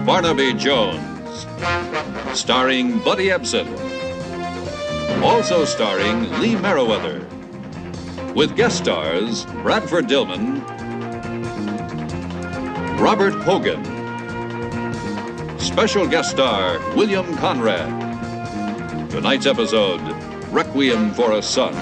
Barnaby Jones, starring Buddy Ebsen. Also starring Lee Merriweather, with guest stars Bradford Dillman, Robert Hogan, special guest star William Conrad. Tonight's episode, Requiem for a Son.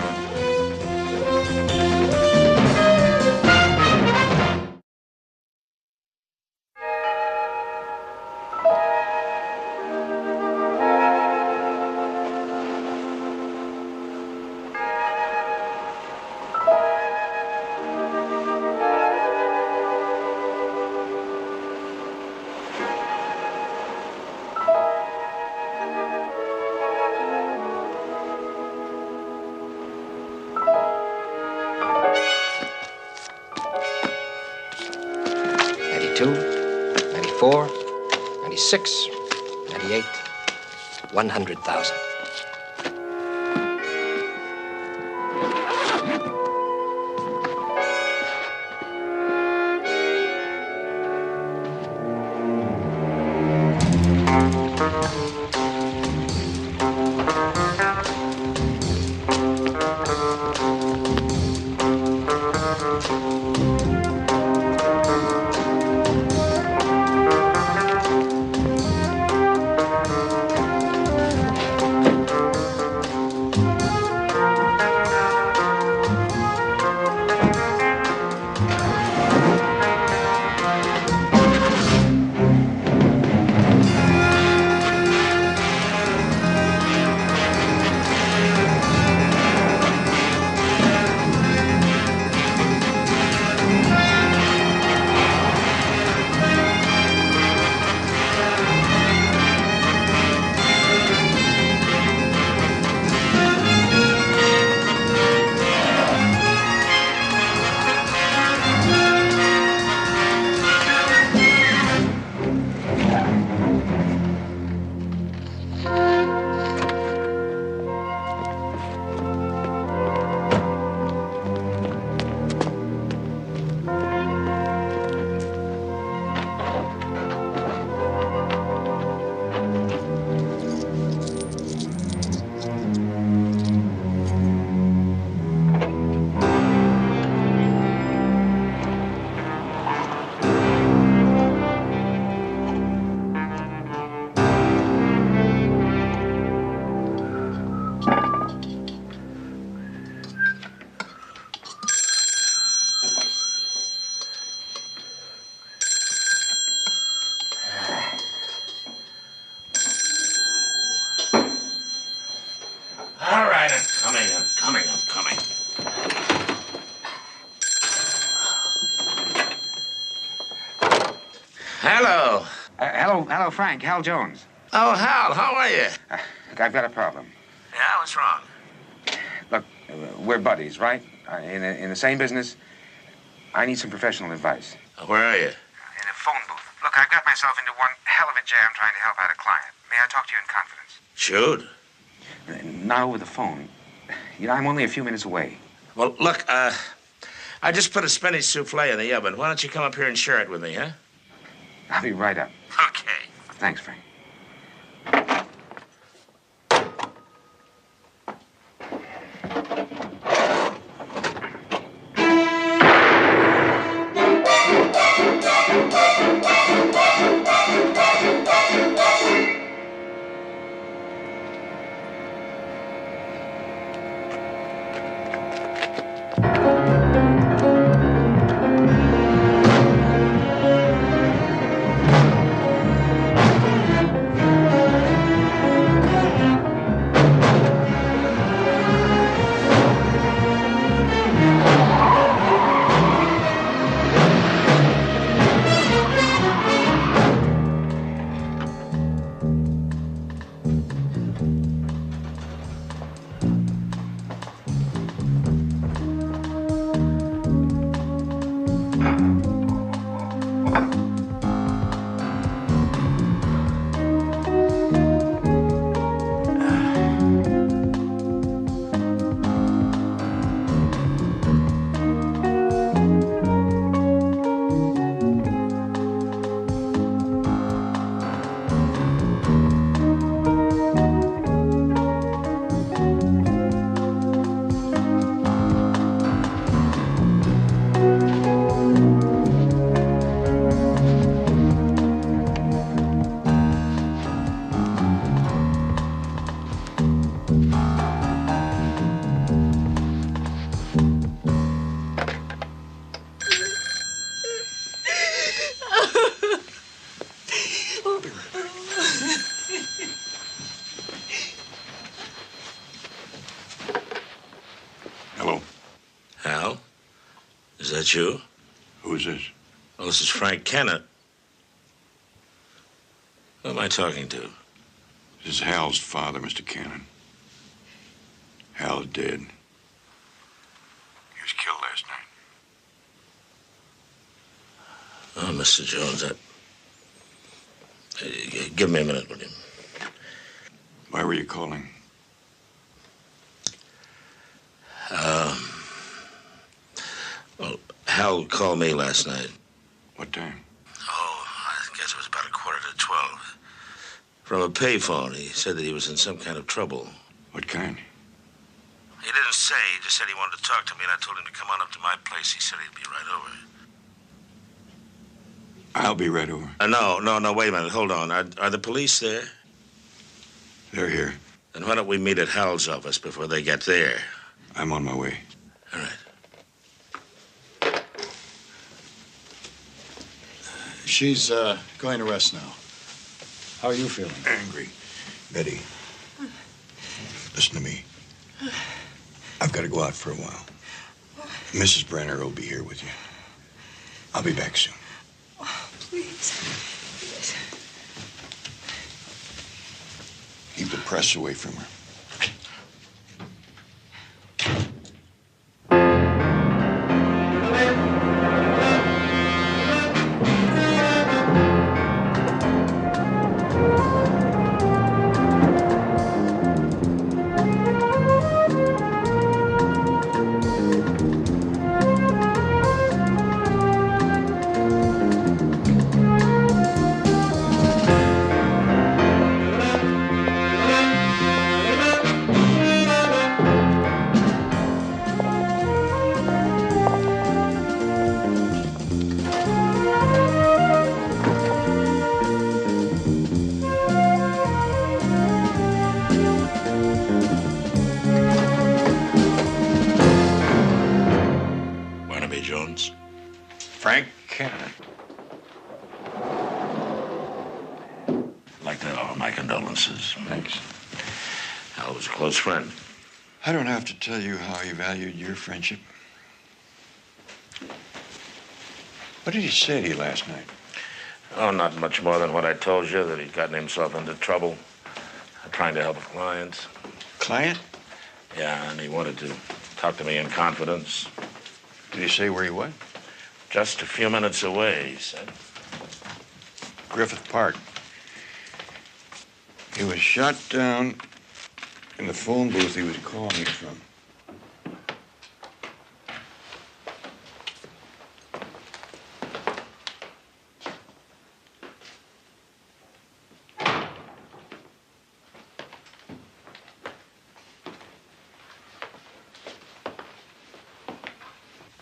$94, $96, $98, $100,000. I'm coming. Hello. Hello, Frank. Hal Jones. Oh, Hal, how are you? I've got a problem. Yeah, what's wrong? Look, we're buddies, right? In the same business. I need some professional advice. Where are you? In a phone booth. Look, I've got myself into one hell of a jam trying to help out a client. May I talk to you in confidence? Shoot. Not over the phone. You know, I'm only a few minutes away. Well, look, I just put a spinach souffle in the oven. Why don't you come up here and share it with me, huh? I'll be right up. Okay. Thanks, Frank. that you? Who's this? Oh, this is Frank Kenner. Who am I talking to? This is Hal's father, Mr. Cannon. Hal's dead. He was killed last night. Oh, Mr. Jones, give me a minute, will you? Why were you calling? Well, Hal called me last night. What time? Oh, I guess it was about 11:45. From a payphone, he said that he was in some kind of trouble. What kind? He didn't say. He just said he wanted to talk to me, and I told him to come on up to my place. He said he'd be right over. I'll be right over. No, wait a minute. Hold on. Are the police there? They're here. Then why don't we meet at Hal's office before they get there? I'm on my way. All right. She's going to rest now. How are you feeling? Angry. Betty, listen to me. I've got to go out for a while. Mrs. Brenner will be here with you. I'll be back soon. Oh, please. Yes. Keep the press away from her. Barnaby Jones. Frank Cannon. I'd like to offer my condolences. Thanks. Hal was a close friend. I don't have to tell you how he valued your friendship. What did he say to you last night? Oh, not much more than what I told you, that he'd gotten himself into trouble trying to help a client. Client? Yeah, and he wanted to talk to me in confidence. Did he say where he was? Just a few minutes away, he said. Griffith Park. He was shot down in the phone booth he was calling you from.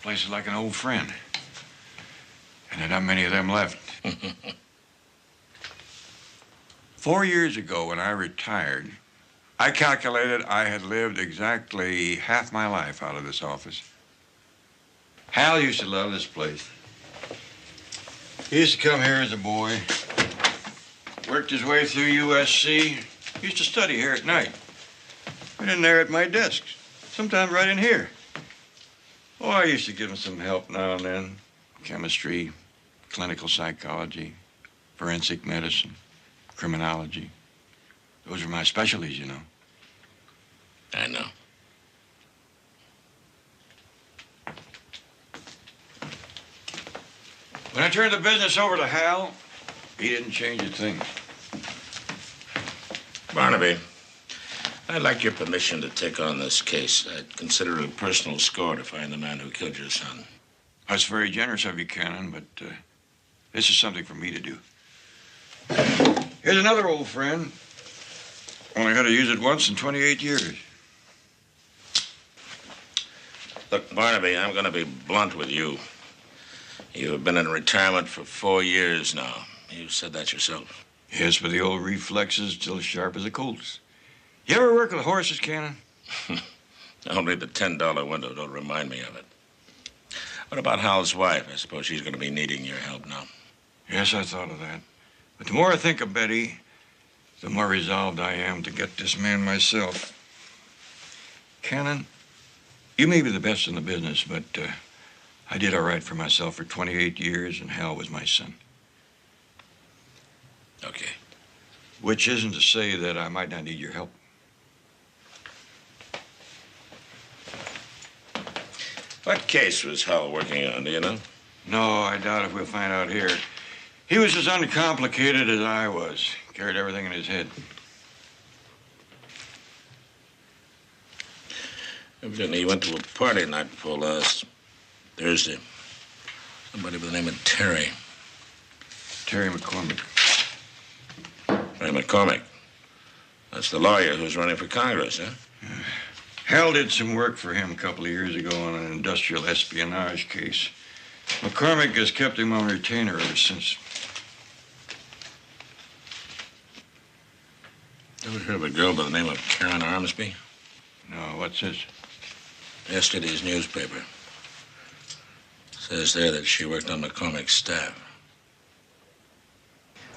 Place is like an old friend. And there are not many of them left. 4 years ago, when I retired, I calculated I had lived exactly half my life out of this office. Hal used to love this place. He used to come here as a boy, worked his way through USC, used to study here at night. Right in there at my desk, sometimes right in here. Oh, I used to give him some help now and then. Chemistry, clinical psychology, forensic medicine, criminology. Those were my specialties, you know. I know. When I turned the business over to Hal, he didn't change a thing. Barnaby, I'd like your permission to take on this case. I'd consider it a personal score to find the man who killed your son. That's very generous of you, Cannon, but this is something for me to do. Here's another old friend. Only had to use it once in 28 years. Look, Barnaby, I'm going to be blunt with you. You have been in retirement for 4 years now. You said that yourself. Yes, but the old reflex is still sharp as a colt's. You ever work with horses, Cannon? Only the $10 window don't remind me of it. What about Hal's wife? I suppose she's going to be needing your help now. Yes, I thought of that. But the more I think of Betty, the more resolved I am to get this man myself. Cannon, you may be the best in the business, but I did all right for myself for 28 years, and Hal was my son. Okay. Which isn't to say that I might not need your help. What case was Hal working on, do you know? No, I doubt if we'll find out here. He was as uncomplicated as I was. Carried everything in his head. Evidently, he went to a party night before last Thursday. Somebody by the name of Terry. Terry McCormick. Terry McCormick. That's the lawyer who's running for Congress, huh? Hal did some work for him a couple of years ago on an industrial espionage case. McCormick has kept him on retainer ever since. Ever heard of a girl by the name of Karen Armsby? No, what's this? Yesterday's newspaper. Says there that she worked on McCormick's staff.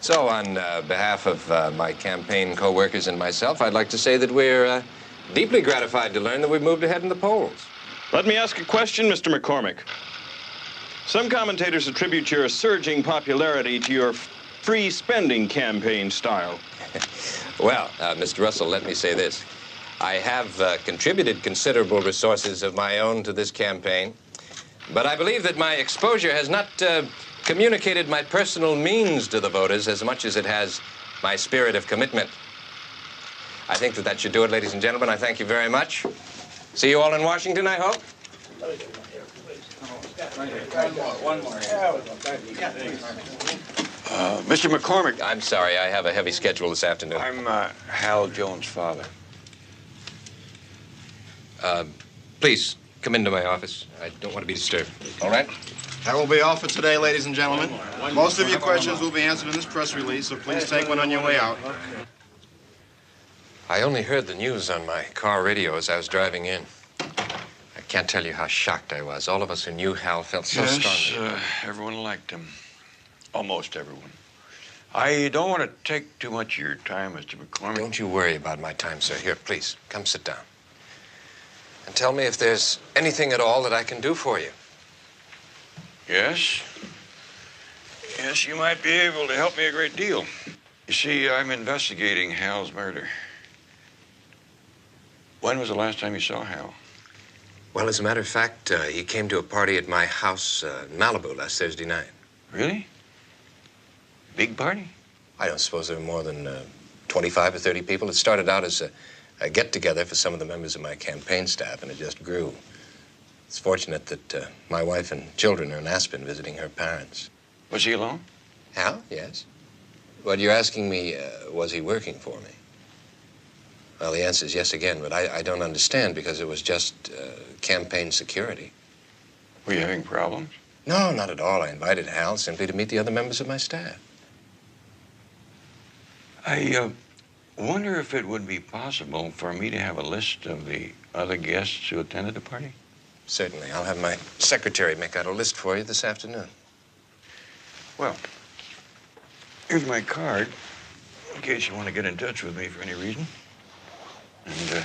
So, on behalf of my campaign co-workers and myself, I'd like to say that we're deeply gratified to learn that we've moved ahead in the polls. Let me ask a question, Mr. McCormick. Some commentators attribute your surging popularity to your free spending campaign style. Well, Mr. Russell, let me say this. I have contributed considerable resources of my own to this campaign, but I believe that my exposure has not communicated my personal means to the voters as much as it has my spirit of commitment. I think that should do it, ladies and gentlemen. I thank you very much. See you all in Washington, I hope. Mr. McCormick. I'm sorry, I have a heavy schedule this afternoon. I'm Hal Jones' father. Please, come into my office. I don't want to be disturbed. All right? That will be all for today, ladies and gentlemen. Most of your questions will be answered in this press release, so please take one on your way out. I only heard the news on my car radio as I was driving in. I can't tell you how shocked I was. All of us who knew Hal felt so strongly. Everyone liked him. Almost everyone. I don't want to take too much of your time, Mr. McCormick. Don't you worry about my time, sir. Here, please, come sit down. And tell me if there's anything at all that I can do for you. Yes? Yes, you might be able to help me a great deal. You see, I'm investigating Hal's murder. When was the last time you saw Hal? Well, as a matter of fact, he came to a party at my house in Malibu last Thursday night. Really? Big party? I don't suppose there were more than 25 or 30 people. It started out as a get-together for some of the members of my campaign staff, and it just grew. It's fortunate that my wife and children are in Aspen visiting her parents. Was he alone? Hal? Yes. But you're asking me, was he working for me? Well, the answer is yes again, but I don't understand because it was just campaign security. Were you having problems? No, not at all. I invited Hal simply to meet the other members of my staff. I wonder if it would be possible for me to have a list of the other guests who attended the party? Certainly. I'll have my secretary make out a list for you this afternoon. Well, here's my card, in case you want to get in touch with me for any reason. And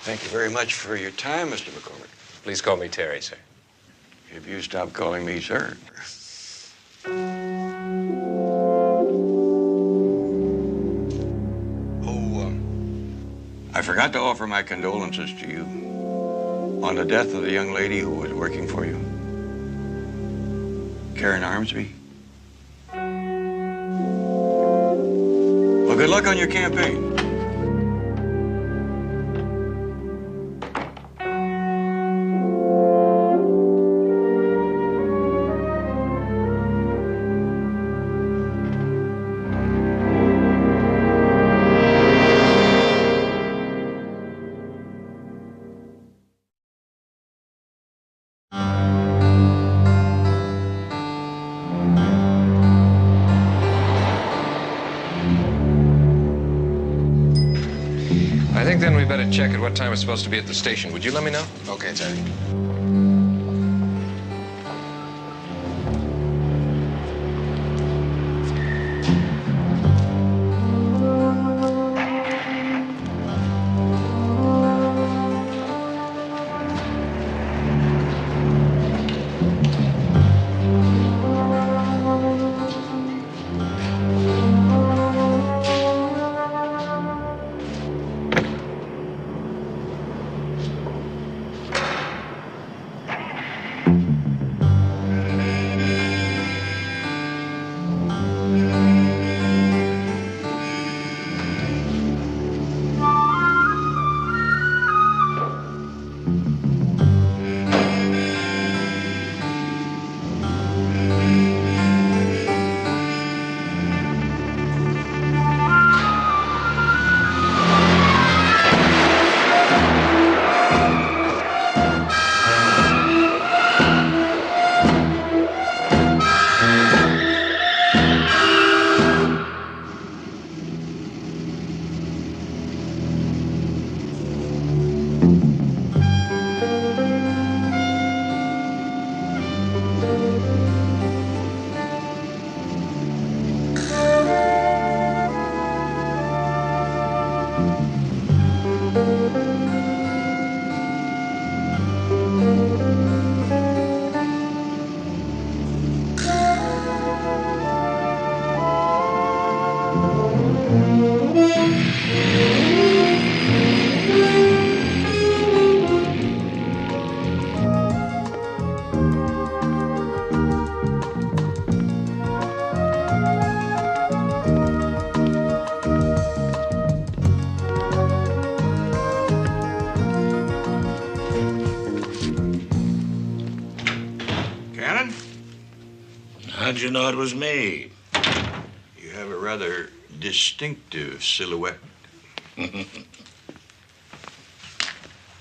thank you very much for your time, Mr. McCormick. Please call me Terry, sir. If you stop calling me sir. I forgot to offer my condolences to you on the death of the young lady who was working for you. Karen Armsby. Well, good luck on your campaign. I think then we better check at what time we're supposed to be at the station. Would you let me know? Okay, Terry. How'd you know it was me? You have a rather distinctive silhouette.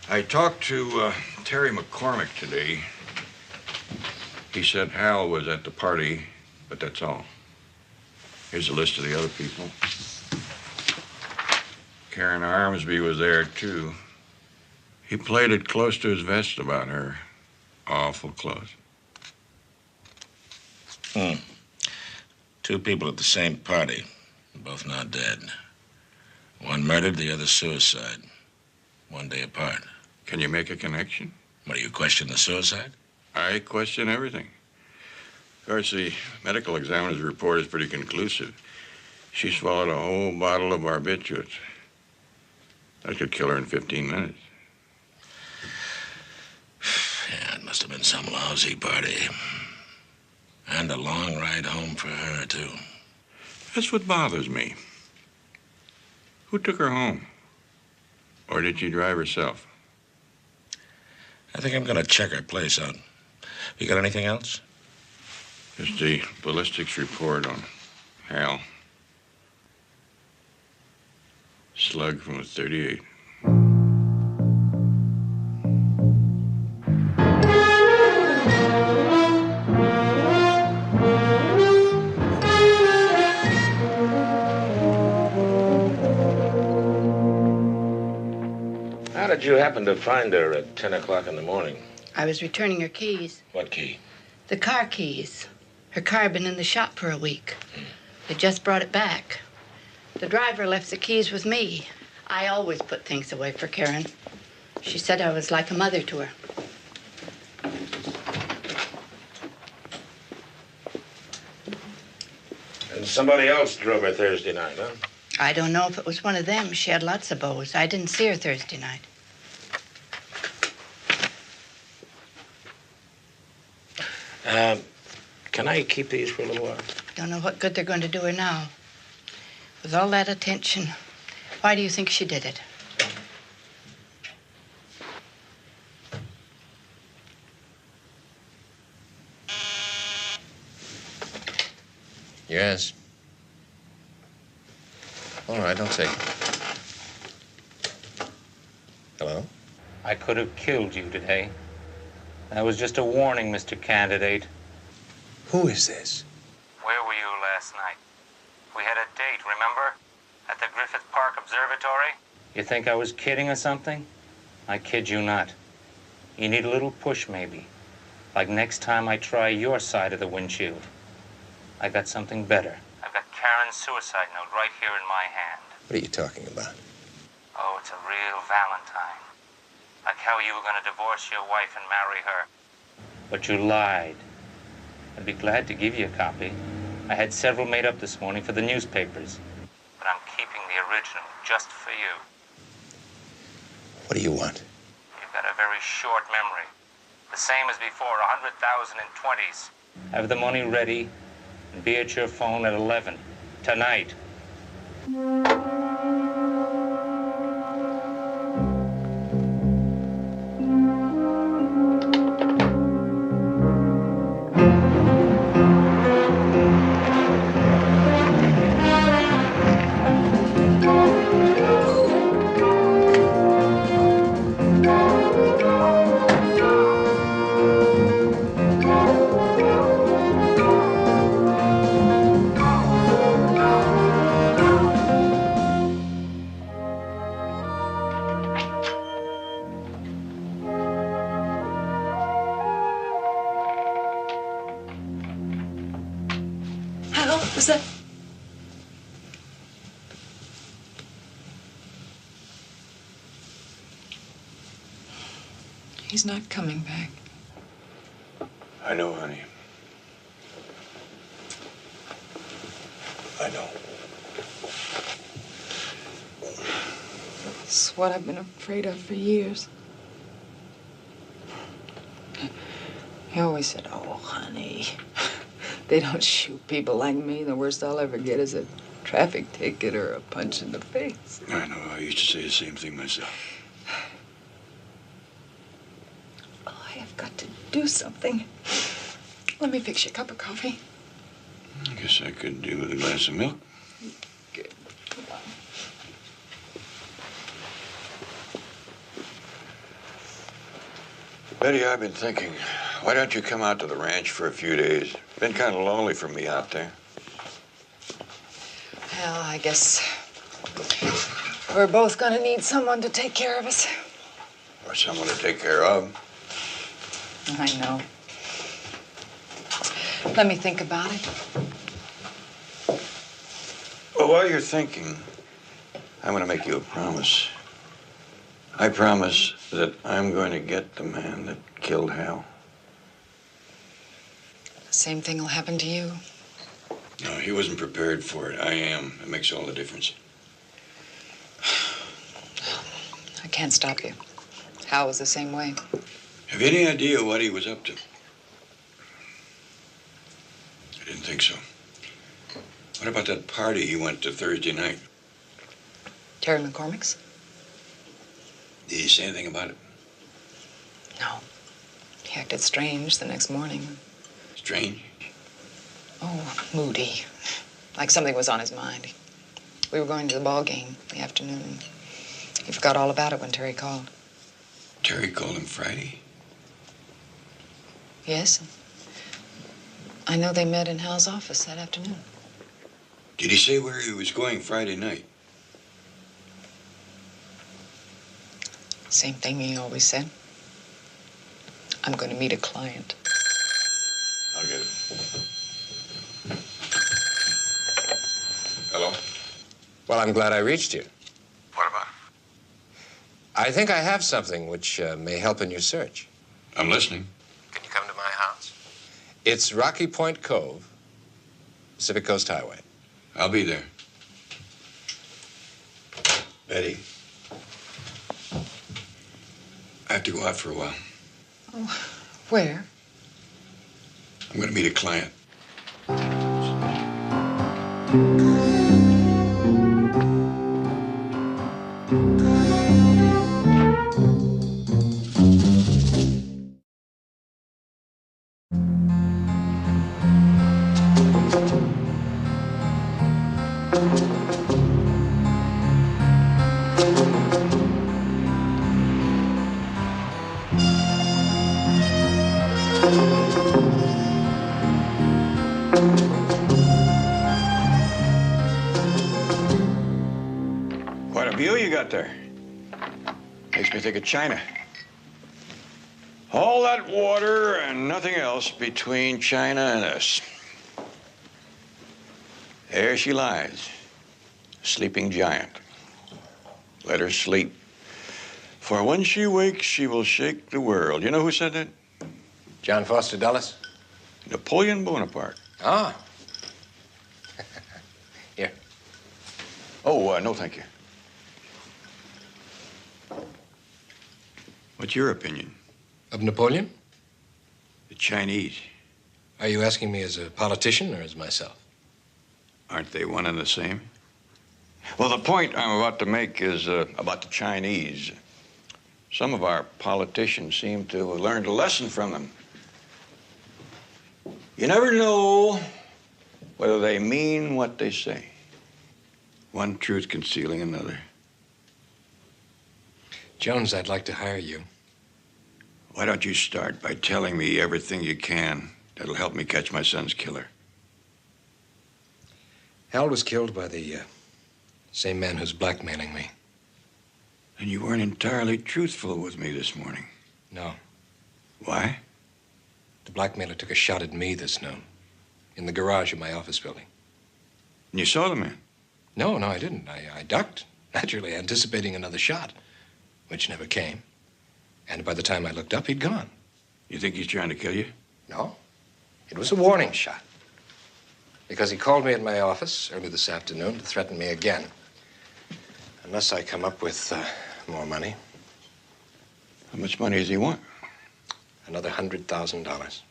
I talked to Terry McCormick today. He said Hal was at the party, but that's all. Here's a list of the other people. Karen Armsby was there, too. He played it close to his vest about her. Awful close. Two people at the same party, both now dead. One murdered, the other suicide. 1 day apart. Can you make a connection? What, do you question the suicide? I question everything. Of course, the medical examiner's report is pretty conclusive. She swallowed a whole bottle of barbiturates. That could kill her in 15 minutes. Yeah, it must have been some lousy party. And a long ride home for her, too. That's what bothers me. Who took her home? Or did she drive herself? I think I'm gonna check her place out. You got anything else? Just the ballistics report on Hal. Slug from a .38. How did you happen to find her at 10 o'clock in the morning? I was returning her keys. What key? The car keys. Her car had been in the shop for a week. They just brought it back. The driver left the keys with me. I always put things away for Karen. She said I was like a mother to her. And somebody else drove her Thursday night, huh? I don't know if it was one of them. She had lots of beaux. I didn't see her Thursday night. Can I keep these for a little while? Don't know what good they're going to do her now. With all that attention, why do you think she did it? Yes. All right, I'll take it. Hello? I could have killed you today. That was just a warning, Mr. Candidate. Who is this? Where were you last night? We had a date, remember? At the Griffith Park Observatory? You think I was kidding or something? I kid you not. You need a little push, maybe. Like next time I try your side of the windshield. I got something better. I've got Karen's suicide note right here in my hand. What are you talking about? Oh, it's a real Valentine. Like how you were going to divorce your wife and marry her. But you lied. I'd be glad to give you a copy. I had several made up this morning for the newspapers. But I'm keeping the original just for you. What do you want? You've got a very short memory. The same as before, 100,000 in 20s. Have the money ready and be at your phone at 11 tonight. Was that... He's not coming back. I know, honey. I know. It's what I've been afraid of for years. He always said, "Oh, honey, they don't shoot people like me. The worst I'll ever get is a traffic ticket or a punch in the face." I know. I used to say the same thing myself. Oh, I have got to do something. Let me fix you a cup of coffee. I guess I could do with a glass of milk. Good. Betty, I've been thinking, why don't you come out to the ranch for a few days? Been kind of lonely for me out there. Well, I guess we're both gonna need someone to take care of us. Or someone to take care of. I know. Let me think about it. Well, while you're thinking, I'm going to make you a promise. I promise that I'm going to get the man that killed Hal. The same thing will happen to you. No, he wasn't prepared for it. I am. It makes all the difference. I can't stop you. Hal was the same way. Have you any idea what he was up to? I didn't think so. What about that party he went to Thursday night? Terry McCormick's? Did he say anything about it? No. He acted strange the next morning. Strange? Oh, moody. Like something was on his mind. We were going to the ball game in the afternoon. He forgot all about it when Terry called. Terry called him Friday? Yes. I know they met in Hal's office that afternoon. Did he say where he was going Friday night? Same thing he always said. I'm going to meet a client. I'll get it. Hello? Well, I'm glad I reached you. What about? I think I have something which may help in your search. I'm listening. Can you come to my house? It's Rocky Point Cove, Pacific Coast Highway. I'll be there. Betty, I have to go out for a while. Oh, where? I'm going to meet a client. What a view you got there. Makes me think of China. All that water and nothing else between China and us. There she lies, a sleeping giant. Let her sleep. For when she wakes, she will shake the world. You know who said that? John Foster Dulles? Napoleon Bonaparte. Ah. Here. Oh, no, thank you. What's your opinion? Of Napoleon? The Chinese. Are you asking me as a politician or as myself? Aren't they one and the same? Well, the point I'm about to make is about the Chinese. Some of our politicians seem to have learned a lesson from them. You never know whether they mean what they say. One truth concealing another. Jones, I'd like to hire you. Why don't you start by telling me everything you can that'll help me catch my son's killer? Hal was killed by the same man who's blackmailing me. And you weren't entirely truthful with me this morning. No. Why? The blackmailer took a shot at me this noon in the garage of my office building. And you saw the man? No, I didn't. I ducked, naturally anticipating another shot, which never came. And by the time I looked up, he'd gone. You think he's trying to kill you? No. It was a warning shot. Because he called me at my office early this afternoon to threaten me again. Unless I come up with more money. How much money does he want? Another $100,000.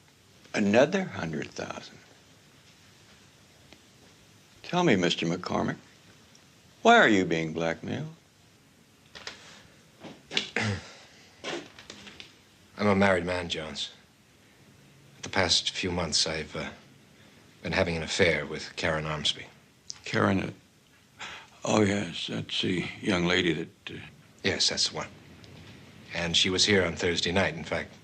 Another 100,000? Tell me, Mr. McCormick, why are you being blackmailed? I'm a married man, Jones. The past few months, I've been having an affair with Karen Armsby. Karen, oh, yes, that's the young lady that... Yes, that's the one. And she was here on Thursday night. In fact,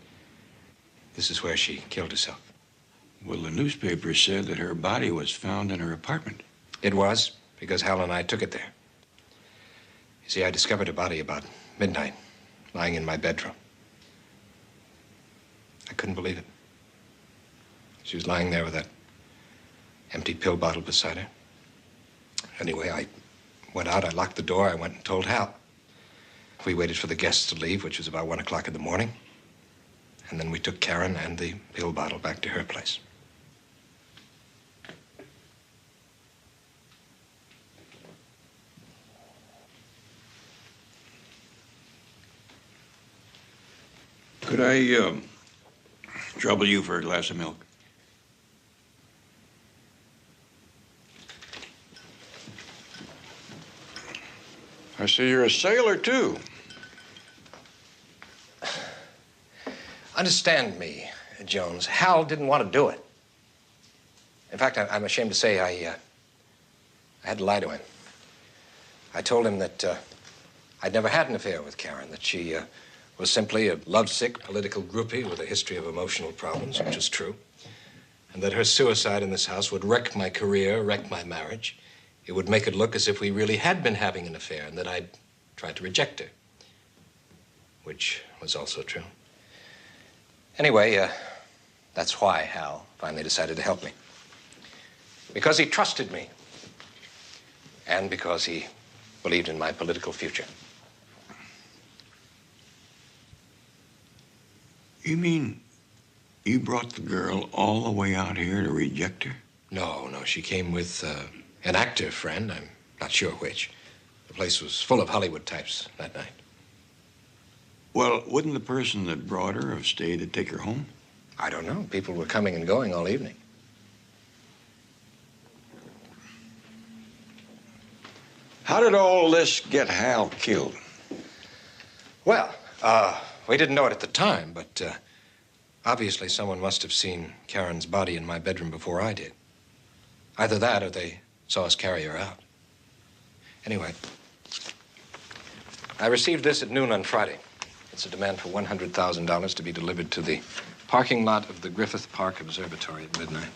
this is where she killed herself. Well, the newspaper said that her body was found in her apartment. It was, because Hal and I took it there. You see, I discovered her body about midnight, lying in my bedroom. I couldn't believe it. She was lying there with that empty pill bottle beside her. Anyway, I went out, I locked the door, I went and told Hal. We waited for the guests to leave, which was about 1 o'clock in the morning. And then we took Karen and the pill bottle back to her place. Could I, trouble you for a glass of milk? I see you're a sailor, too. Understand me, Jones. Hal didn't want to do it. In fact, I'm ashamed to say I had to lie to him. I told him that I'd never had an affair with Karen, that she was simply a lovesick political groupie with a history of emotional problems, which is true, and that her suicide in this house would wreck my career, wreck my marriage. It would make it look as if we really had been having an affair and that I'd tried to reject her, which was also true. Anyway, that's why Hal finally decided to help me. Because he trusted me and because he believed in my political future. You mean you brought the girl all the way out here to reject her? No, she came with an actor friend, I'm not sure which. The place was full of Hollywood types that night. Well, wouldn't the person that brought her have stayed to take her home? I don't know. People were coming and going all evening. How did all this get Hal killed? Well, we didn't know it at the time, but obviously someone must have seen Karen's body in my bedroom before I did. Either that or they saw us carry her out. Anyway, I received this at noon on Friday. It's a demand for $100,000 to be delivered to the parking lot of the Griffith Park Observatory at midnight.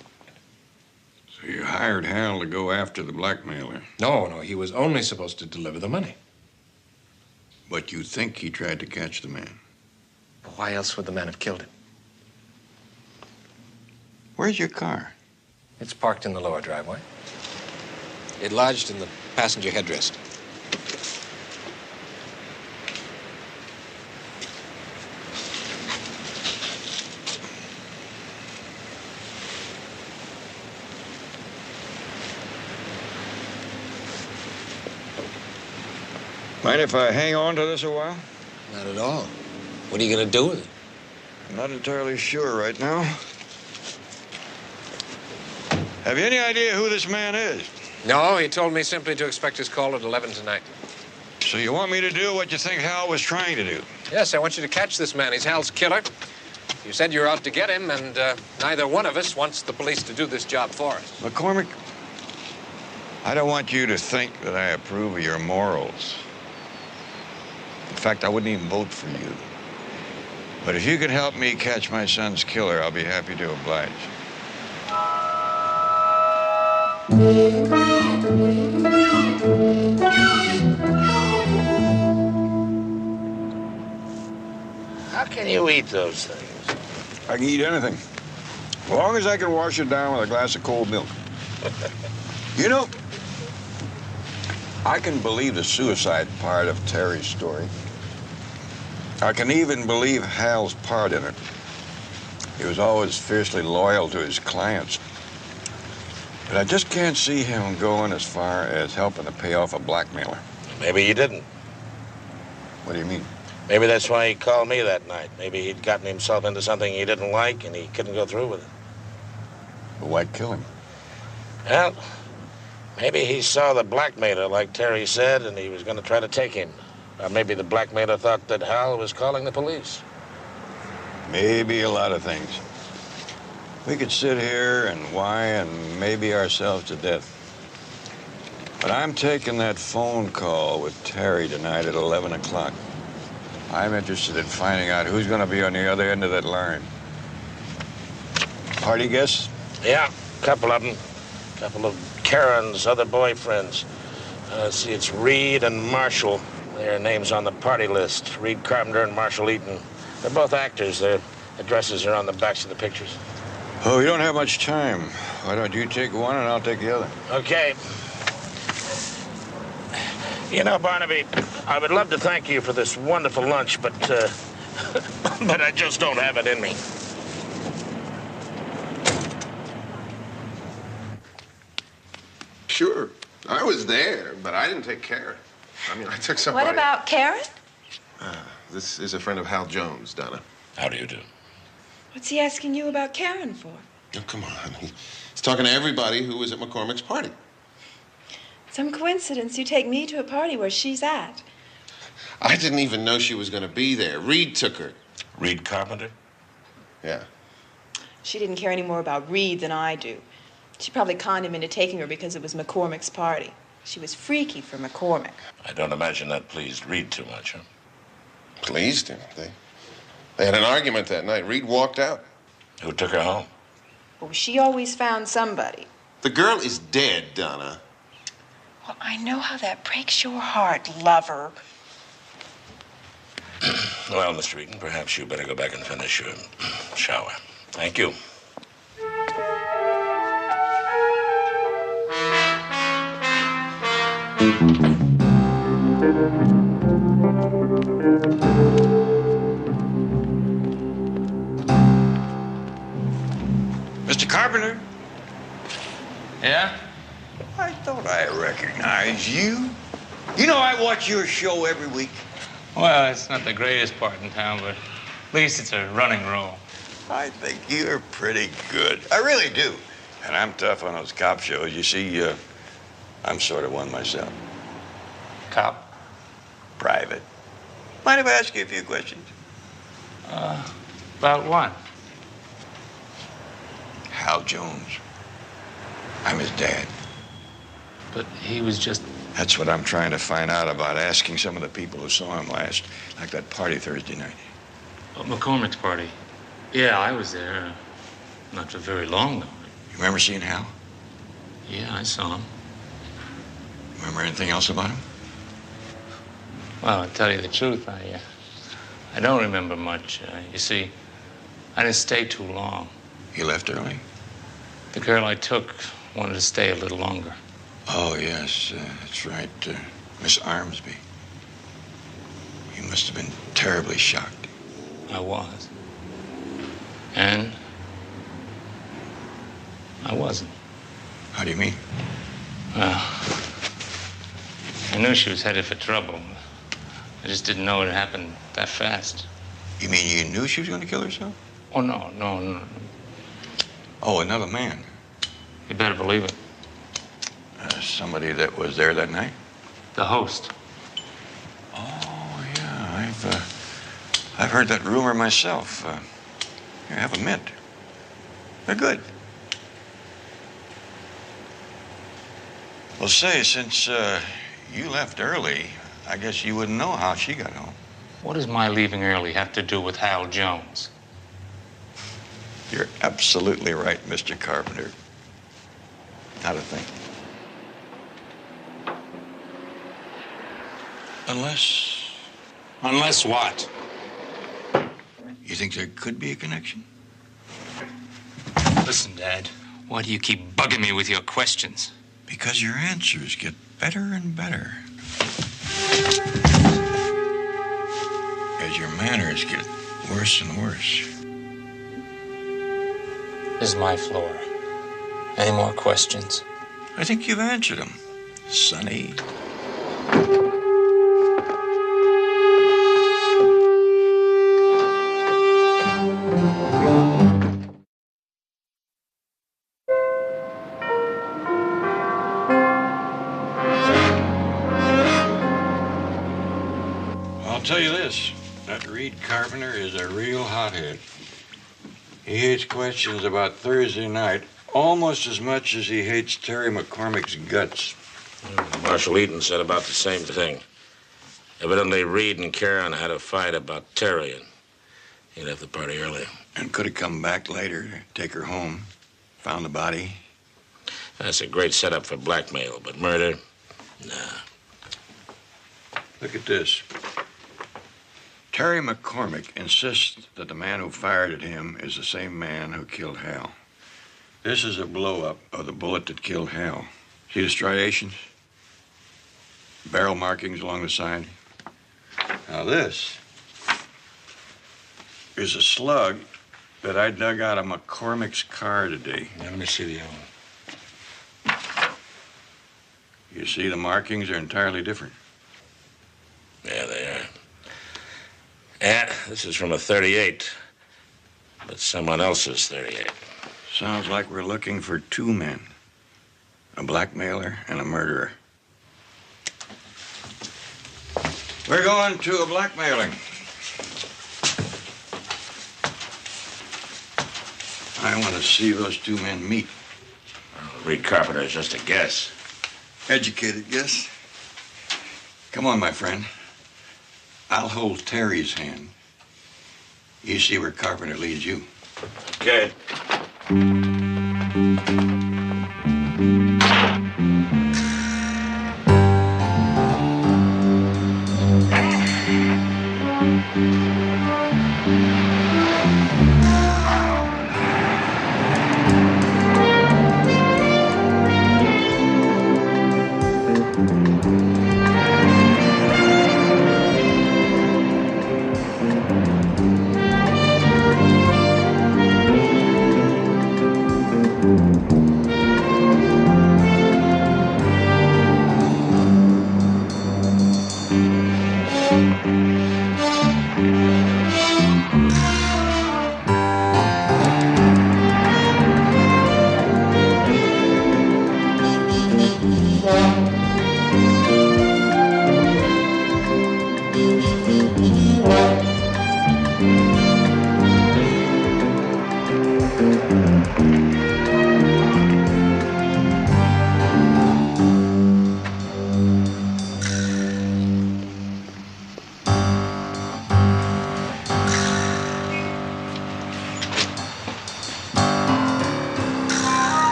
So you hired Hal to go after the blackmailer? No, he was only supposed to deliver the money. But you think he tried to catch the man? Why else would the man have killed him? Where's your car? It's parked in the lower driveway. It lodged in the passenger headrest. Mind if I hang on to this a while? Not at all. What are you going to do with it? I'm not entirely sure right now. Have you any idea who this man is? No, he told me simply to expect his call at 11 tonight. So you want me to do what you think Hal was trying to do? Yes, I want you to catch this man. He's Hal's killer. You said you were out to get him, and neither one of us wants the police to do this job for us. McCormick, I don't want you to think that I approve of your morals. In fact, I wouldn't even vote for you. But if you can help me catch my son's killer, I'll be happy to oblige. How can you eat those things? I can eat anything, as long as I can wash it down with a glass of cold milk. You know, I can believe the suicide part of Terry's story. I can even believe Hal's part in it. He was always fiercely loyal to his clients. But I just can't see him going as far as helping to pay off a blackmailer. Maybe he didn't. What do you mean? Maybe that's why he called me that night. Maybe he'd gotten himself into something he didn't like and he couldn't go through with it. But why kill him? Well, maybe he saw the blackmailer, like Terry said, and he was going to try to take him. Or maybe the blackmailer thought that Hal was calling the police. Maybe a lot of things. But I just can't see how Hal could have done it. Maybe the blackmailer thought that Hal was calling the police. Or maybe the blackmailer thought that Hal was calling the police. Maybe the blackmailer thought that Hal was calling the police. Maybe a lot of things. We could sit here and whine and maybe ourselves to death. But I'm taking that phone call with Terry tonight at 11 o'clock. I'm interested in finding out who's going to be on the other end of that line. Party guests? Yeah, a couple of them. A couple of Karen's other boyfriends. See, it's Reed and Marshall. Their names on the party list. Reed Carpenter and Marshall Eaton. They're both actors. Their addresses are on the backs of the pictures. Oh, we don't have much time. Why don't you take one and I'll take the other? Okay. You know, Barnaby, I would love to thank you for this wonderful lunch, but but I just don't have it in me. Sure, I was there, but I didn't take Karen. I mean, I took somebody. What about Karen? This is a friend of Hal Jones, Donna. How do you do? What's he asking you about Karen for? Oh, come on. He's talking to everybody who was at McCormick's party. Some coincidence you take me to a party where she's at. I didn't even know she was going to be there. Reed took her. Reed Carpenter? Yeah. She didn't care any more about Reed than I do. She probably conned him into taking her because it was McCormick's party. She was freaky for McCormick. I don't imagine that pleased Reed too much, huh? Pleased him. They had an argument that night. Reed walked out. Who took her home? Oh, she always found somebody. The girl is dead, Donna. Well, I know how that breaks your heart, lover. Well, Mr. Eaton, perhaps you better go back and finish your shower. Thank you. Mr. Carpenter? Yeah? I thought I recognized you. You know I watch your show every week. Well, it's not the greatest part in town, but at least it's a running role. I think you're pretty good. I really do. And I'm tough on those cop shows. You see, I'm sort of one myself. Cop? Private. Mind if I ask you a few questions? About what? Hal Jones. I'm his dad. But he was just... That's what I'm trying to find out about, asking some of the people who saw him last, like that party Thursday night. Oh, McCormick's party. Yeah, I was there. Not for very long, though. You remember seeing Hal? Yeah, I saw him. Remember anything else about him? Well, to tell you the truth, I don't remember much. You see, I didn't stay too long. You left early? The girl I took wanted to stay a little longer. Oh, yes, that's right. Miss Armsby. You must have been terribly shocked. I was. And I wasn't. How do you mean? Well, I knew she was headed for trouble. I just didn't know it happened that fast. You mean you knew she was going to kill herself? Oh, no. Oh, another man. You better believe it. Somebody that was there that night? The host. Oh, yeah, I've heard that rumor myself. Here, have a mint. They're good. Well, say, since you left early, I guess you wouldn't know how she got home. What does my leaving early have to do with Hal Jones? You're absolutely right, Mr. Carpenter. Not a thing. Unless what? You think there could be a connection? Listen, Dad, why do you keep bugging me with your questions? Because your answers get better and better. As your manners get worse and worse. This is my floor. Any more questions? I think you've answered them, Sonny. I'll tell you this, that Reed Carpenter is a real hothead. He hates questions about Thursday night almost as much as he hates Terry McCormick's guts. Marshal Eaton said about the same thing. Evidently, Reed and Karen had a fight about Terry, and he left the party early. And could have come back later to take her home. Found the body. That's a great setup for blackmail, but murder? Nah. Look at this. Terry McCormick insists that the man who fired at him is the same man who killed Hal. This is a blow-up of the bullet that killed Hal. See the striations? Barrel markings along the side. Now this is a slug that I dug out of McCormick's car today. Let me see the other one. You see, the markings are entirely different. Yeah, they are. Yeah, this is from a .38, but someone else's .38. Sounds like we're looking for two men. A blackmailer and a murderer. We're going to a blackmailing. I want to see those two men meet. Well, Reed Carpenter is just a guess. Educated guess. Come on, my friend. I'll hold Terry's hand. You see where Carpenter leads you. Okay.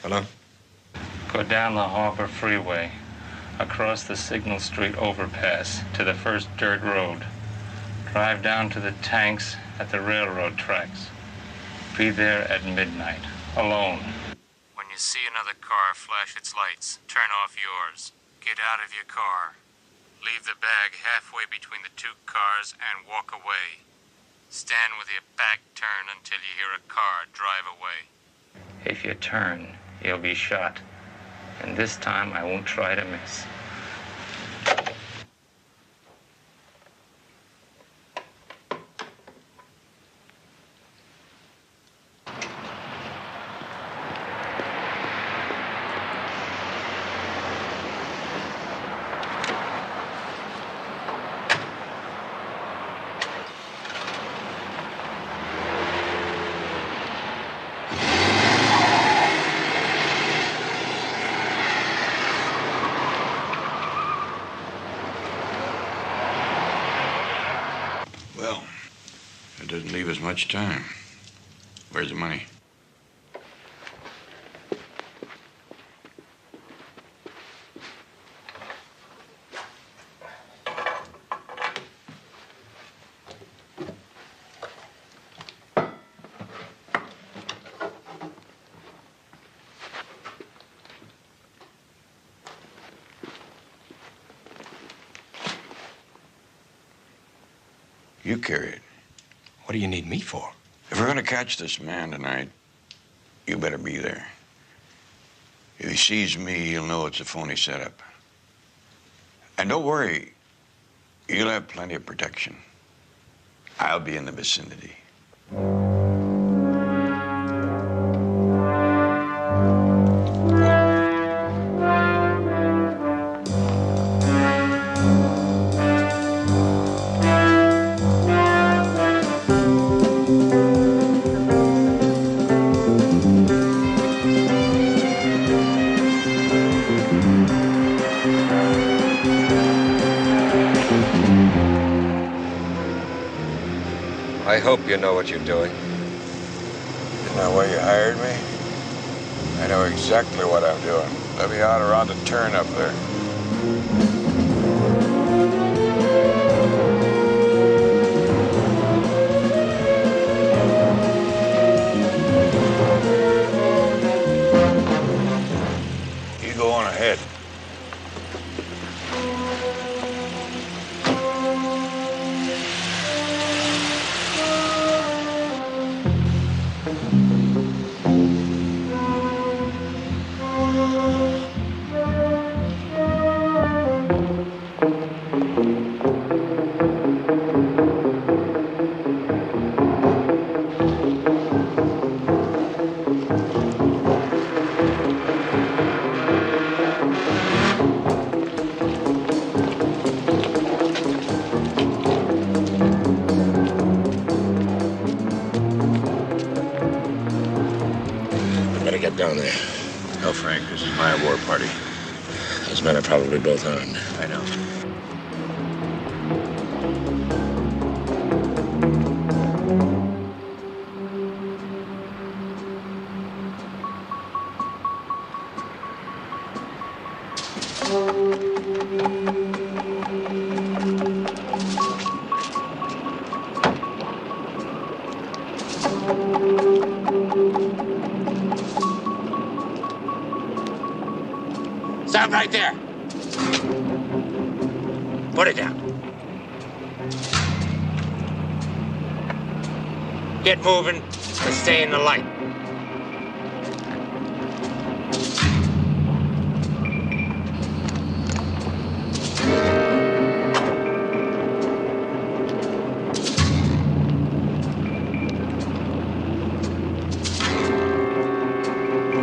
Hello? Go down the Harbor Freeway, across the Signal Street overpass to the first dirt road. Drive down to the tanks at the railroad tracks. Be there at midnight, alone. When you see another car flash its lights, turn off yours. Get out of your car. Leave the bag halfway between the two cars and walk away. Stand with your back turned until you hear a car drive away. If you turn, you'll be shot. And this time I won't try to miss. Well, it doesn't leave us much time. Where's the money? You carry it. What do you need me for? If we're gonna catch this man tonight, you better be there. If he sees me, he'll know it's a phony setup. And don't worry, you'll have plenty of protection. I'll be in the vicinity. I hope you know what you're doing. Isn't that why you hired me? I know exactly what I'm doing. Let me out around the turn up there. You go on ahead. Get down there. No, Frank, this is my war party. Those men are probably both armed. I know. Stop right there. Put it down. Get moving and stay in the light.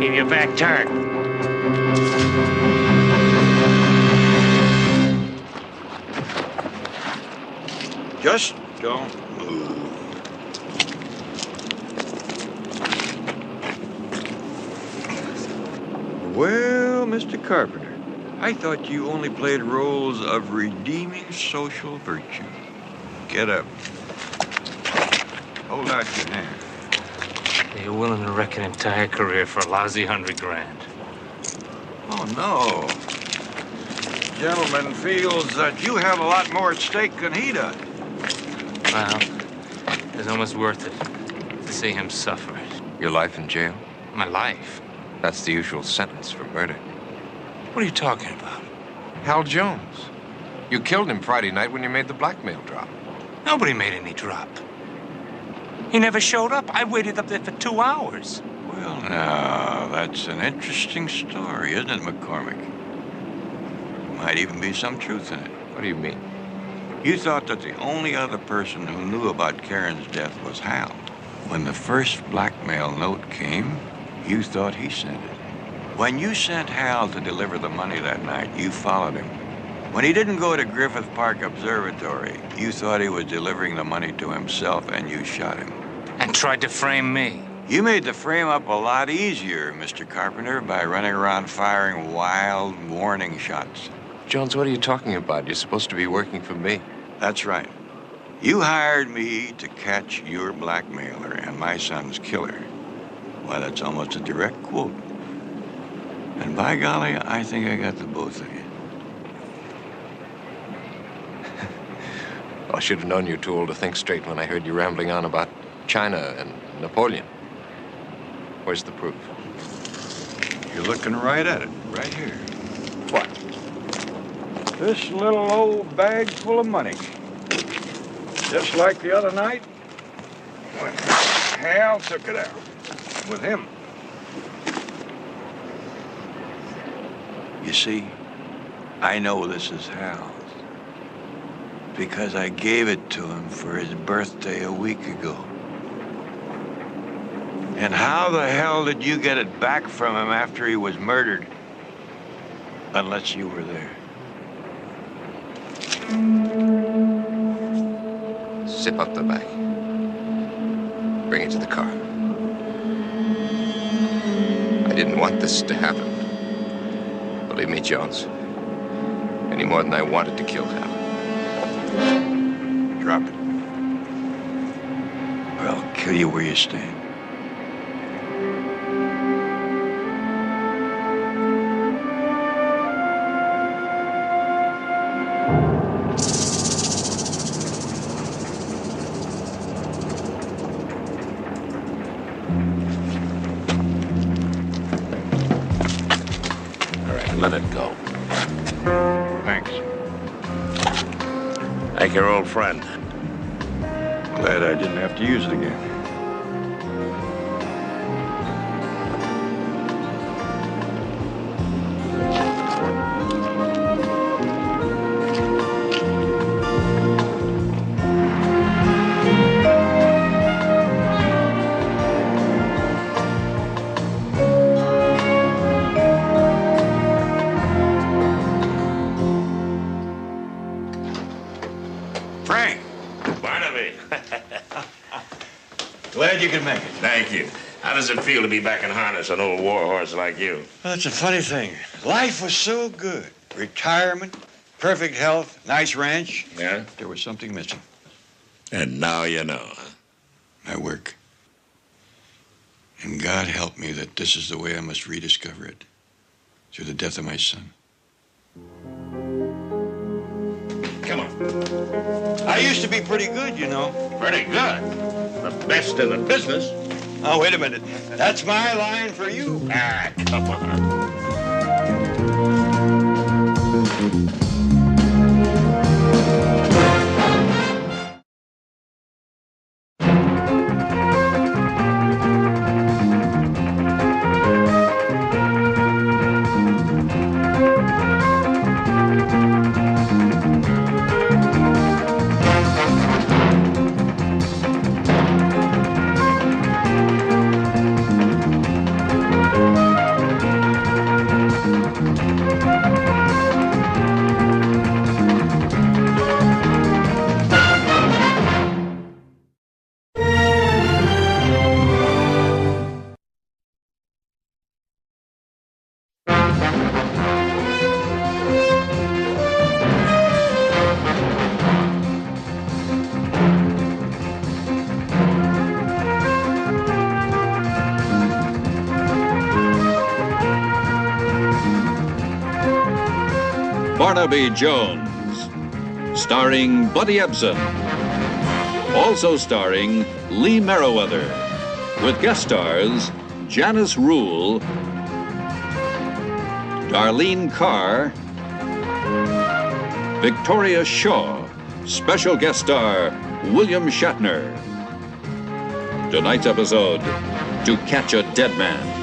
Keep your back turned. Just don't move. Well, Mr. Carpenter, I thought you only played roles of redeeming social virtue. Get up. Hold out your hand. Are you willing to wreck an entire career for a lousy $100 grand? Oh, no. The gentleman feels that you have a lot more at stake than he does. Well, it's almost worth it to see him suffer. Your life in jail? My life? That's the usual sentence for murder. What are you talking about? Hal Jones. You killed him Friday night when you made the blackmail drop. Nobody made any drop. He never showed up. I waited up there for 2 hours. Well, now, that's an interesting story, isn't it, McCormick? Might even be some truth in it. What do you mean? You thought that the only other person who knew about Karen's death was Hal. When the first blackmail note came, you thought he sent it. When you sent Hal to deliver the money that night, you followed him. When he didn't go to Griffith Park Observatory, you thought he was delivering the money to himself and you shot him. And tried to frame me. You made the frame up a lot easier, Mr. Carpenter, by running around firing wild warning shots. Jones, what are you talking about? You're supposed to be working for me. That's right. You hired me to catch your blackmailer and my son's killer. Why, that's almost a direct quote. And by golly, I think I got the both of you. I should have known you were too old to think straight when I heard you rambling on about China and Napoleon. Where's the proof? You're looking right at it, right here. What? This little old bag full of money. Just like the other night when Hal took it out with him. You see, I know this is Hal's because I gave it to him for his birthday a week ago. And how the hell did you get it back from him after he was murdered? Unless you were there. Zip up the back. Bring it to the car. I didn't want this to happen. Believe me, Jones. Any more than I wanted to kill Hal. Drop it. Or I'll kill you where you stand. Let it go. Thanks. Like your old friend. Glad I didn't have to use it again. Frank! Barnaby. Glad you could make it. Thank you. How does it feel to be back in harness, an old war horse like you? Well, that's a funny thing. Life was so good. Retirement, perfect health, nice ranch. Yeah? There was something missing. And now you know, huh? My work. And God help me that this is the way I must rediscover it. Through the death of my son. Come on. I used to be pretty good, you know. Pretty good. The best in the business. Oh, wait a minute. That's my line for you. Ah, come on. Barnaby Jones, starring Buddy Ebsen. Also starring Lee Merriweather, with guest stars Janice Rule, Darlene Carr, Victoria Shaw, special guest star William Shatner. Tonight's episode, To Catch a Dead Man.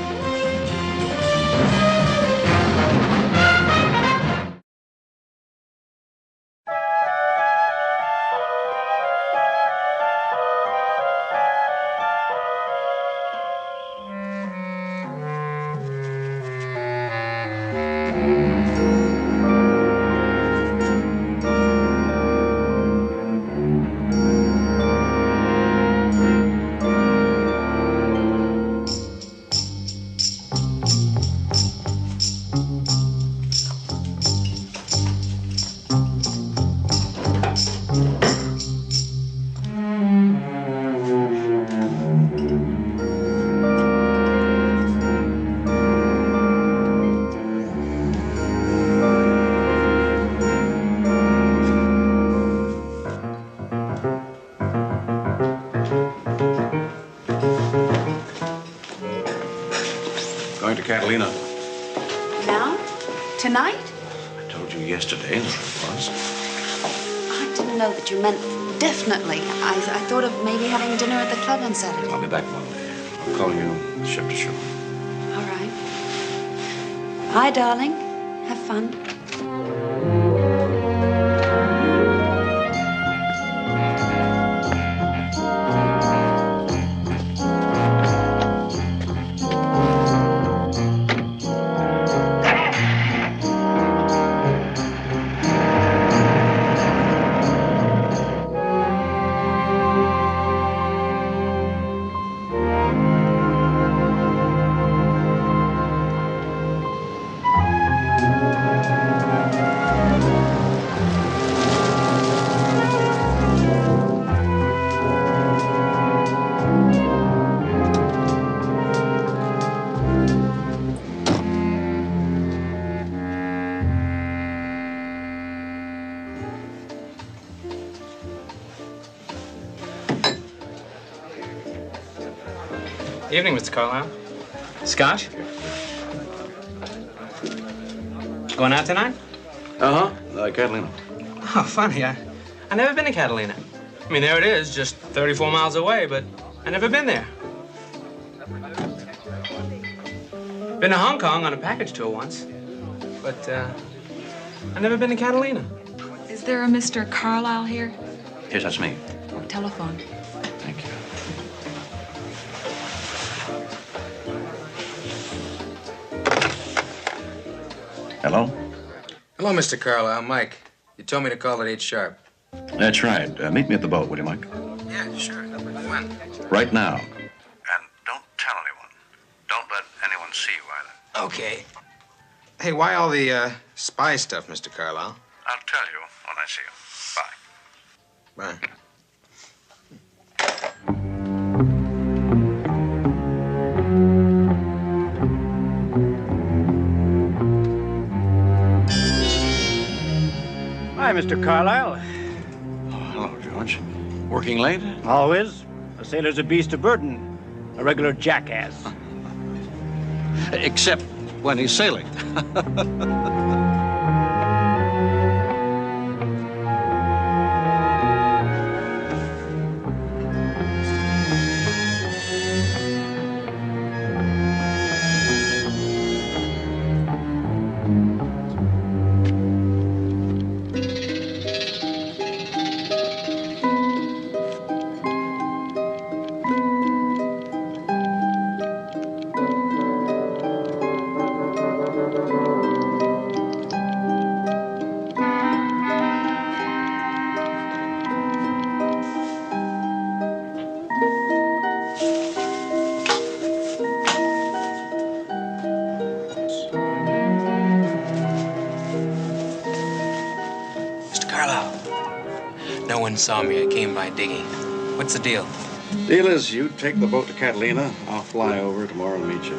Going to Catalina. Now? Tonight? I told you yesterday that it was. I didn't know that you meant definitely. I thought of maybe having dinner at the club on Saturday. I'll be back Monday. I'll call you ship to shore. All right. Bye, darling. Have fun. Evening, Mr. Carlisle. Scotch? Going out tonight? Catalina. Oh, funny. I never been to Catalina. I mean, there it is, just 34 miles away, but I never been there. Been to Hong Kong on a package tour once, but I never been to Catalina. Is there a Mr. Carlisle here? Yes, that's me. Telephone. Thank you. Hello? Hello, Mr. Carlisle. Mike. You told me to call at 8 sharp. That's right. Meet me at the boat, will you, Mike? Yeah, sure. When? Right now. And don't tell anyone. Don't let anyone see you either. Okay. Hey, why all the spy stuff, Mr. Carlisle? I'll tell you when I see you. Bye. Bye. Hi, Mr. Carlisle. Oh, hello, George. Working late? Always. A sailor's a beast of burden. A regular jackass. Except when he's sailing. No one saw me. I came by digging. What's the deal? Deal is you take the boat to Catalina. I'll fly over tomorrow and meet you.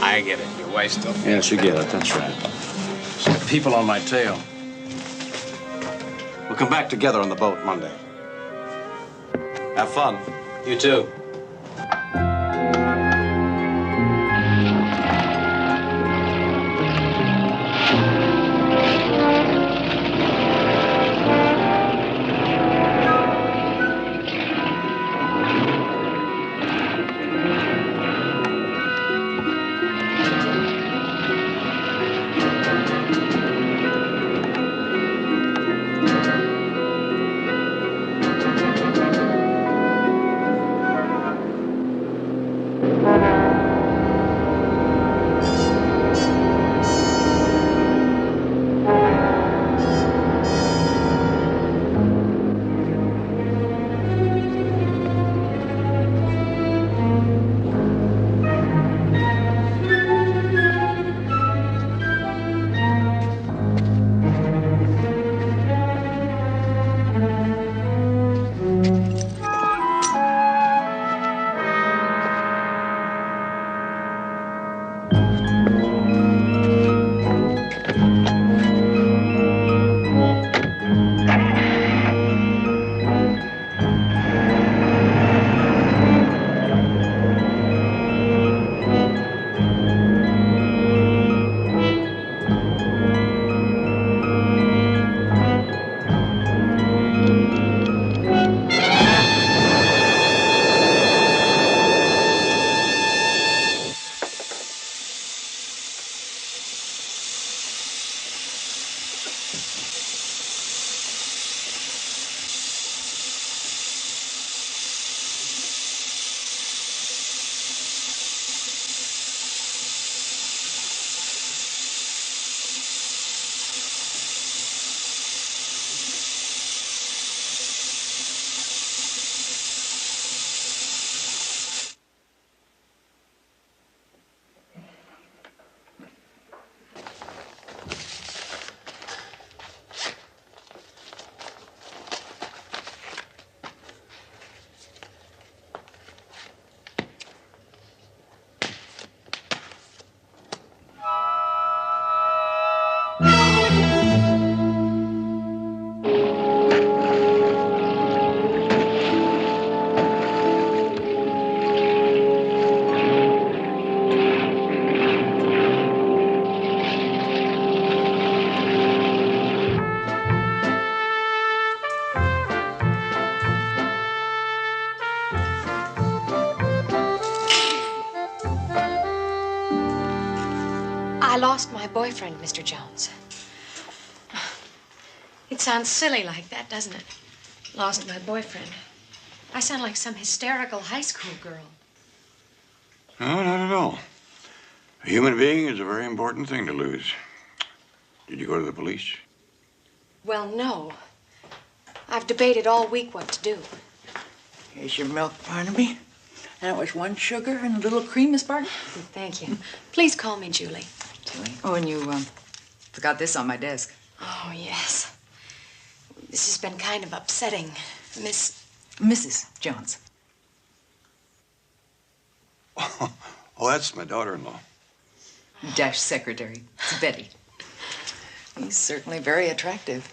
I get it. Your wife still... Yes, you get it. That's right. Some people on my tail. We'll come back together on the boat Monday. Have fun. You too. lost my boyfriend, Mr. Jones. It sounds silly like that, doesn't it? Lost my boyfriend. I sound like some hysterical high school girl. No, not at all. A human being is a very important thing to lose. Did you go to the police? Well, no. I've debated all week what to do. Here's your milk, Barnaby. And it was 1 sugar and a little cream, Miss Barton. Thank you. Please call me Julie. Julie? Oh, and you forgot this on my desk. Oh, yes. This has been kind of upsetting. Mrs. Jones. Oh, that's my daughter-in-law. Dash secretary. It's Betty. He's certainly very attractive.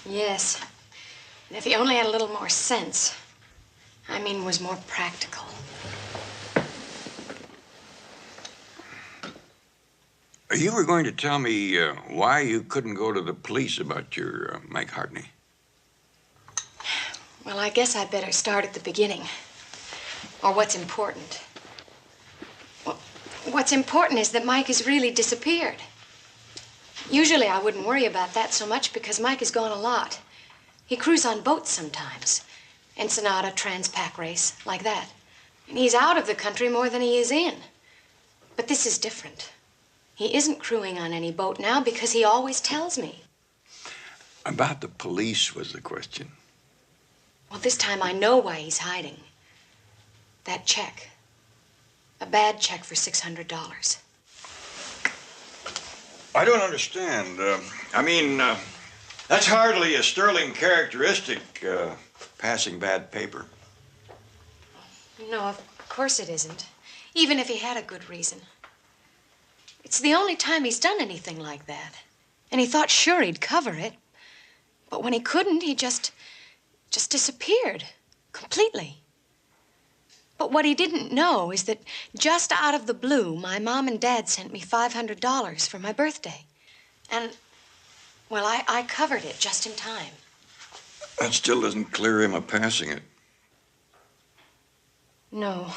Yes. And if he only had a little more sense. I mean, was more practical. You were going to tell me why you couldn't go to the police about your Mike Hartney. Well, I guess I'd better start at the beginning. Or what's important. Well, what's important is that Mike has really disappeared. Usually I wouldn't worry about that so much because Mike is gone a lot. He crews on boats sometimes. Ensenada, Transpac race, like that. And he's out of the country more than he is in. But this is different. He isn't crewing on any boat now because he always tells me. About the police was the question. Well, this time I know why he's hiding. That check. A bad check for $600. I don't understand. That's hardly a sterling characteristic, passing bad paper. No, of course it isn't. Even if he had a good reason. It's the only time he's done anything like that. And he thought sure he'd cover it. But when he couldn't, he just disappeared. Completely. But what he didn't know is that just out of the blue, my mom and dad sent me $500 for my birthday. And, well, I covered it just in time. That still doesn't clear him of passing it. No,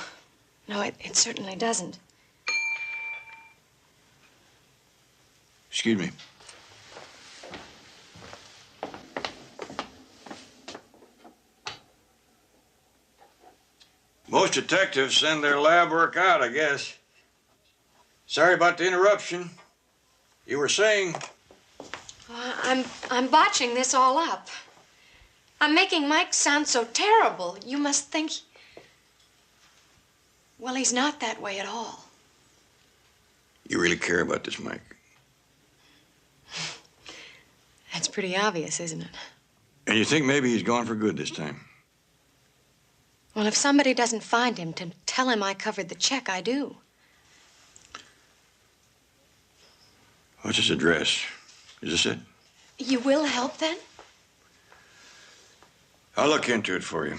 it certainly doesn't. Excuse me. Most detectives send their lab work out, I guess. Sorry about the interruption. You were saying? I'm botching this all up. I'm making Mike sound so terrible. You must think... Well, he's not that way at all. You really care about this, Mike? That's pretty obvious, isn't it? And you think maybe he's gone for good this time? Well, if somebody doesn't find him, to tell him I covered the check, I do. What's his address? Is this it? You will help, then? I'll look into it for you.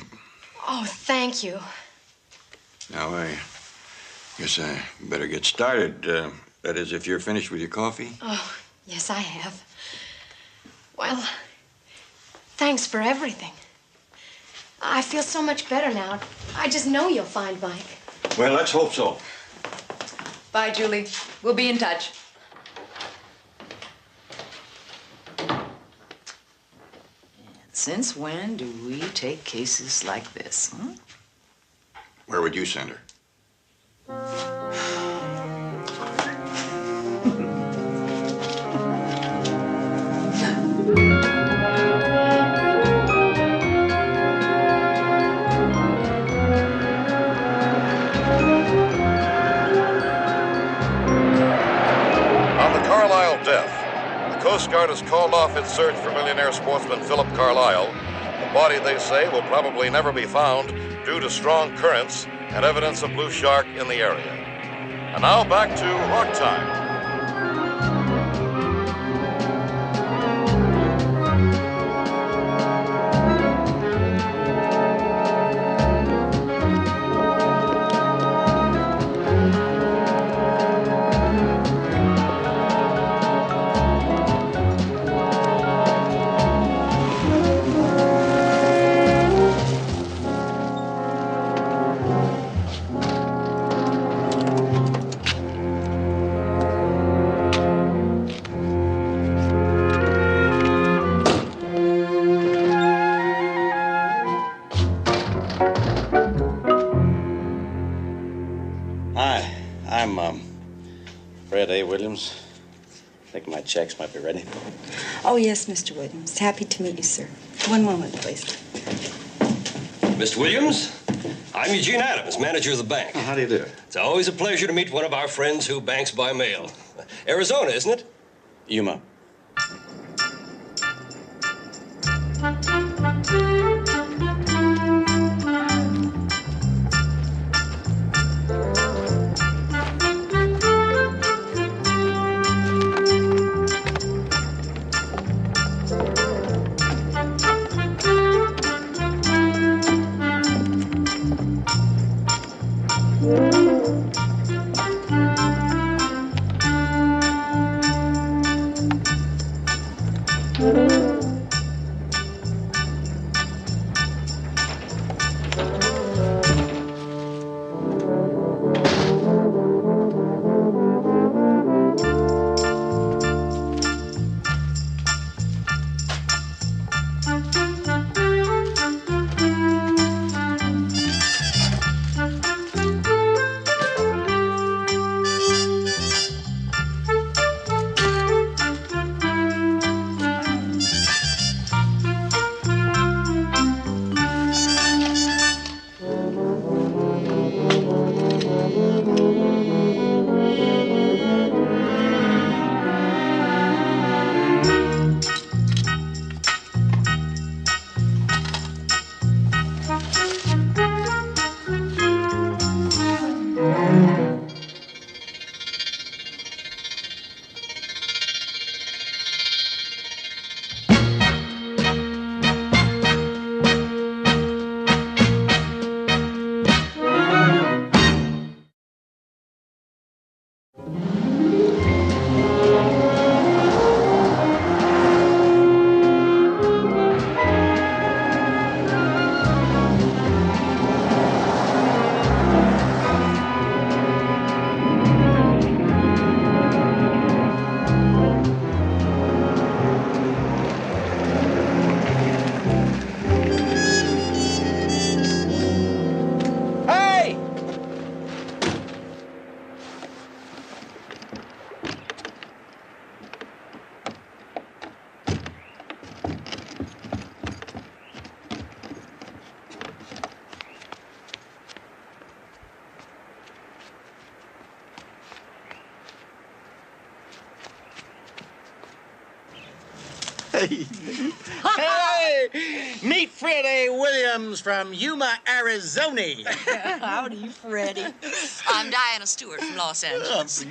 Oh, thank you. Now, I guess I better get started. That is, if you're finished with your coffee. Oh, yes, I have. Well, thanks for everything. I feel so much better now. I just know you'll find Mike. Well, let's hope so. Bye, Julie. We'll be in touch. Since when do we take cases like this, huh? Where would you send her? On the Carlisle death, the Coast Guard has called off its search for millionaire sportsman Philip Carlisle. The body, they say, will probably never be found due to strong currents and evidence of blue shark in the area. And now back to Rock Time. Fred A. Williams. I think my checks might be ready. Oh, yes, Mr. Williams. Happy to meet you, sir. One moment, please. Mr. Williams, I'm Eugene Adams, manager of the bank. Oh, how do you do? It's always a pleasure to meet one of our friends who banks by mail. Arizona, isn't it? Yuma. Hey! Meet Fred A. Williams from Yuma, Arizona. Howdy, Freddie. I'm Diana Stewart from Los Angeles.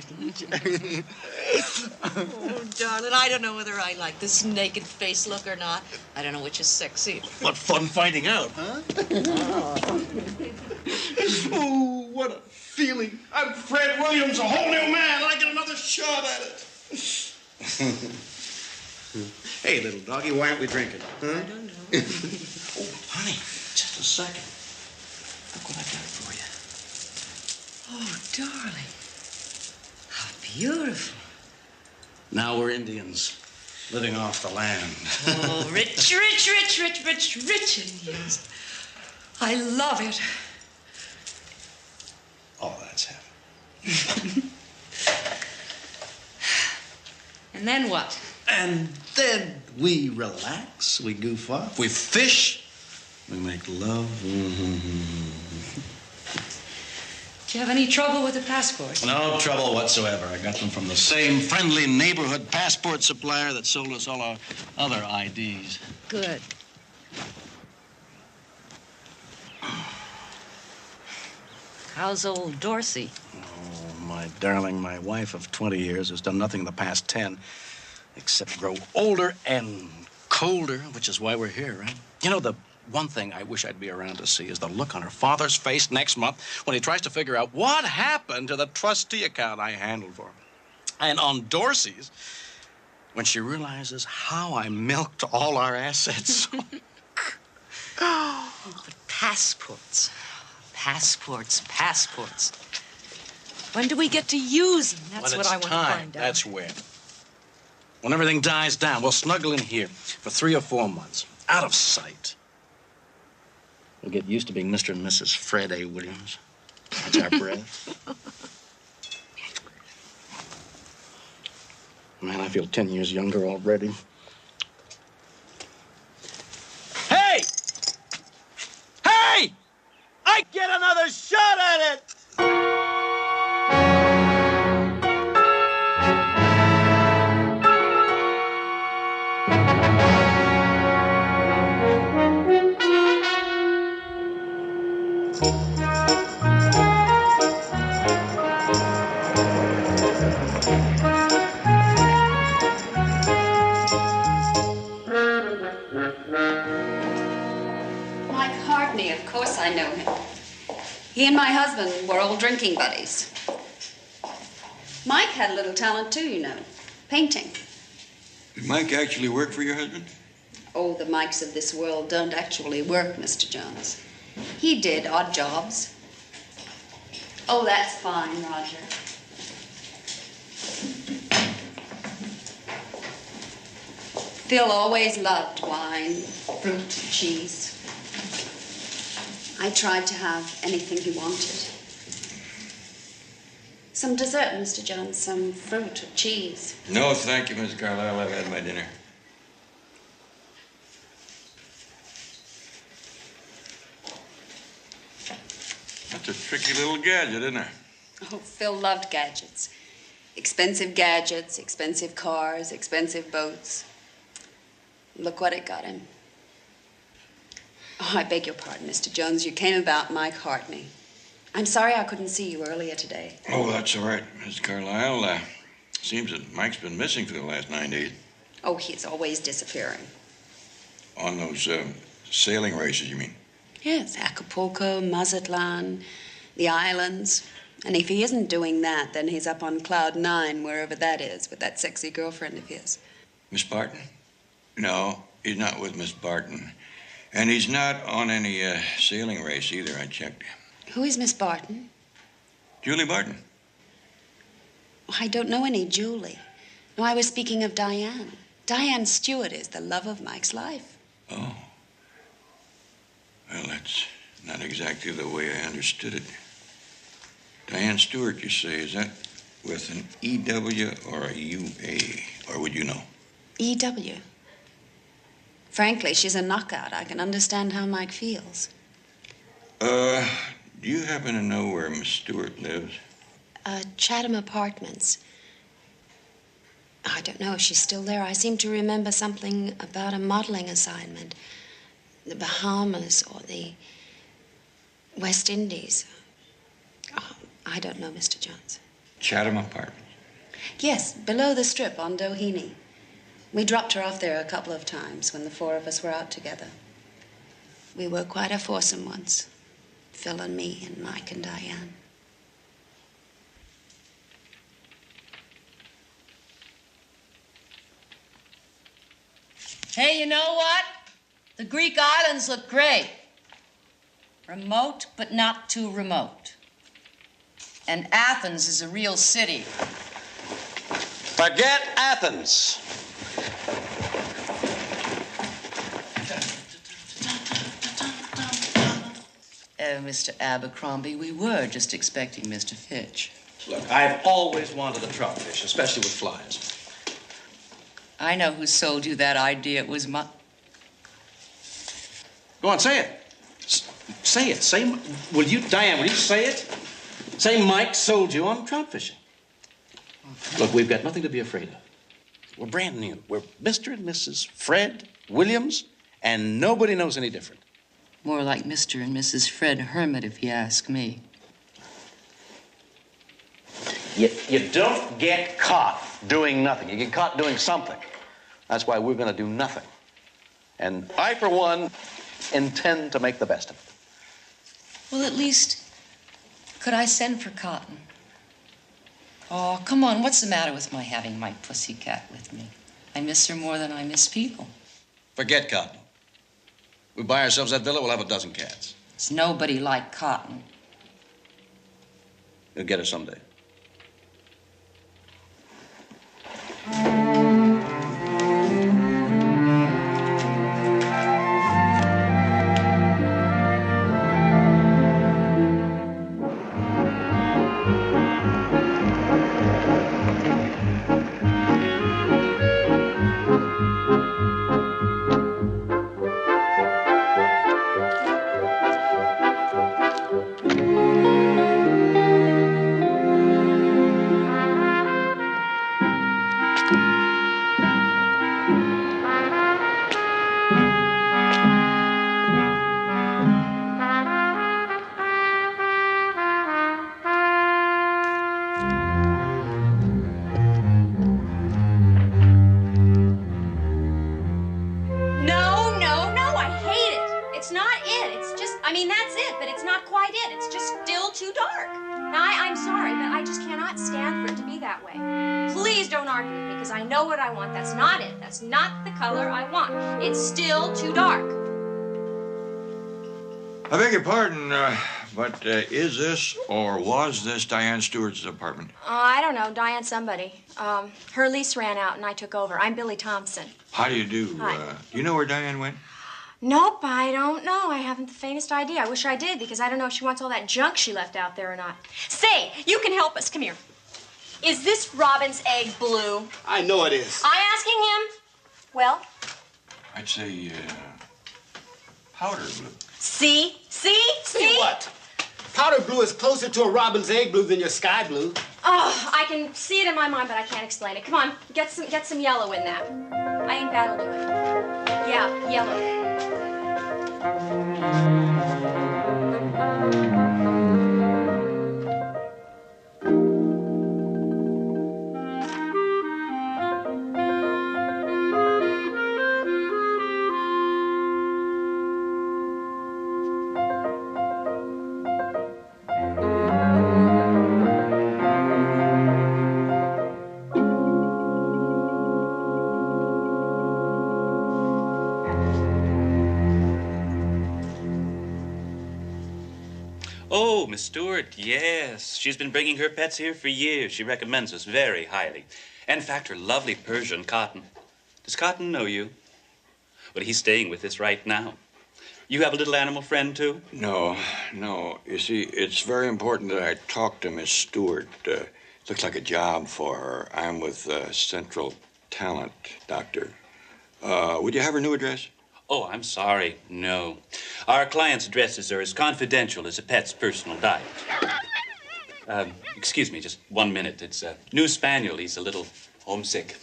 Oh, darling, I don't know whether I like this naked face look or not. I don't know which is sexy. What fun finding out, huh? Oh, what a feeling. I'm Fred Williams, a whole new man. I get another shot at it. Hey, little doggy, why aren't we drinking? Huh? I don't know. Oh, honey, just a second. Look what I got for you. Oh, darling. How beautiful. Now we're Indians, living off the land. Oh, rich, rich, rich, rich, rich, rich Indians. I love it. Oh, that's heaven. And then what? And then we relax, we goof off, we fish, we make love. Do you have any trouble with the passport? No trouble whatsoever. I got them from the same friendly neighborhood passport supplier that sold us all our other IDs. Good. How's old Dorsey? Oh, my darling, my wife of 20 years has done nothing in the past 10 except grow older and colder, which is why we're here, right? You know, the one thing I wish I'd be around to see is the look on her father's face next month when he tries to figure out what happened to the trustee account I handled for him. And on Dorsey's, when she realizes how I milked all our assets. Oh, but passports. Passports, passports. When do we get to use them? That's what I want to find out. That's when. When everything dies down, we'll snuggle in here for 3 or 4 months, out of sight. We'll get used to being Mr. and Mrs. Fred A. Williams. That's our breath. Man, I feel 10 years younger already. Hey! Hey! I get another shot at it! Mike Hartney, of course I know him. He and my husband were old drinking buddies. Mike had a little talent too, you know. Painting. Did Mike actually work for your husband? Oh, the Mikes of this world don't actually work, Mr. Jones. He did odd jobs. Oh, that's fine, Roger. Phil always loved wine, fruit, cheese. I tried to have anything he wanted. Some dessert, Mr. Jones, some fruit or cheese. No, thank you, Miss Carlyle. I've had my dinner. That's a tricky little gadget, isn't it? Oh, Phil loved gadgets. Expensive gadgets, expensive cars, expensive boats. Look what it got him. Oh, I beg your pardon, Mr. Jones. You came about Mike Hartney. I'm sorry I couldn't see you earlier today. Oh, that's all right, Miss Carlyle. Seems that Mike's been missing for the last 9 days. Oh, he's always disappearing. On those sailing races, you mean? Yes, Acapulco, Mazatlan, the islands. And if he isn't doing that, then he's up on Cloud 9, wherever that is, with that sexy girlfriend of his. Miss Barton? No, he's not with Miss Barton. And he's not on any sailing race either, I checked. Who is Miss Barton? Julie Barton. I don't know any Julie. No, I was speaking of Diane. Diane Stewart is the love of Mike's life. Oh. Well, that's not exactly the way I understood it. Diane Stewart, you say, is that with an E-W or a U-A? Or would you know? E.W. Frankly, she's a knockout. I can understand how Mike feels. Do you happen to know where Miss Stewart lives? Chatham Apartments. I don't know if she's still there. I seem to remember something about a modeling assignment. The Bahamas or the West Indies. Oh, I don't know, Mr. Jones. Chatham Apartments? Yes, below the strip on Doheny. We dropped her off there a couple of times when the four of us were out together. We were quite a foursome once. Phil and me and Mike and Diane. Hey, you know what? The Greek islands look great. Remote, but not too remote. And Athens is a real city. Forget Athens. Mr. Abercrombie, we were just expecting Mr. Fitch. Look, I've always wanted a trout fish, especially with flies. I know who sold you that idea. It was my... Go on, say it. Say it. Will you, Diane, will you say it? Say Mike sold you on trout fishing. Look, we've got nothing to be afraid of. We're brand new. We're Mr. and Mrs. Fred Williams, and nobody knows any different. More like Mr. and Mrs. Fred Hermit, if you ask me. You don't get caught doing nothing. You get caught doing something. That's why we're going to do nothing. And I, for one, intend to make the best of it. Well, at least, could I send for Cotton? Oh, come on, what's the matter with my having my pussycat with me? I miss her more than I miss people. Forget Cotton. We buy ourselves that villa, we'll have a dozen cats. It's nobody like Cotton. You'll get her someday. It's just, I mean, that's it, but it's not quite it. It's just still too dark. Now, I'm sorry, but I just cannot stand for it to be that way. Please don't argue with me, because I know what I want. That's not it. That's not the color I want. It's still too dark. I beg your pardon, but is this or was this Diane Stewart's apartment? I don't know, Diane somebody. Her lease ran out and I took over. I'm Billy Thompson. How do you do? Hi. Do you know where Diane went? Nope, I don't know. I haven't the faintest idea. I wish I did, because I don't know if she wants all that junk she left out there or not. Say, you can help us. Come here. Is this robin's egg blue? I know it is. I'm asking him. Well? I'd say powder blue. See? See what? Powder blue is closer to a robin's egg blue than your sky blue. Oh, I can see it in my mind, but I can't explain it. Come on, get some yellow in that. I think that'll do it. Yeah, yellow. Oh, Miss Stewart, yes. She's been bringing her pets here for years. She recommends us very highly. In fact, her lovely Persian, Cotton. Does Cotton know you? Well, he's staying with us right now. You have a little animal friend, too? No. You see, it's very important that I talk to Miss Stewart. Looks like a job for her. I'm with Central Talent, Doctor. Would you have her new address? Oh, I'm sorry. No. Our client's addresses are as confidential as a pet's personal diet. Excuse me, just 1 minute. It's a new spaniel. He's a little homesick.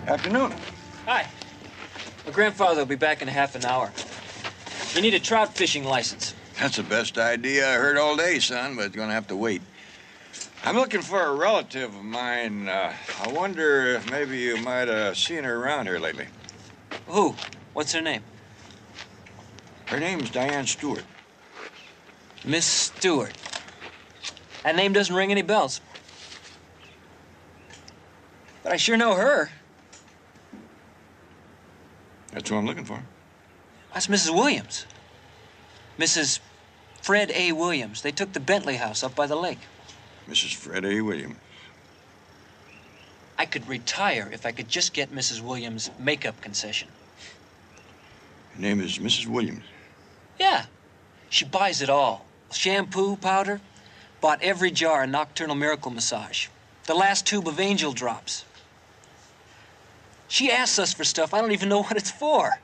Afternoon. Hi. My grandfather will be back in half an hour. You need a trout fishing license. That's the best idea I heard all day, son, but it's gonna have to wait. I'm looking for a relative of mine. I wonder if maybe you might have seen her around here lately. Who? What's her name? Her name's Diane Stewart. Miss Stewart. That name doesn't ring any bells. But I sure know her. That's who I'm looking for. That's Mrs. Williams. Mrs. Fred A. Williams. They took the Bentley house up by the lake. Mrs. Fred A. Williams. I could retire if I could just get Mrs. Williams' makeup concession. Her name is Mrs. Williams. Yeah. She buys it all. Shampoo, powder. Bought every jar of Nocturnal Miracle Massage. The last tube of Angel Drops. She asks us for stuff I don't even know what it's for.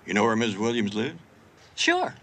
You know where Mrs. Williams lives? Sure.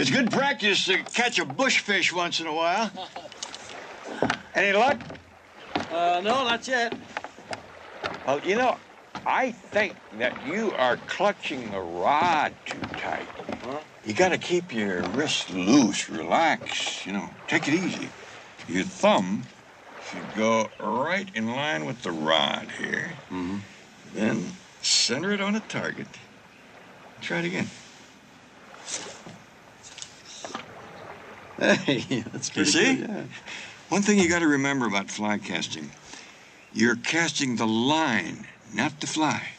It's good practice to catch a bushfish once in a while. Any luck? No, not yet. Well, you know, I think that you are clutching the rod too tight. Huh? You got to keep your wrist loose, relax, take it easy. Your thumb should go right in line with the rod here. Mm-hmm. Then center it on a target. Try it again. Hey, that's pretty You see? good, yeah. One thing you got to remember about fly casting, you're casting the line, not the fly.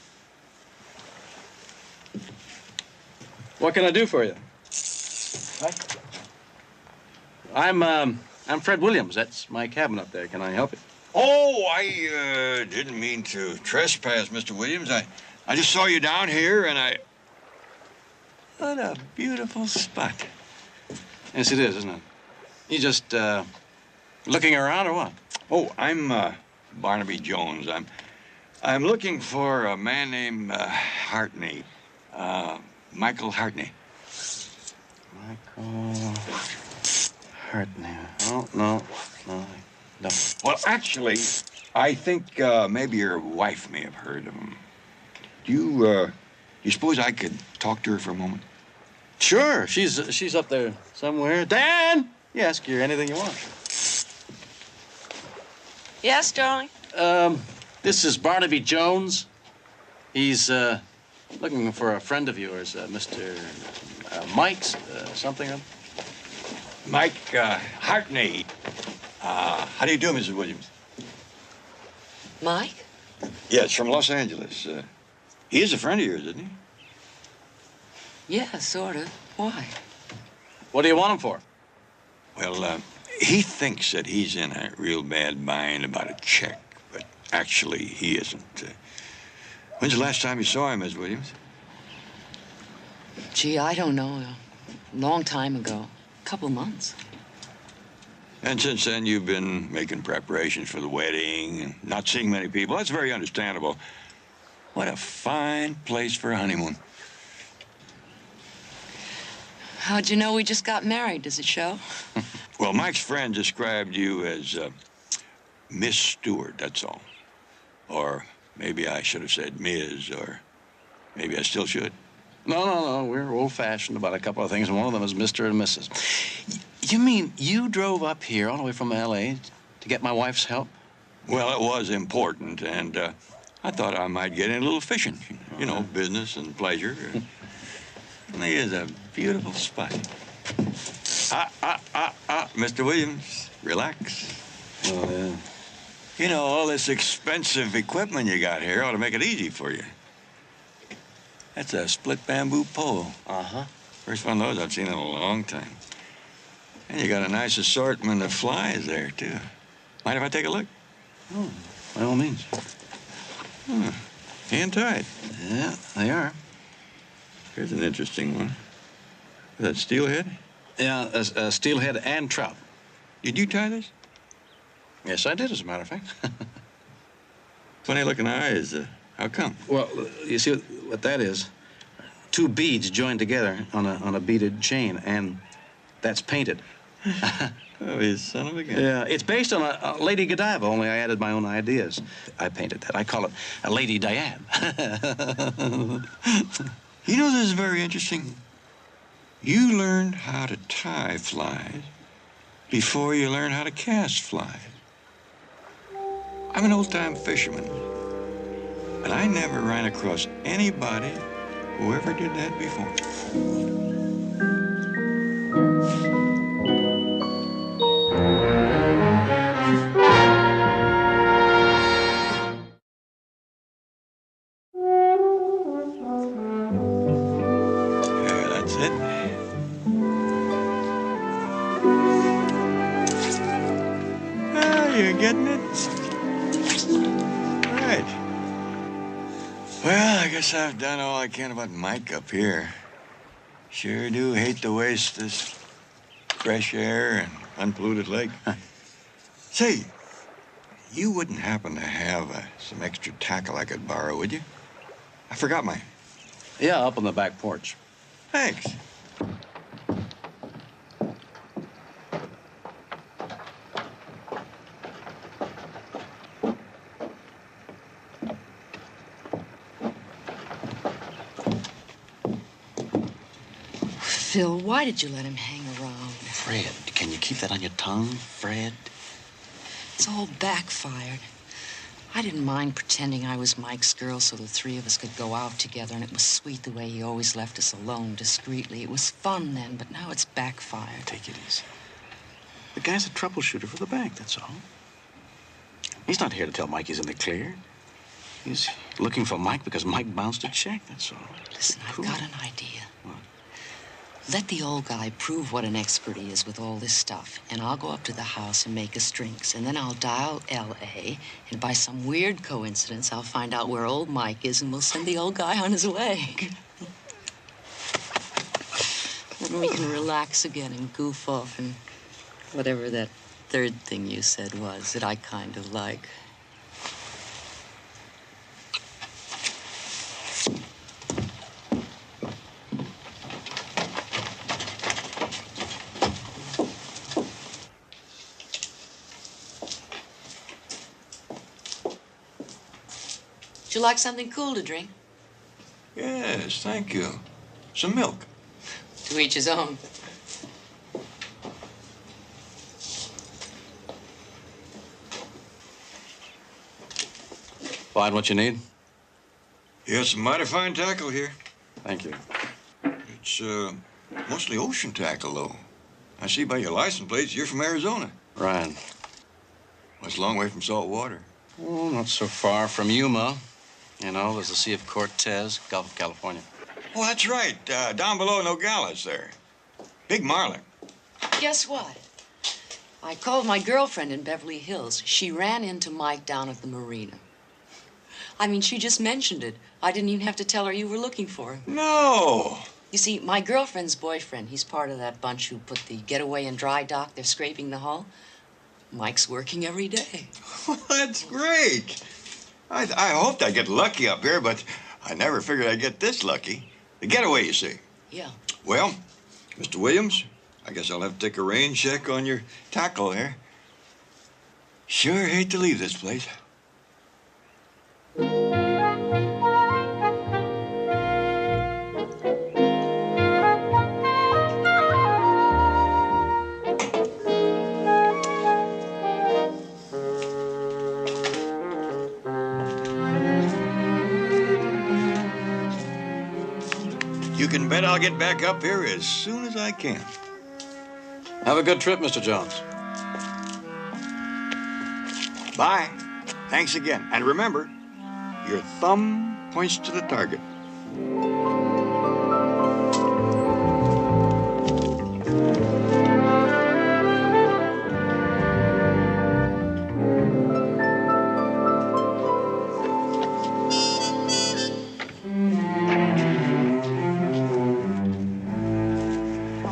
What can I do for you? I'm Fred Williams. That's my cabin up there. Can I help you? Oh, I didn't mean to trespass, Mr. Williams. I just saw you down here, and What a beautiful spot. Yes, it is, isn't it? You just, looking around or what? Oh, I'm, Barnaby Jones. I'm looking for a man named, Hartney. Michael Hartney. Michael Hartney. Oh, no. Well, actually, I think, maybe your wife may have heard of him. Do you suppose I could talk to her for a moment? Sure, she's up there somewhere. Dan! You ask her anything you want. Yes, darling? This is Barnaby Jones. He's, looking for a friend of yours, Mr. Mike's, something of. Mike, Hartney. How do you do, Mrs. Williams? Mike? Yes, from Los Angeles. He is a friend of yours, isn't he? Yeah, sort of. Why? What do you want him for? Well, he thinks that he's in a real bad bind about a check, but actually he isn't. When's the last time you saw him, Miss Williams? Gee, I don't know. A long time ago. A couple months. And since then, you've been making preparations for the wedding and not seeing many people. That's very understandable. What a fine place for a honeymoon. How'd you know we just got married? Does it show? Well, Mike's friend described you as Miss Stewart, that's all. Or maybe I should have said Ms., or maybe I still should. No. We're old-fashioned about a couple of things, and one of them is Mr. and Mrs. You mean you drove up here all the way from L.A. to get my wife's help? Well, it was important, and I thought I might get in a little fishing. You know, business and pleasure. Here's a beautiful spot. Mr. Williams, relax. Oh, yeah. You know, all this expensive equipment you got here ought to make it easy for you. That's a split bamboo pole. Uh-huh. First one of those I've seen in a long time. And you got a nice assortment of flies there, too. Mind if I take a look? Oh, by all means. Hand-tied. Yeah, they are. Here's an interesting one. Is that steelhead? Yeah, a steelhead and trout. Did you tie this? Yes, I did, as a matter of fact. Funny-looking eyes. How come? Well, you see what that is? Two beads joined together on a beaded chain, and that's painted. Oh, you son of a gun. Yeah, it's based on a Lady Godiva, only I added my own ideas. I painted that. I call it a Lady Diane. You know, this is very interesting. You learned how to tie flies before you learned how to cast flies. I'm an old-time fisherman, but I never ran across anybody who ever did that before. You're getting it? Right. Well, I guess I've done all I can about Mike up here. Sure do hate to waste this fresh air and unpolluted lake. Say, you wouldn't happen to have some extra tackle I could borrow, would you? I forgot mine. Yeah, up on the back porch. Thanks. Phil, why did you let him hang around? Fred, can you keep that on your tongue, Fred? It's all backfired. I didn't mind pretending I was Mike's girl so the three of us could go out together, and it was sweet the way he always left us alone discreetly. It was fun then, but now it's backfired. Take it easy. The guy's a troubleshooter for the bank, that's all. He's not here to tell Mike he's in the clear. He's looking for Mike because Mike bounced a check, that's all. Listen, I've got an idea. What? Let the old guy prove what an expert he is with all this stuff, and I'll go up to the house and make us drinks, and then I'll dial L.A., and by some weird coincidence, I'll find out where old Mike is, and we'll send the old guy on his way. Then we can relax again and goof off, and whatever that third thing you said was that I kind of like. Would you like something cool to drink? Yes, thank you. Some milk. To each his own. Find what you need? You got some mighty fine tackle here. Thank you. It's mostly ocean tackle, though. I see by your license plates you're from Arizona. Ryan. Well, it's a long way from salt water. Oh, not so far from Yuma. You know, there's the Sea of Cortez, Gulf of California. Oh, that's right. Down below Nogales there. Big marlin. Guess what? I called my girlfriend in Beverly Hills. She ran into Mike down at the marina. I mean, she just mentioned it. I didn't even have to tell her you were looking for him. No! You see, my girlfriend's boyfriend, he's part of that bunch who put the getaway in dry dock. They're scraping the hull. Mike's working every day. Well, that's great. I hoped I'd get lucky up here, but I never figured I'd get this lucky. The getaway, you see. Yeah. Well, Mr. Williams, I guess I'll have to take a rain check on your tackle there. Sure hate to leave this place. You can bet I'll get back up here as soon as I can. Have a good trip, Mr. Jones. Bye. Thanks again. And remember, your thumb points to the target.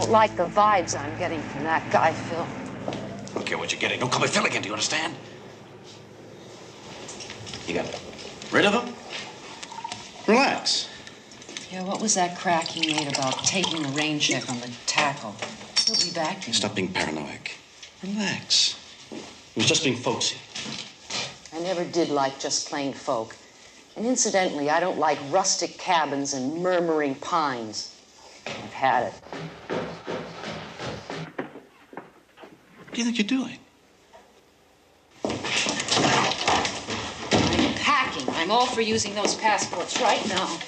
Like the vibes I'm getting from that guy, Phil. I don't care what you're getting. Don't call me Phil again, do you understand? You got rid of him? Relax. Yeah, what was that crack he made about taking a rain check on the tackle? He'll be back. Stop being paranoid. Relax. He was just being folksy. I never did like just plain folk. And incidentally, I don't like rustic cabins and murmuring pines. I've had it. What do you think you're doing? I'm packing. I'm all for using those passports right now.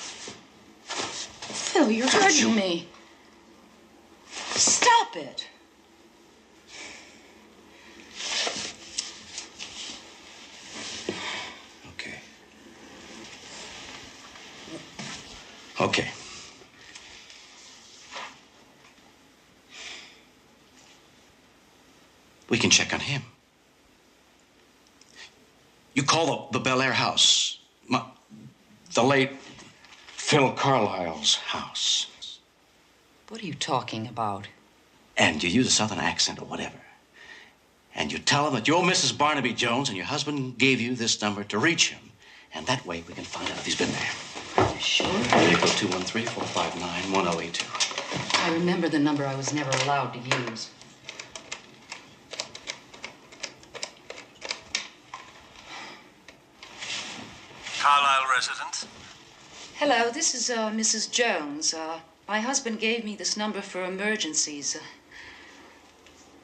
Phil, you're hurting me. Stop it. Okay. Okay. We can check on him. You call the Bel Air house. The late Phil Carlisle's house. What are you talking about? And you use a southern accent or whatever. And you tell them that you're Mrs. Barnaby Jones and your husband gave you this number to reach him. And that way we can find out if he's been there. Sure. Area code 213-459-1082. I remember the number I was never allowed to use. Carlisle residence? Hello, this is Mrs. Jones. My husband gave me this number for emergencies.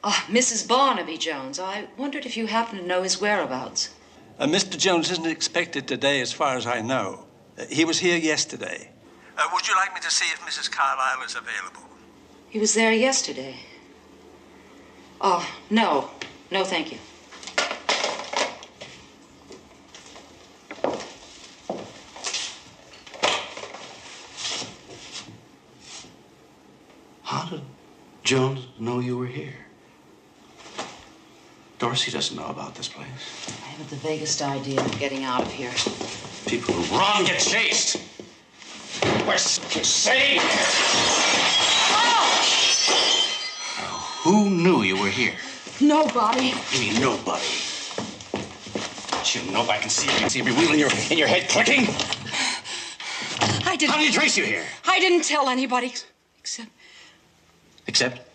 Mrs. Barnaby Jones. I wondered if you happen to know his whereabouts. Mr. Jones isn't expected today, as far as I know. He was here yesterday. Would you like me to see if Mrs. Carlyle is available? He was there yesterday. Oh, no. No, thank you. How did Jones know you were here? Dorsey doesn't know about this place. I haven't the vaguest idea of getting out of here. People who run get chased. We're safe. Now, who knew you were here? Nobody. You mean nobody? Don't you know I can see every wheel in your head clicking? I didn't. How did he trace you here? I didn't tell anybody except. Except?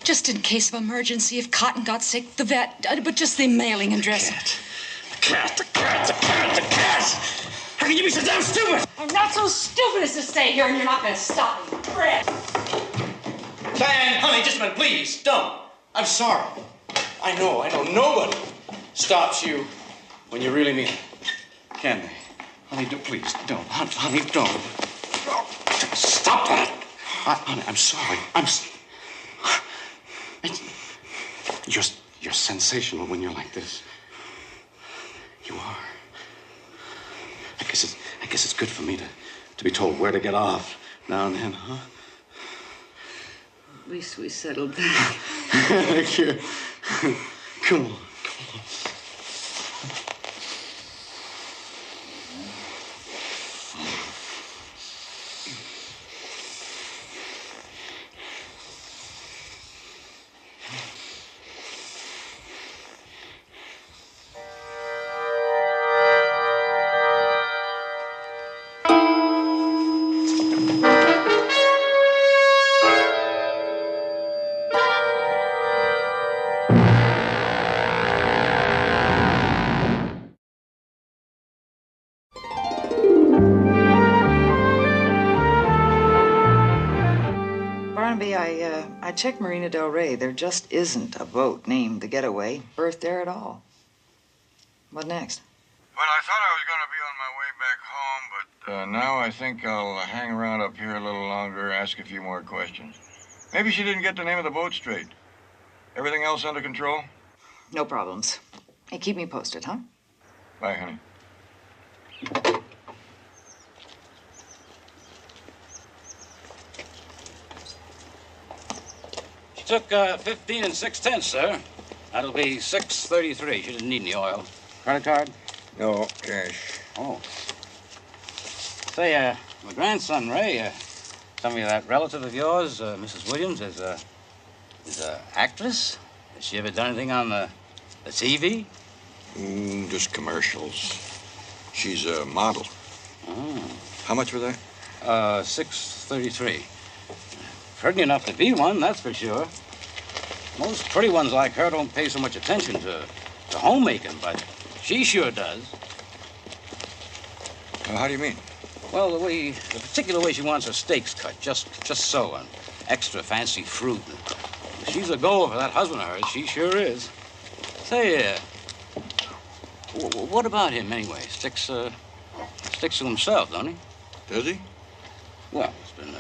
Just in case of emergency, if Cotton got sick, the vet, but just the mailing address. The cat. How can you be so damn stupid? I'm not so stupid as to stay here, and you're not going to stop me. Fred! Diane, honey, just a minute, please, don't. I'm sorry. I know. Nobody stops you when you really mean it. Can they? Honey, please, don't. Honey, don't. Stop that. Honey, I'm sorry. You're sensational when you're like this. You are. I guess it's good for me to be told where to get off now and then, huh? At least we settled that. Thank you. Come on. Barnaby, I checked Marina Del Rey. There just isn't a boat named The Getaway berthed there at all. What next? Well, I thought I was going to be on my way back home, but now I think I'll hang around up here a little longer, ask a few more questions. Maybe she didn't get the name of the boat straight. Everything else under control? No problems. Hey, keep me posted, huh? Bye, honey. She took 15 6/10, sir. That'll be $6.33. She didn't need any oil. Credit card? No, cash. Oh. Say, my grandson, Ray, tell me that relative of yours, Mrs. Williams, is a actress? Has she ever done anything on the TV? Just commercials. She's a model. Oh. How much for that? $6.33. Pretty enough to be one, that's for sure. Most pretty ones like her don't pay so much attention to homemaking, but she sure does. How do you mean? Well, the particular way she wants her steaks cut, just so, and extra fancy fruit. She's a goer for that husband of hers, she sure is. Say, what about him anyway? Sticks to himself, don't he? Does he? Well, it's been,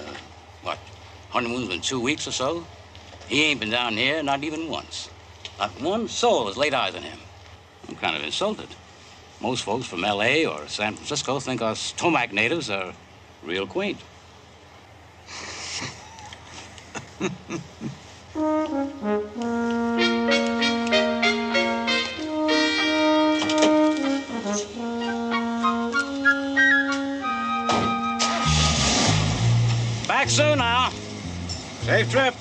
honeymoon's been 2 weeks or so. He ain't been down here, not even once. Not one soul has laid eyes on him. I'm kind of insulted. Most folks from L.A. or San Francisco think us Tomac natives are real quaint. Back soon now. Safe trip.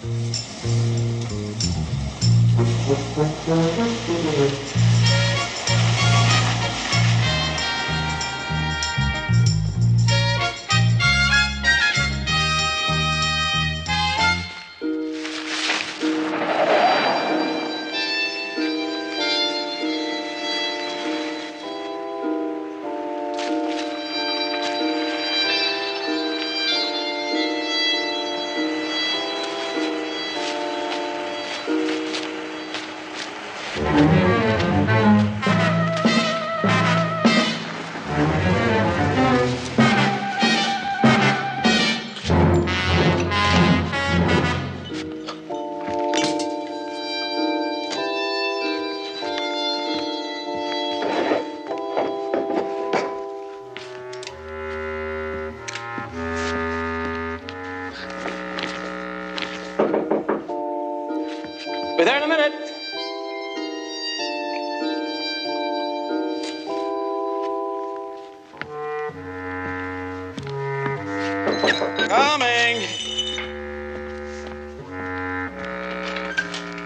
Coming.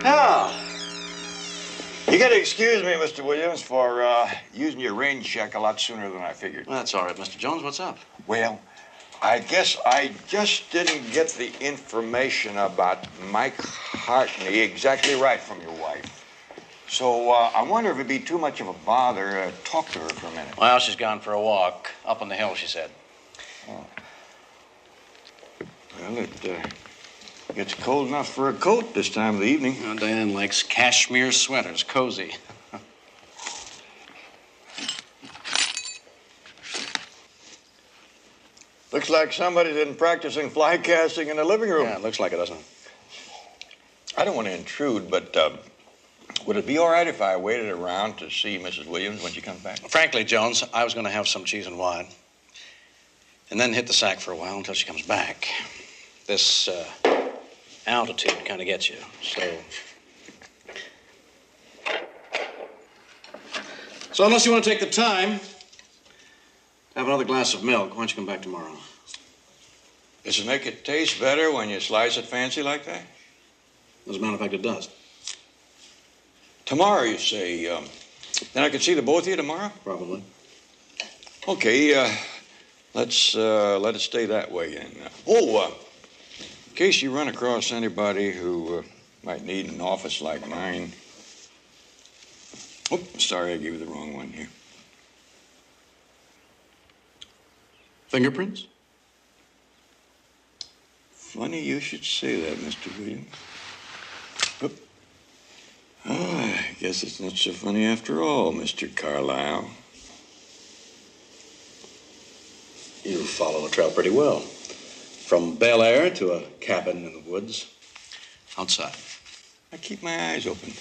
Now, you got to excuse me, Mr. Williams, for using your rain check a lot sooner than I figured. Well, that's all right, Mr. Jones. What's up? Well, I guess I just didn't get the information about Mike Hartney exactly right from your wife. So I wonder if it'd be too much of a bother to talk to her for a minute. Well, she's gone for a walk. Up on the hill, she said. Oh. Well, it gets cold enough for a coat this time of the evening. Well, Diane likes cashmere sweaters, cozy. Looks like somebody's been practicing fly casting in the living room. Yeah, it looks like it, doesn't it? I don't want to intrude, but would it be all right if I waited around to see Mrs. Williams when she comes back? Frankly, Jones, I was going to have some cheese and wine, and then hit the sack for a while until she comes back. This altitude kind of gets you, So unless you want to take the time, have another glass of milk. Why don't you come back tomorrow? Does it make it taste better when you slice it fancy like that? As a matter of fact, it does. Tomorrow, you say. Then I can see the both of you tomorrow? Probably. Okay, let's let it stay that way then. In case you run across anybody who might need an office like mine. Oh, sorry, I gave you the wrong one here. Fingerprints? Funny you should say that, Mr. Williams. Oh, I guess it's not so funny after all, Mr. Carlyle. You follow the trail pretty well. From Bel Air to a cabin in the woods. Outside. I keep my eyes open.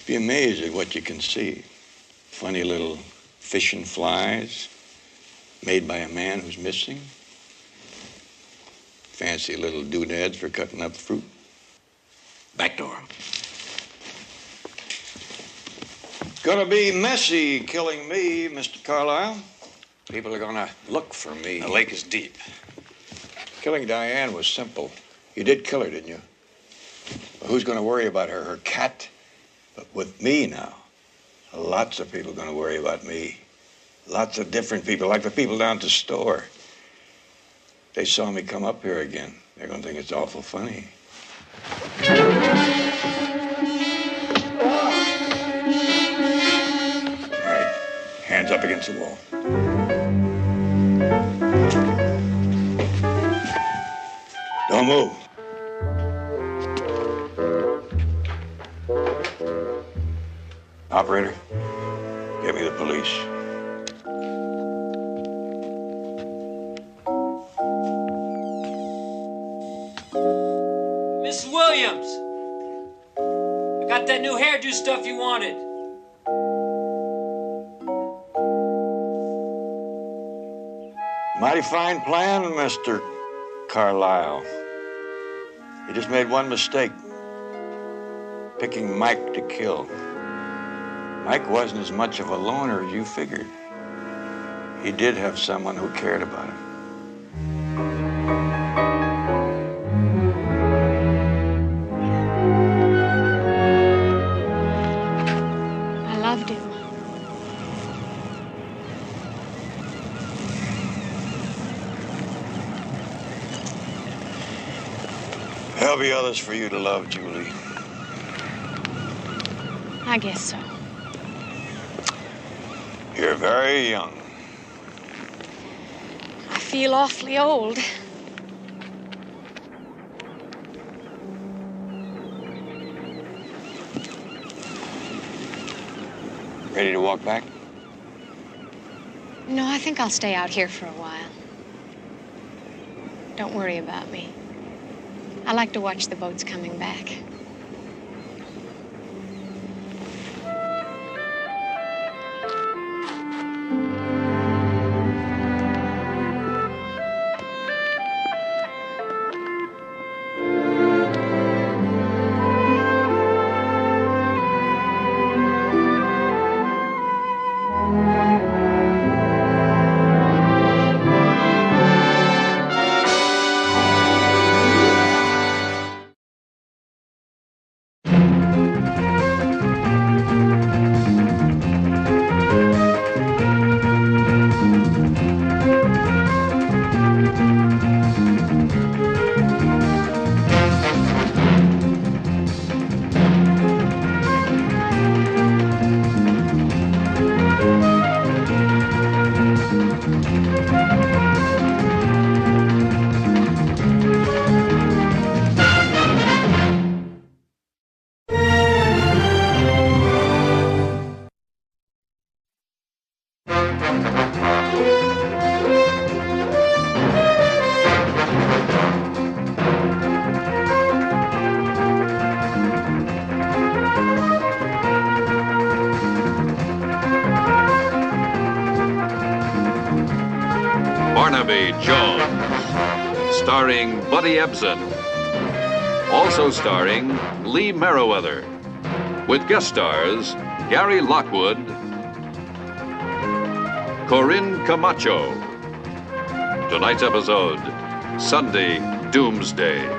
Be amazed at what you can see. Funny little fish and flies made by a man who's missing. Fancy little doodads for cutting up fruit. Back door. It's gonna be messy killing me, Mr. Carlyle. People are gonna look for me. The lake is deep. Killing Diane was simple. You did kill her, didn't you? But who's gonna worry about her? Her cat? But with me now, lots of people are gonna worry about me. Lots of different people, like the people down at the store. They saw me come up here again. They're gonna think it's awful funny. All right, hands up against the wall. Don't move. Operator, get me the police. Miss Williams! I got that new hairdo stuff you wanted. Mighty fine plan, Mr. Carlyle. You just made one mistake. Picking Mike to kill. Mike wasn't as much of a loner as you figured. He did have someone who cared about him. I loved him. There'll be others for you to love, Julie. I guess so. You're very young. I feel awfully old. Ready to walk back? No, I think I'll stay out here for a while. Don't worry about me. I like to watch the boats coming back. Barnaby Jones, starring Buddy Ebsen. Also starring Lee Merriweather, with guest stars Gary Lockwood, Corinne Camacho. Tonight's episode, Sunday Doomsday.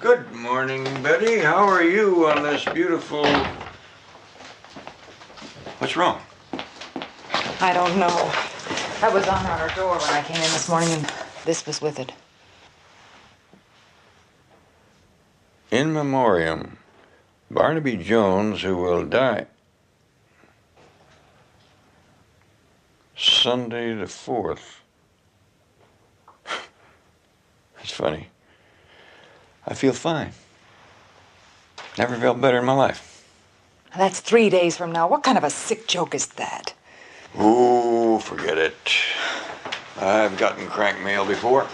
Good morning, Betty. How are you on this beautiful... What's wrong? I don't know. That was on her door when I came in this morning, and this was with it. In memoriam, Barnaby Jones, who will die Sunday the 4th. It's funny. I feel fine. Never felt better in my life. That's 3 days from now. What kind of a sick joke is that? Ooh, forget it. I've gotten crank mail before.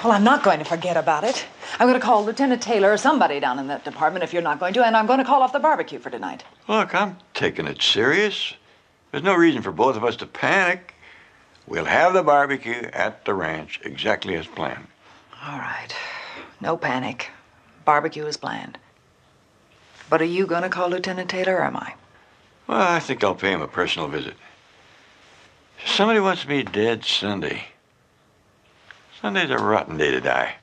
Well, I'm not going to forget about it. I'm going to call Lieutenant Taylor or somebody down in that department if you're not going to, and I'm going to call off the barbecue for tonight. Look, I'm taking it serious. There's no reason for both of us to panic. We'll have the barbecue at the ranch exactly as planned. All right. No panic. Barbecue is planned. But are you going to call Lieutenant Taylor or am I? Well, I think I'll pay him a personal visit. Somebody wants me dead Sunday. Sunday's a rotten day to die.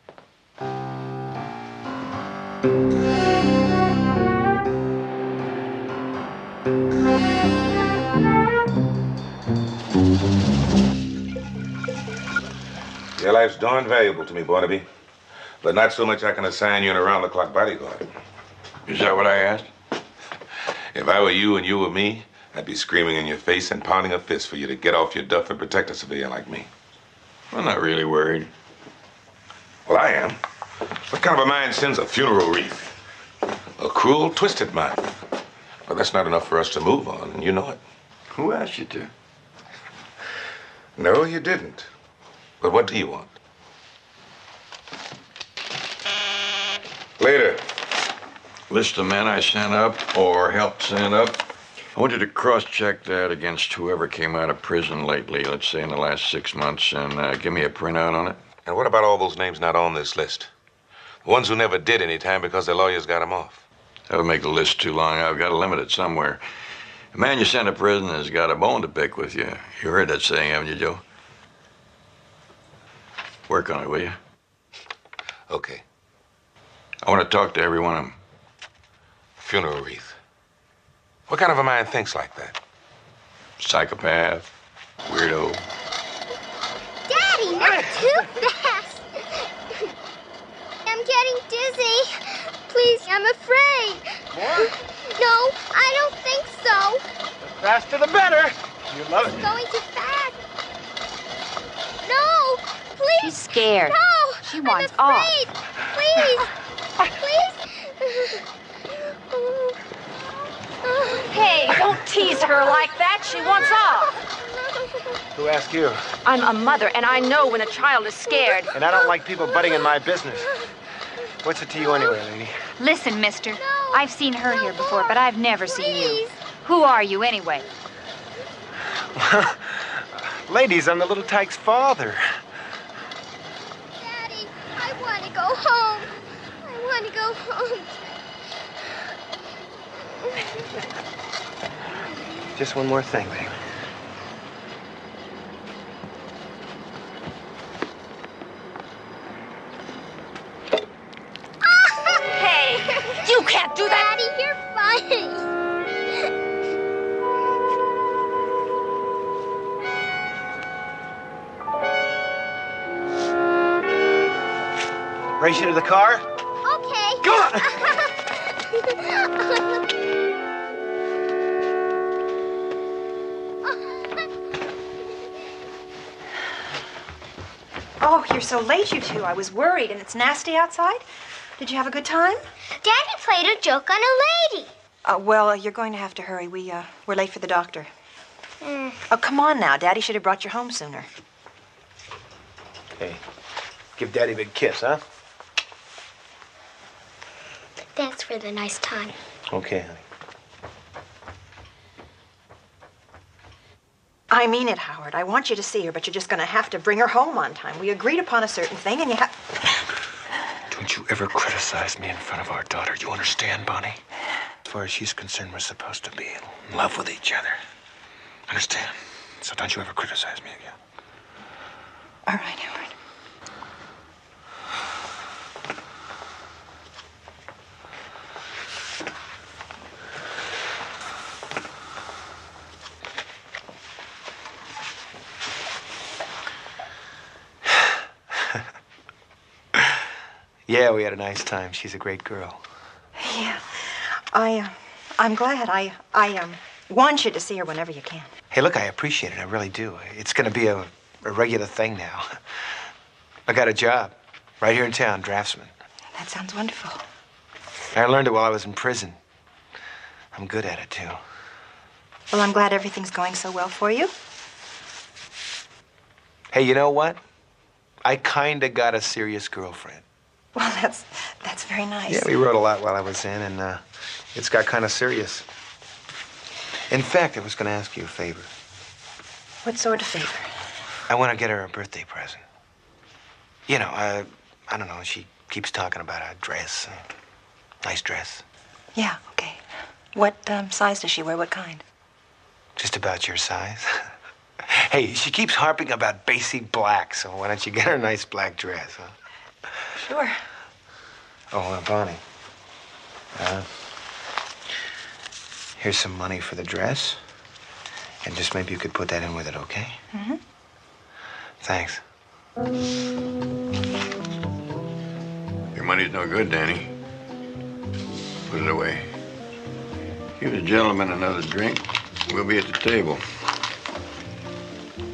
Your life's darn valuable to me, Barnaby. But not so much I can assign you an around-the-clock bodyguard. Is that what I asked? If I were you and you were me, I'd be screaming in your face and pounding a fist for you to get off your duff and protect a civilian like me. I'm not really worried. Well, I am. What kind of a mind sends a funeral wreath? A cruel, twisted mind. But that's not enough for us to move on, and you know it. Who asked you to? No, you didn't. But what do you want? Later. list of men I sent up or helped send up. I want you to cross-check that against whoever came out of prison lately, let's say in the last 6 months, and give me a printout on it. And what about all those names not on this list? The ones who never did any time because their lawyers got them off. That would make the list too long. I've got to limit it somewhere. A man you sent to prison has got a bone to pick with you. You heard that saying, haven't you, Joe? Work on it, will you? Okay. I want to talk to every one of them. Funeral wreath. What kind of a man thinks like that? Psychopath, weirdo. Daddy, not too fast. I'm getting dizzy. Please, I'm afraid. More? No, I don't think so. The faster the better. You love It's it. going too fast. No, please. She's scared. No, She wants I'm off. afraid. Please, please. Hey, don't tease her like that. She wants off. Who asked you? I'm a mother, and I know when a child is scared. And I don't like people butting in my business. What's it to you anyway, lady? Listen, mister. I've seen her here before, but I've never seen you. Who are you, anyway? Ladies, I'm the little tyke's father. Daddy, I want to go home. I want to go home. Just one more thing, babe. Hey, you can't do that. Daddy, you're funny. Race you to the car? Okay. Go on. Oh, you're so late, you two. I was worried, and it's nasty outside. Did you have a good time? Daddy played a joke on a lady. Well, you're going to have to hurry. We're late for the doctor. Mm. Oh, come on now. Daddy should have brought you home sooner. Hey, give Daddy a big kiss, huh? Thanks for the nice time. Okay, honey. I mean it, Howard. I want you to see her, but you're just going to have to bring her home on time. We agreed upon a certain thing, and you have... Don't you ever criticize me in front of our daughter. You understand, Bonnie? As far as she's concerned, we're supposed to be in love with each other. Understand? So don't you ever criticize me again. All right, Howard. Yeah, we had a nice time. She's a great girl. Yeah. I'm glad. I want you to see her whenever you can. Hey, look, I appreciate it. I really do. It's going to be a regular thing now. I got a job right here in town, draftsman. That sounds wonderful. I learned it while I was in prison. I'm good at it, too. Well, I'm glad everything's going so well for you. Hey, you know what? I kind of got a serious girlfriend. Well, that's very nice. Yeah, we wrote a lot while I was in, and it's got kind of serious. In fact, I was going to ask you a favor. What sort of favor? I want to get her a birthday present. You know, I don't know, she keeps talking about a dress, a nice dress. Yeah, okay. What size does she wear? What kind? Just about your size. Hey, she keeps harping about basic black, so why don't you get her a nice black dress, huh? Sure. Oh, Bonnie. Here's some money for the dress. And just maybe you could put that in with it, okay? Mm-hmm. Thanks. Your money's no good, Danny. Put it away. Give the gentleman another drink. We'll be at the table.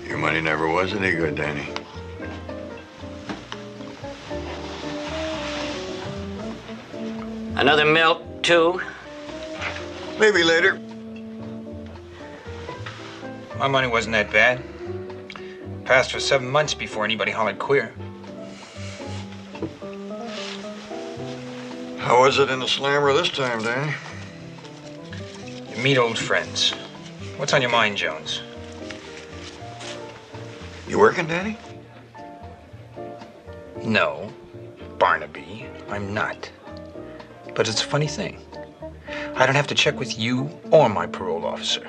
Your money never was any good, Danny. Another milk, too? Maybe later. My money wasn't that bad. Passed for 7 months before anybody hollered queer. How was it in the slammer this time, Danny? You meet old friends. What's on your mind, Jones? You working, Danny? No, Barnaby, I'm not. But it's a funny thing. I don't have to check with you or my parole officer.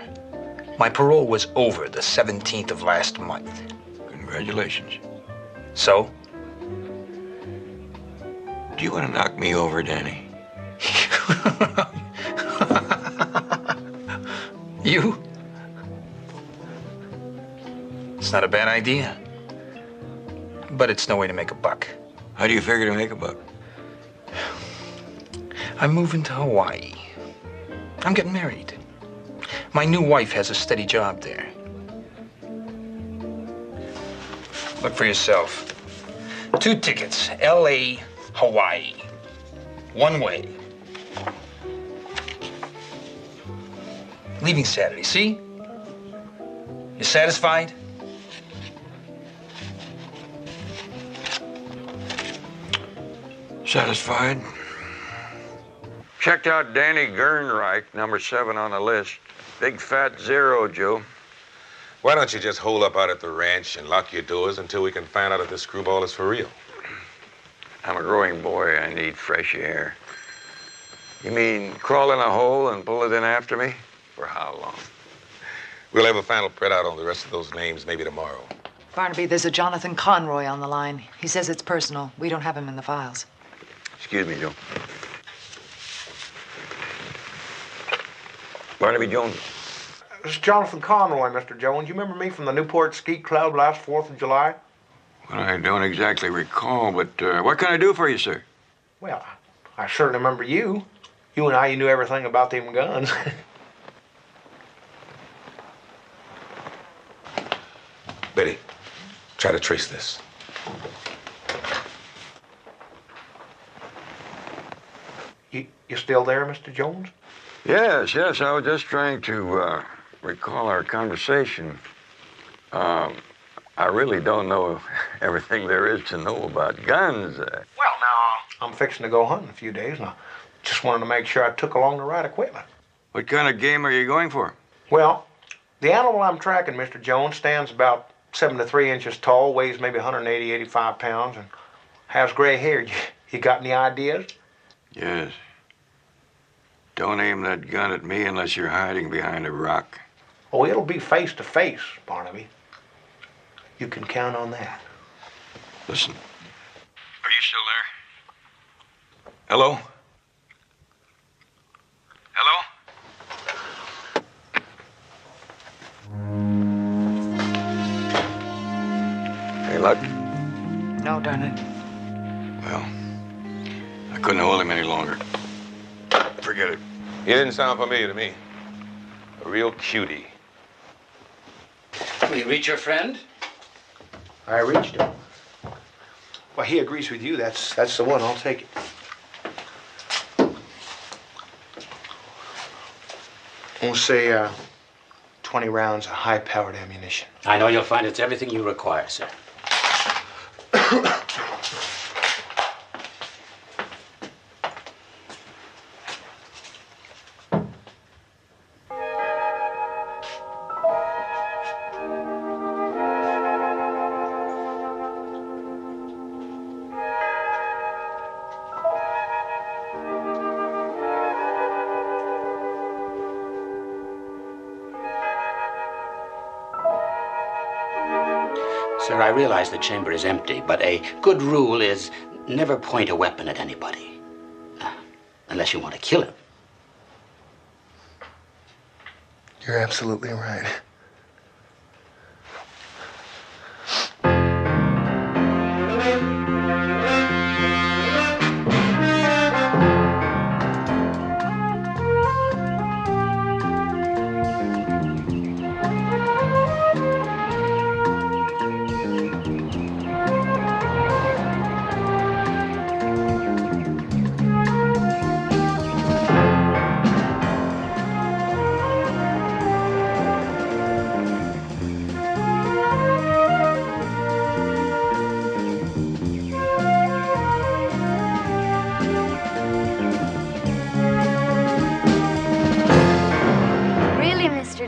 My parole was over the 17th of last month. Congratulations. So? Do you want to knock me over, Danny? You? It's not a bad idea. But it's no way to make a buck. How do you figure to make a buck? I'm moving to Hawaii. I'm getting married. My new wife has a steady job there. Look for yourself. 2 tickets, L.A., Hawaii. One way. Leaving Saturday, see? You satisfied? Satisfied? Checked out Danny Gernreich, number 7 on the list. Big fat 0, Joe. Why don't you just hole up out at the ranch and lock your doors until we can find out if this screwball is for real? I'm a growing boy. I need fresh air. You mean crawl in a hole and pull it in after me? For how long? We'll have a final printout on the rest of those names maybe tomorrow. Barnaby, there's a Jonathan Conroy on the line. He says it's personal. We don't have him in the files. Excuse me, Joe. Barnaby Jones. This is Jonathan Conroy, Mr. Jones. You remember me from the Newport Ski Club last 4th of July? Well, I don't exactly recall, but what can I do for you, sir? Well, I certainly remember you. You and I, knew everything about them guns. Betty, try to trace this. You still there, Mr. Jones? Yes. I was just trying to recall our conversation. I really don't know everything there is to know about guns. Well, now, I'm fixing to go hunting in a few days, and I just wanted to make sure I took along the right equipment. What kind of game are you going for? Well, the animal I'm tracking, Mr. Jones, stands about 7 to 3 inches tall, weighs maybe 180, 85 pounds, and has gray hair. You got any ideas? Yes. Don't aim that gun at me unless you're hiding behind a rock. Oh, it'll be face to face, Barnaby. You can count on that. Listen. Are you still there? Hello? Hello? Any luck? No, darn it. Well, I couldn't hold him any longer. Forget it. He didn't sound familiar to me. A real cutie. Will you reach your friend? I reached him. Well, he agrees with you. That's the one. I'll take it. We'll say 20 rounds of high-powered ammunition. I know you'll find it's everything you require, sir. Sir, I realize the chamber is empty, but a good rule is never point a weapon at anybody. Unless you want to kill him. You're absolutely right.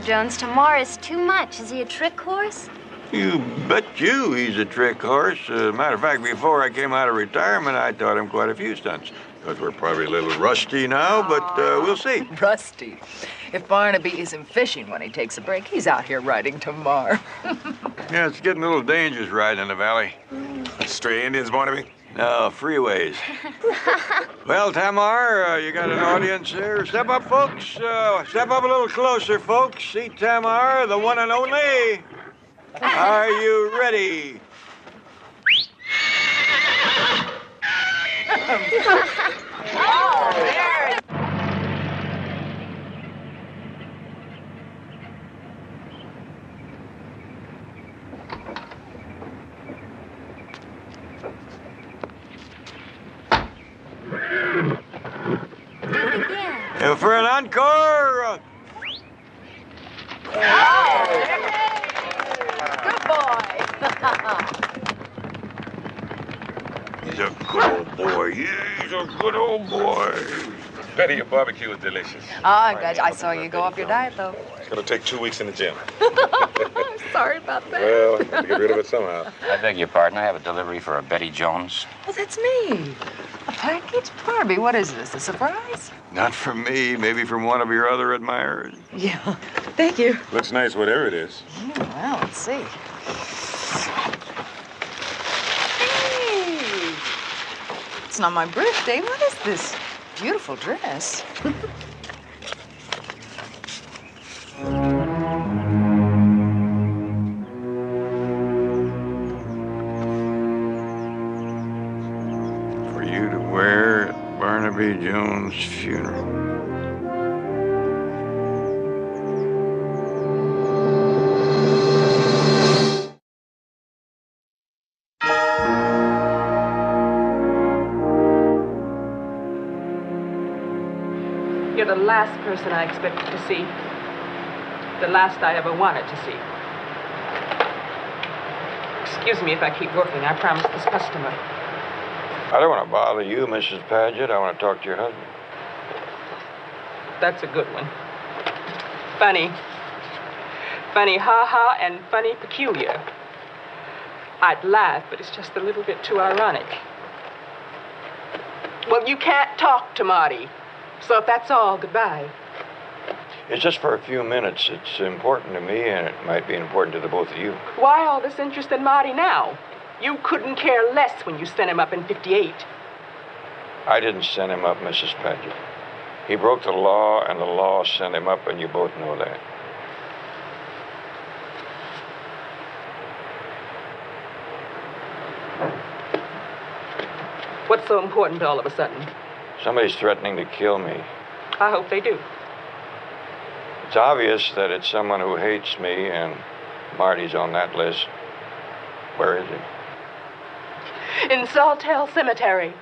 Jones. Tamar is too much. Is he a trick horse? You bet you he's a trick horse. Matter of fact, before I came out of retirement, I taught him quite a few stunts. Because we're probably a little rusty now, but we'll see. Rusty. If Barnaby isn't fishing when he takes a break, he's out here riding Tamar. Yeah, it's getting a little dangerous riding in the valley. Stray Indians, Barnaby? No, freeways. Well, Tamar, you got an audience here. Step up, folks. Step up a little closer, folks. See Tamar, the one and only. Are you ready? For an encore. Good boy. He's a good old boy. He's a good old boy. Betty, your barbecue was delicious. I'm glad I saw you go off your diet, though. It's going to take 2 weeks in the gym. Sorry about that. Well, got to get rid of it somehow. I beg your pardon. I have a delivery for a Betty Jones. Well, that's me. A package? Barnaby, what is this, a surprise? Not from me, maybe from one of your other admirers. Yeah, thank you. Looks nice, whatever it is. Yeah, well, let's see. Hey! It's not my birthday. What is this beautiful dress? For you to wear at Barnaby Jones' funeral. You're the last person I expected to see. The last I ever wanted to see. Excuse me if I keep working. I promised this customer. I don't want to bother you, Mrs. Paget. I want to talk to your husband. That's a good one. Funny. Funny ha-ha and funny peculiar. I'd laugh, but it's just a little bit too ironic. Well, you can't talk to Marty. So if that's all, goodbye. It's just for a few minutes. It's important to me, and it might be important to the both of you. Why all this interest in Marty now? You couldn't care less when you sent him up in '58. I didn't send him up, Mrs. Paget. He broke the law, and the law sent him up, and you both know that. What's so important all of a sudden? Somebody's threatening to kill me. I hope they do. It's obvious that it's someone who hates me, and Marty's on that list. Where is he? In Saltell Cemetery.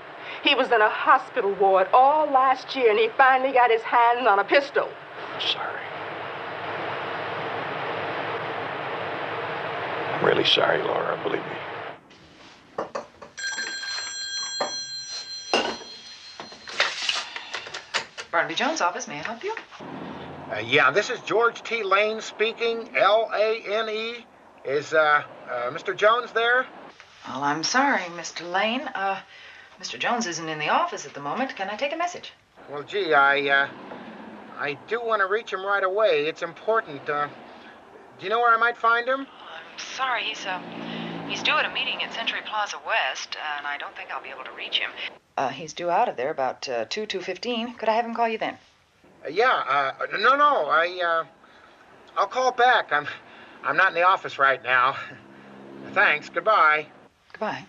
He was in a hospital ward all last year, and he finally got his hands on a pistol. I'm sorry. I'm really sorry, Laura, believe me. Barnaby Jones' office, may I help you? Yeah, this is George T. Lane speaking, L-A-N-E. Is, Mr. Jones there? Well, I'm sorry, Mr. Lane. Mr. Jones isn't in the office at the moment. Can I take a message? Well, gee, I do want to reach him right away. It's important. Do you know where I might find him? I'm sorry, he's due at a meeting at Century Plaza West, and I don't think I'll be able to reach him. He's due out of there about 2:15. Could I have him call you then? No, I'll call back. I'm not in the office right now. Thanks, goodbye. Goodbye.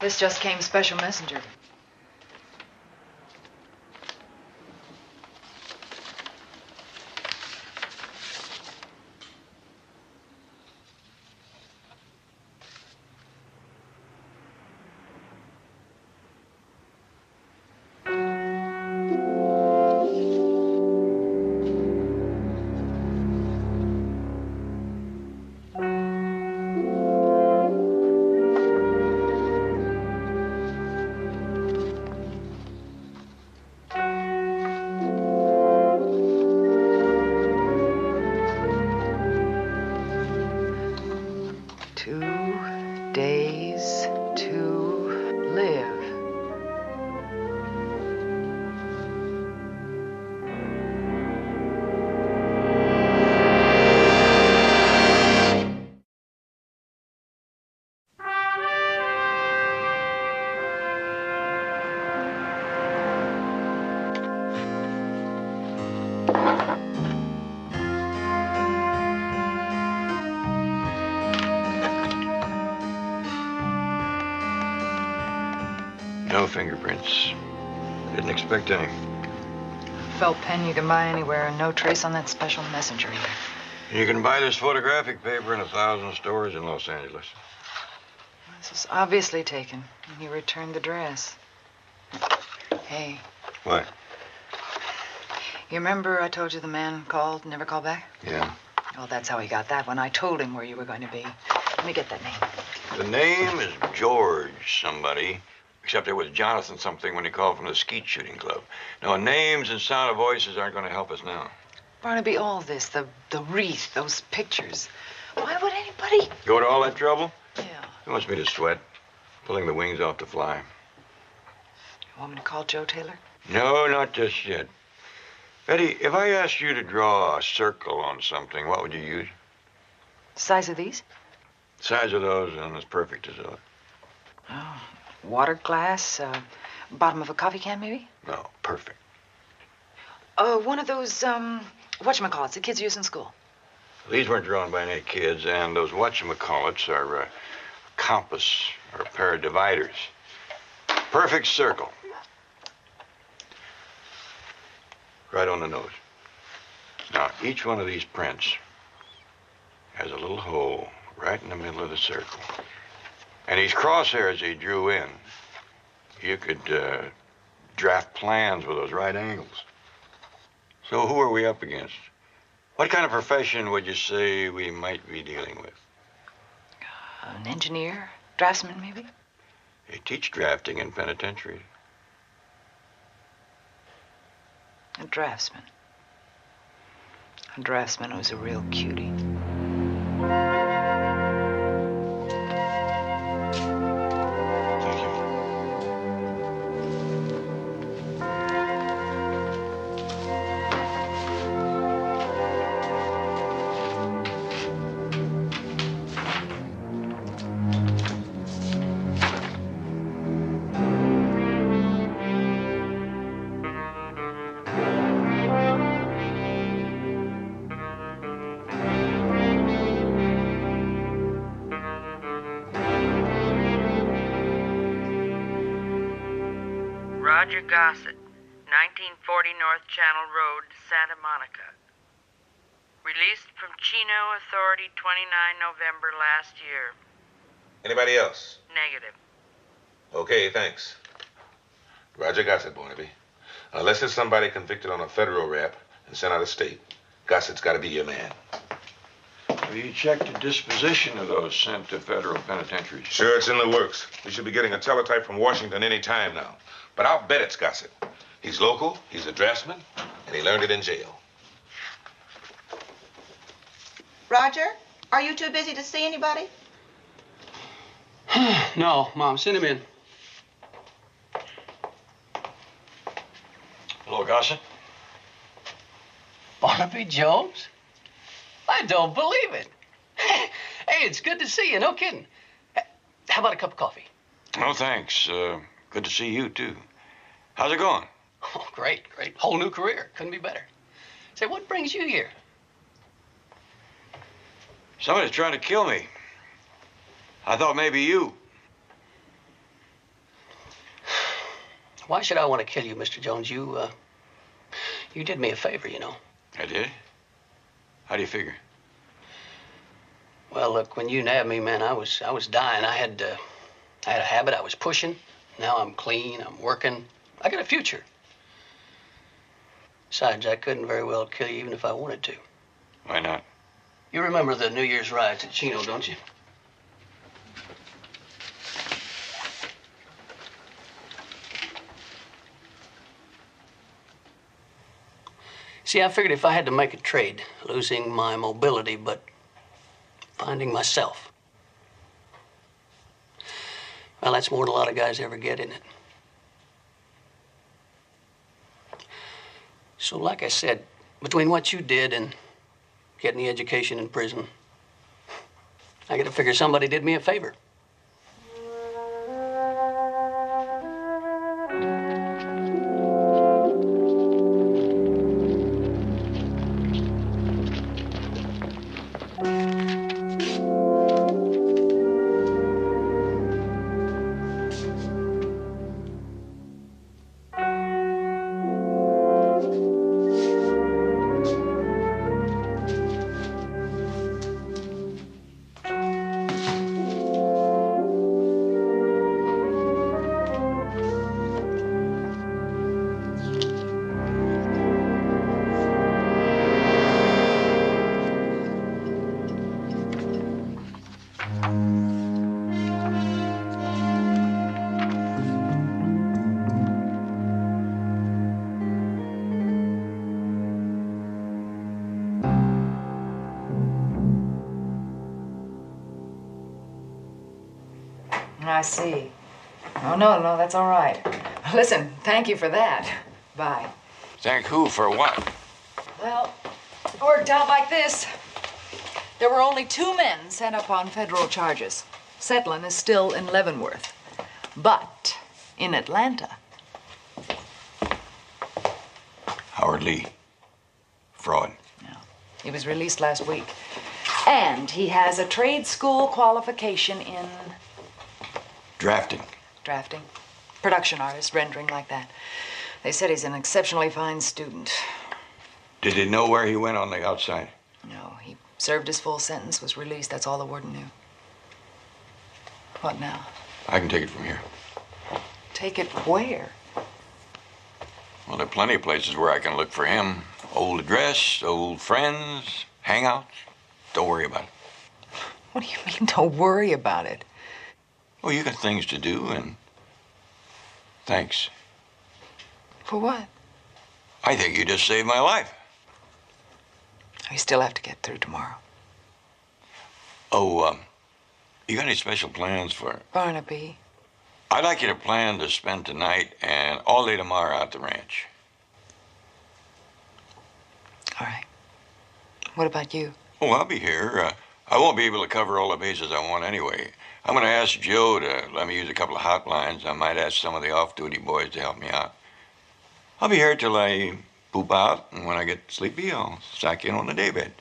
This just came special messenger. No fingerprints. Didn't expect any. Felt pen you can buy anywhere and no trace on that special messenger either. You can buy this photographic paper in 1,000 stores in Los Angeles. This is obviously taken, and he returned the dress. Hey, What? you remember I told you the man called and never called back? Yeah. Well, that's how he got that when I told him where you were going to be. Let me get that name. The name is George somebody, except it was Jonathan something when he called from the skeet shooting club. No, names and sound of voices aren't going to help us now. Barnaby, all this, the wreath, those pictures. Why would anybody? Go to all that trouble? Yeah. He wants me to sweat, pulling the wings off the fly. You want me to call Joe Taylor? No, not just yet. Betty, if I asked you to draw a circle on something, what would you use? Size of these? Size of those and as perfect as those. Oh, water glass, bottom of a coffee can, maybe? No, perfect. One of those, whatchamacallits the kids use in school. These weren't drawn by any kids, and those whatchamacallits are a compass or a pair of dividers. Perfect circle. Right on the nose. Now, each one of these prints has a little hole right in the middle of the circle. And these crosshairs he drew in, you could draft plans with those right angles. So who are we up against? What kind of profession would you say we might be dealing with? An engineer, draftsman, maybe? They teach drafting in penitentiary. A draftsman. A draftsman who's a real cutie. Roger Gossett, 1940 North Channel Road, Santa Monica. Released from Chino Authority 29 November last year. Anybody else? Negative. Okay, thanks. Roger Gossett, Barnaby. Unless it's somebody convicted on a federal rap and sent out of state, Gossett's got to be your man. Have you checked the disposition of those sent to federal penitentiaries? Sure, it's in the works. We should be getting a teletype from Washington any time now. But I'll bet it's Gossett. He's local, he's a draftsman, and he learned it in jail. Roger, are you too busy to see anybody? No, Mom, send him in. Hello, Gossett. Barnaby Jones? I don't believe it. Hey, it's good to see you, no kidding. How about a cup of coffee? No, thanks. Good to see you, too. How's it going? Oh, great. Whole new career. Couldn't be better. Say, what brings you here? Somebody's trying to kill me. I thought maybe you. Why should I want to kill you, Mr. Jones? You did me a favor, you know. I did? How do you figure? Well, look, when you nabbed me, man, I was dying. I had a habit. I was pushing. Now I'm clean. I'm working. I got a future. Besides, I couldn't very well kill you even if I wanted to. Why not? You remember the New Year's riots at Chino, don't you? See, I figured if I had to make a trade, losing my mobility, but finding myself, well, that's more than a lot of guys ever get, isn't it? So, like I said, between what you did and getting the education in prison, I gotta figure somebody did me a favor. I see. Oh, no, that's all right. Listen, thank you for that. Bye. Thank who for what? Well, it worked out like this. There were only 2 men sent up on federal charges. Setlin is still in Leavenworth. But in Atlanta. Howard Lee. Fraud. No. He was released last week. And he has a trade school qualification in... Drafting. Drafting. Production artist, rendering, like that. They said he's an exceptionally fine student. Did they know where he went on the outside? No, he served his full sentence, was released. That's all the warden knew. What now? I can take it from here. Take it where? Well, there are plenty of places where I can look for him. Old address, old friends, hangouts. Don't worry about it. What do you mean, don't worry about it? Well, you got things to do, and thanks. For what? I think you just saved my life. I still have to get through tomorrow. Oh, you got any special plans for... Barnaby. I'd like you to plan to spend tonight and all day tomorrow at the ranch. All right. What about you? Oh, I'll be here. I won't be able to cover all the bases I want anyway. I'm going to ask Joe to let me use a couple of hotlines. I might ask some of the off-duty boys to help me out. I'll be here till I poop out, and when I get sleepy, I'll sack in on the daybed.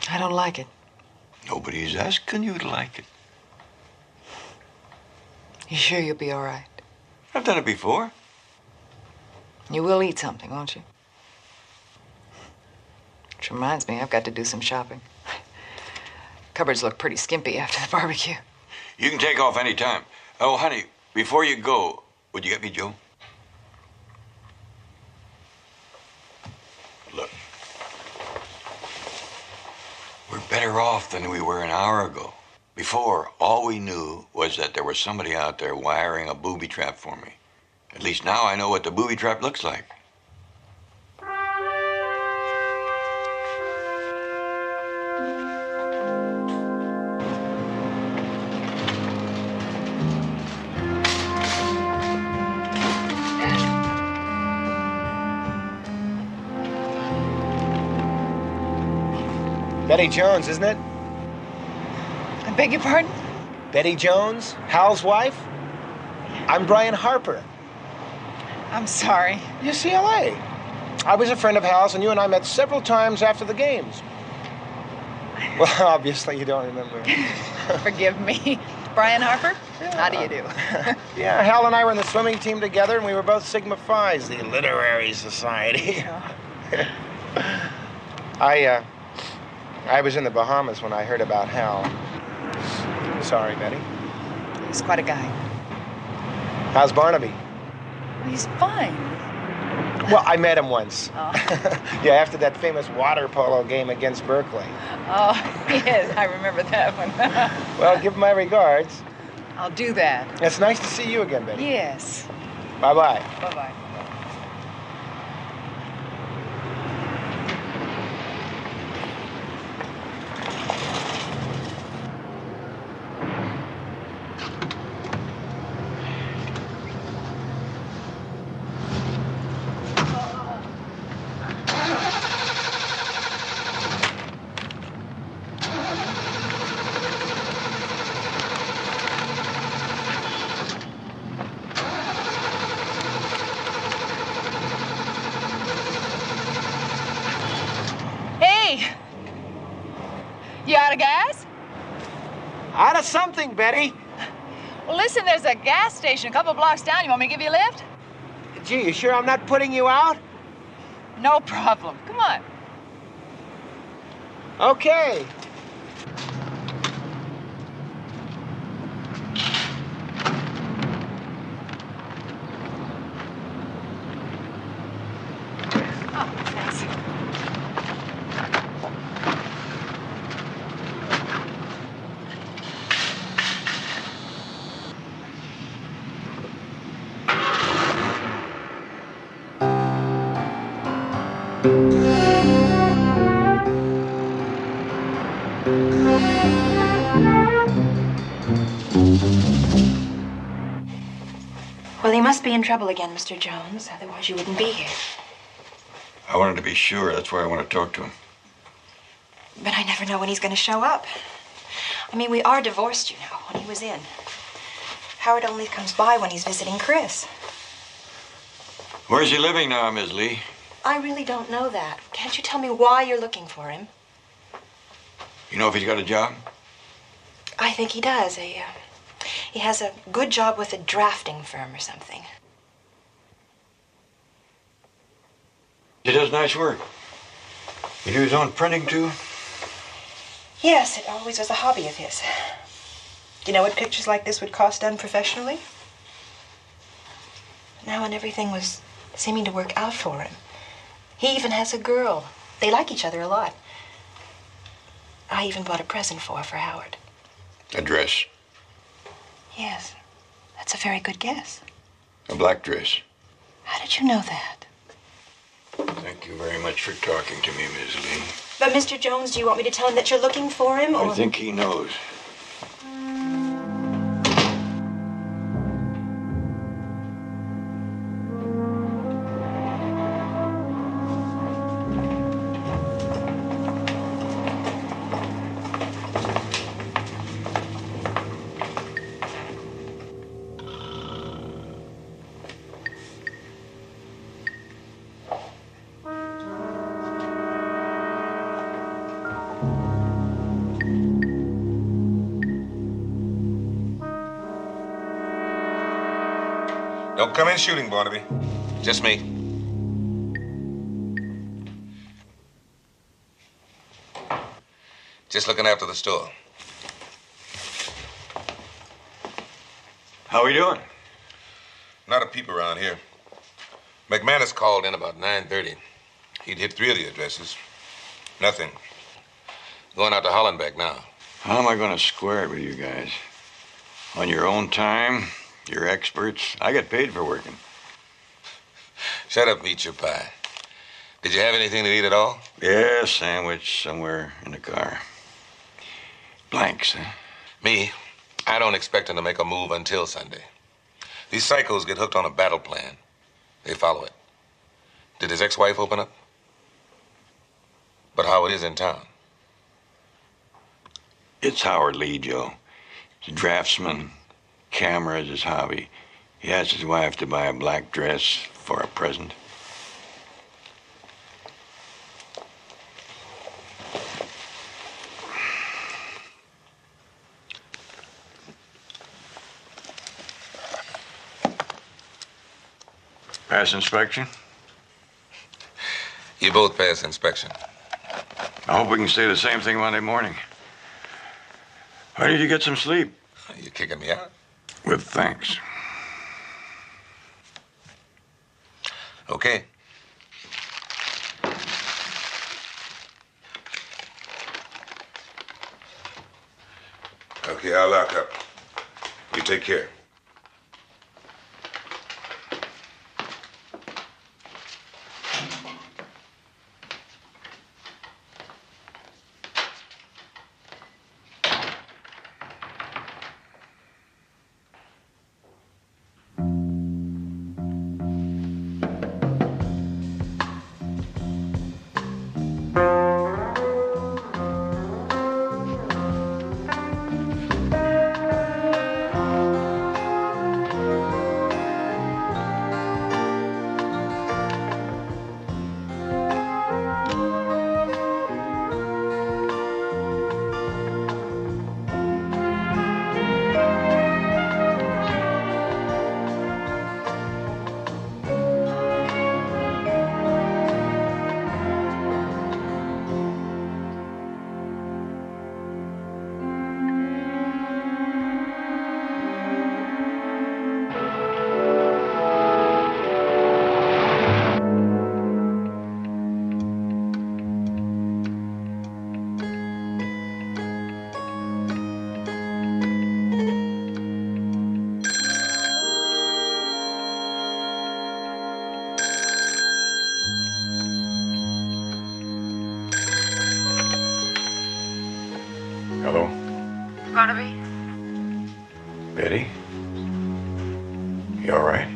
I don't like it. Nobody's asking you to like it. You sure you'll be all right? I've done it before. You will eat something, won't you? Which reminds me, I've got to do some shopping. Cupboards look pretty skimpy after the barbecue. You can take off any time. Oh, honey, before you go, would you get me Joe? Look. We're better off than we were an hour ago. Before, all we knew was that there was somebody out there wiring a booby trap for me. At least now I know what the booby trap looks like. Betty Jones, isn't it? I beg your pardon? Betty Jones, Hal's wife? I'm Brian Harper. I'm sorry. UCLA. I was a friend of Hal's, and you and I met several times after the games. Well, obviously you don't remember. Forgive me. Brian Harper? How do you do? Yeah, Hal and I were in the swimming team together, and we were both Sigma Phi's, the literary society. I was in the Bahamas when I heard about Hal. I'm sorry, Betty. He's quite a guy. How's Barnaby? He's fine. Well, I met him once. Oh. Yeah, after that famous water polo game against Berkeley. Oh, yes, I remember that one. Well, give him my regards. I'll do that. It's nice to see you again, Betty. Yes. Bye-bye. Bye-bye. You out of gas? Out of something, Betty. Well, listen, there's a gas station a couple blocks down. You want me to give you a lift? Gee, you sure I'm not putting you out? No problem. Come on. Okay. Oh, thanks. Well, he must be in trouble again, Mr. Jones. Otherwise, you wouldn't be here. I wanted to be sure. That's why I want to talk to him. But I never know when he's going to show up. I mean, we are divorced, you know, when he was in. Howard only comes by when he's visiting Chris. Where's he living now, Miss Lee? I really don't know that. Can't you tell me why you're looking for him? You know if he's got a job? I think he does. He has a good job with a drafting firm or something. He does nice work. He do his own printing, too? Yes, it always was a hobby of his. You know what pictures like this would cost done professionally? Now when everything was seeming to work out for him, he even has a girl. They like each other a lot. I even bought a present for Howard. A dress. Yes, that's a very good guess. A black dress. How did you know that? Thank you very much for talking to me, Miss Lee. But Mr. Jones, do you want me to tell him that you're looking for him, or...? I think he knows. Don't come in shooting, Barnaby. Just me. Just looking after the store. How we doing? Not a peep around here. McManus called in about 9:30. He'd hit 3 of the addresses. Nothing. Going out to Hollenbeck now. How am I going to square it with you guys? On your own time? You're experts. I get paid for working. Shut up, meet your pie. Did you have anything to eat at all? Yeah, sandwich somewhere in the car. Blanks, huh? Me, I don't expect him to make a move until Sunday. These psychos get hooked on a battle plan. They follow it. Did his ex-wife open up? But Howard is in town. It's Howard Lee, Joe. He's a draftsman. Camera is his hobby. He asked his wife to buy a black dress for a present. Pass inspection? You both pass inspection. I hope we can say the same thing Monday morning. Why did you get some sleep? You kicking me out? With thanks. Okay. Okay, I'll lock up. You take care. Hello? Barnaby? Betty? You all right?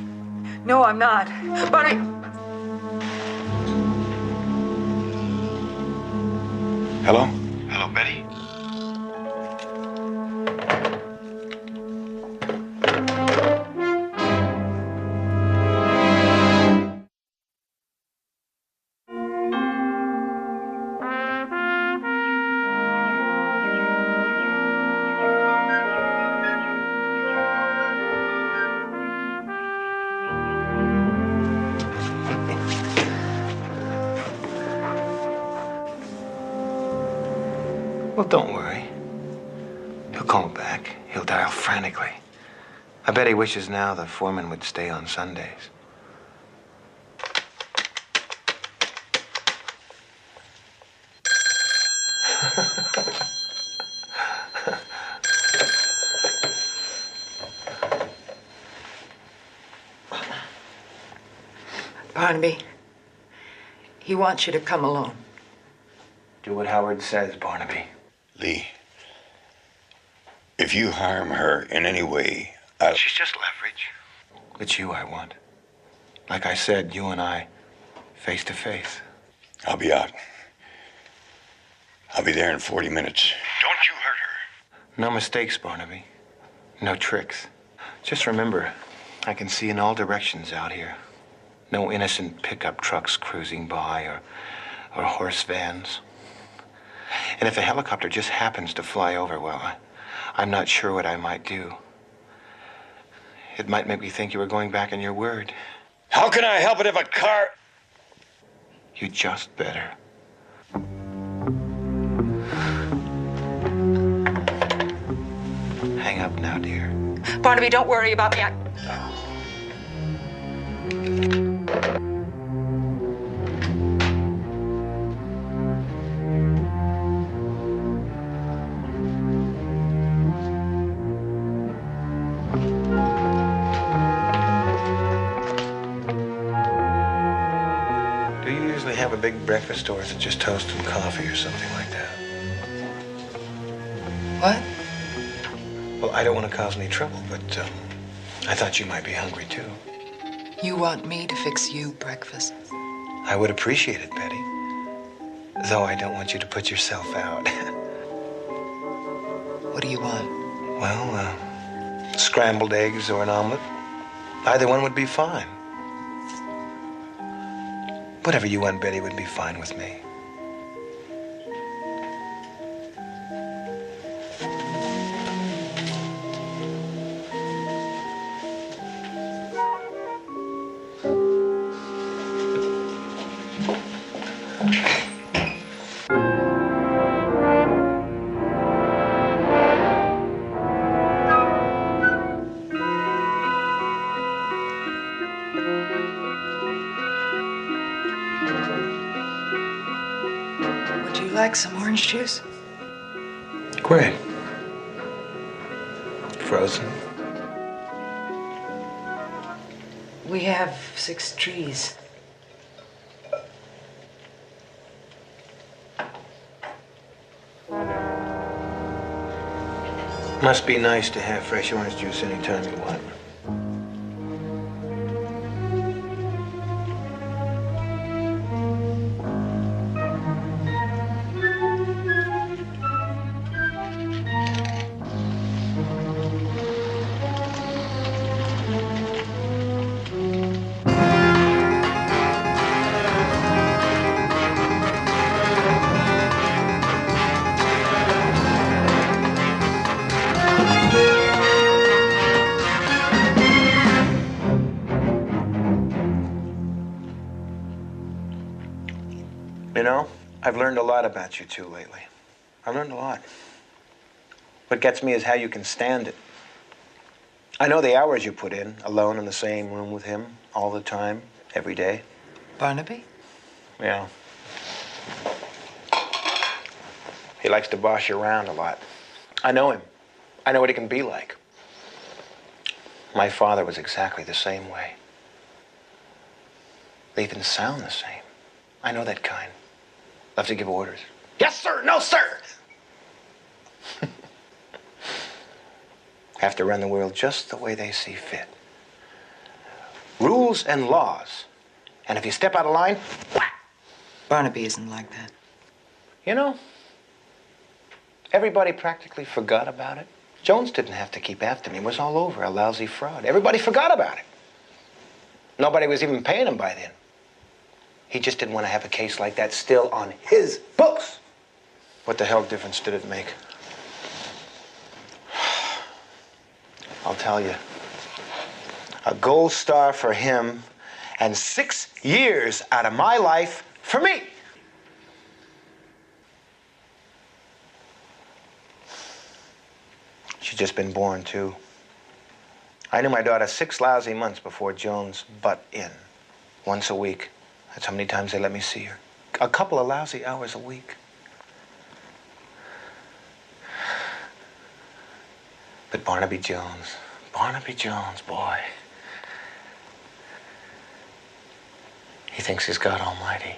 No, I'm not. Barnaby! Hello? Hello, Betty? Well, don't worry. He'll call back. He'll dial frantically. I bet he wishes now the foreman would stay on Sundays. Barnaby, he wants you to come alone. Do what Howard says, Barnaby. Lee, if you harm her in any way, She's just leverage. It's you I want. Like I said, you and I, face to face. I'll be out. I'll be there in 40 minutes. Don't you hurt her. No mistakes, Barnaby. No tricks. Just remember, I can see in all directions out here. No innocent pickup trucks cruising by or horse vans. And if a helicopter just happens to fly over, well, I'm not sure what I might do. It might make me think you were going back on your word. How can I help it if a car... You just better. Hang up now, dear. Barnaby, don't worry about me. Do you usually have a big breakfast, or is it just toast and coffee or something like that? What? Well, I don't want to cause any trouble, but I thought you might be hungry, too. You want me to fix you breakfast? I would appreciate it, Betty. Though I don't want you to put yourself out. What do you want? Well, scrambled eggs or an omelet. Either one would be fine. Whatever you want, Betty, would be fine with me. Would you like some orange juice? Great. Frozen. We have 6 trees. Must be nice to have fresh orange juice anytime you want. You know, I've learned a lot about you two lately. I've learned a lot. What gets me is how you can stand it. I know the hours you put in, alone in the same room with him, all the time, every day. Barnaby? Yeah. He likes to boss you around a lot. I know him. I know what he can be like. My father was exactly the same way. They even sound the same. I know that kind. Love to give orders. Yes, sir. No, sir. Have to run the world just the way they see fit. Rules and laws. And if you step out of line, whack! Barnaby isn't like that. You know, everybody practically forgot about it. Jones didn't have to keep after me. It was all over, a lousy fraud. Everybody forgot about it. Nobody was even paying him by then. He just didn't want to have a case like that still on his books. What the hell difference did it make? I'll tell you. A gold star for him and 6 years out of my life for me. She'd just been born, too. I knew my daughter 6 lousy months before Jones butt in. Once a week. That's how many times they let me see her. A couple of lousy hours a week. But Barnaby Jones, boy. He thinks he's God Almighty.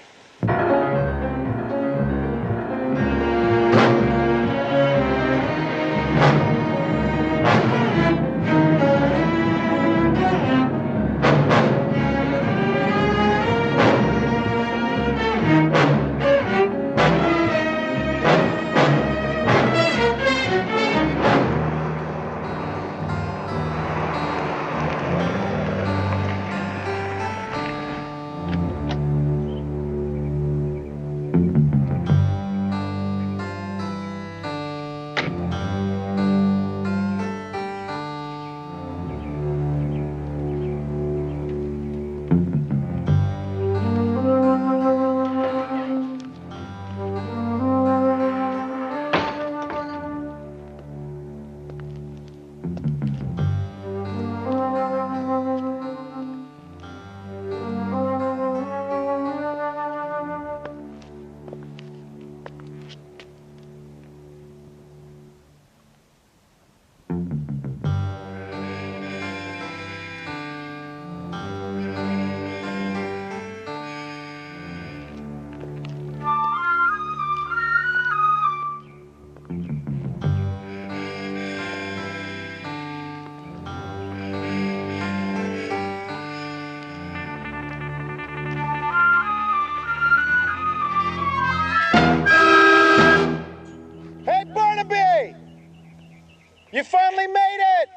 You finally made it!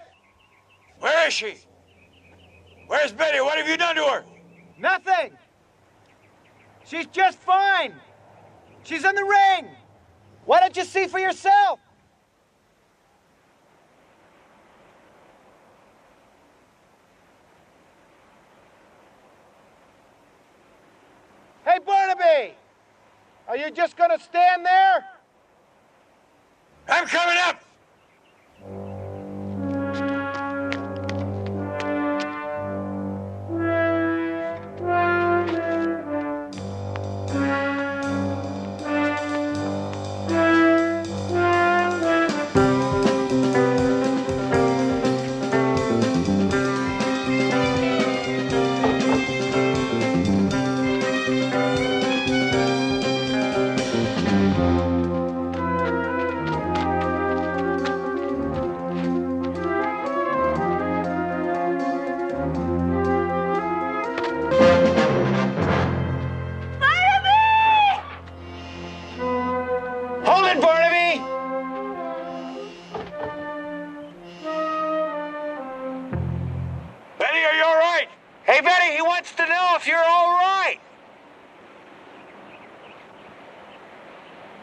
Where is she? Where's Betty? What have you done to her? Nothing! She's just fine! She's in the ring! Why don't you see for yourself? Hey, Barnaby! Are you just gonna stand there? I'm coming up! Hold it, Barnaby! Betty, are you all right? Hey, Betty, he wants to know if you're all right.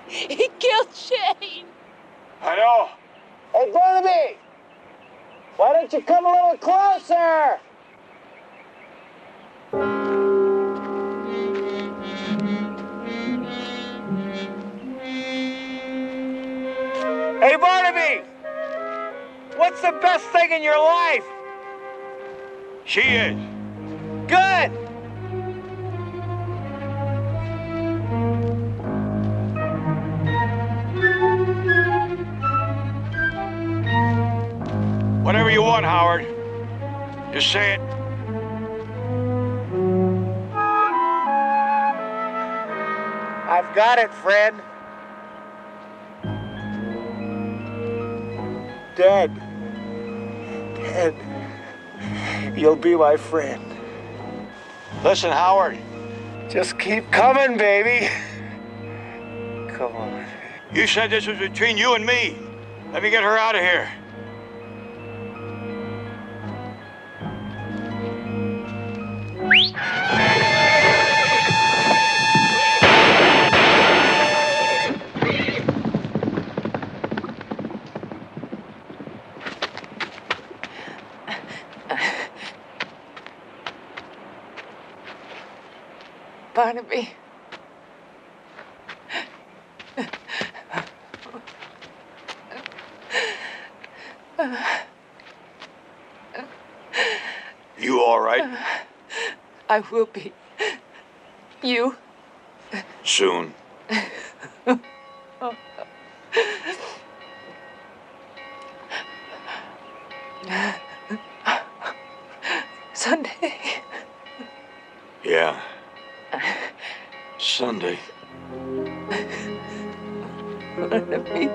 He killed Shane. I know. Hey, Barnaby! Why don't you come a little closer? Hey, Barnaby! What's the best thing in your life? She is. Good! Whatever you want, Howard. Just say it. I've got it, Fred. Dead. Dead. You'll be my friend. Listen, Howard. Just keep coming, baby. Come on. You said this was between you and me. Let me get her out of here. Barnaby. You all right? I will be. You? Soon. Sunday. Yeah. Sunday. Barnaby.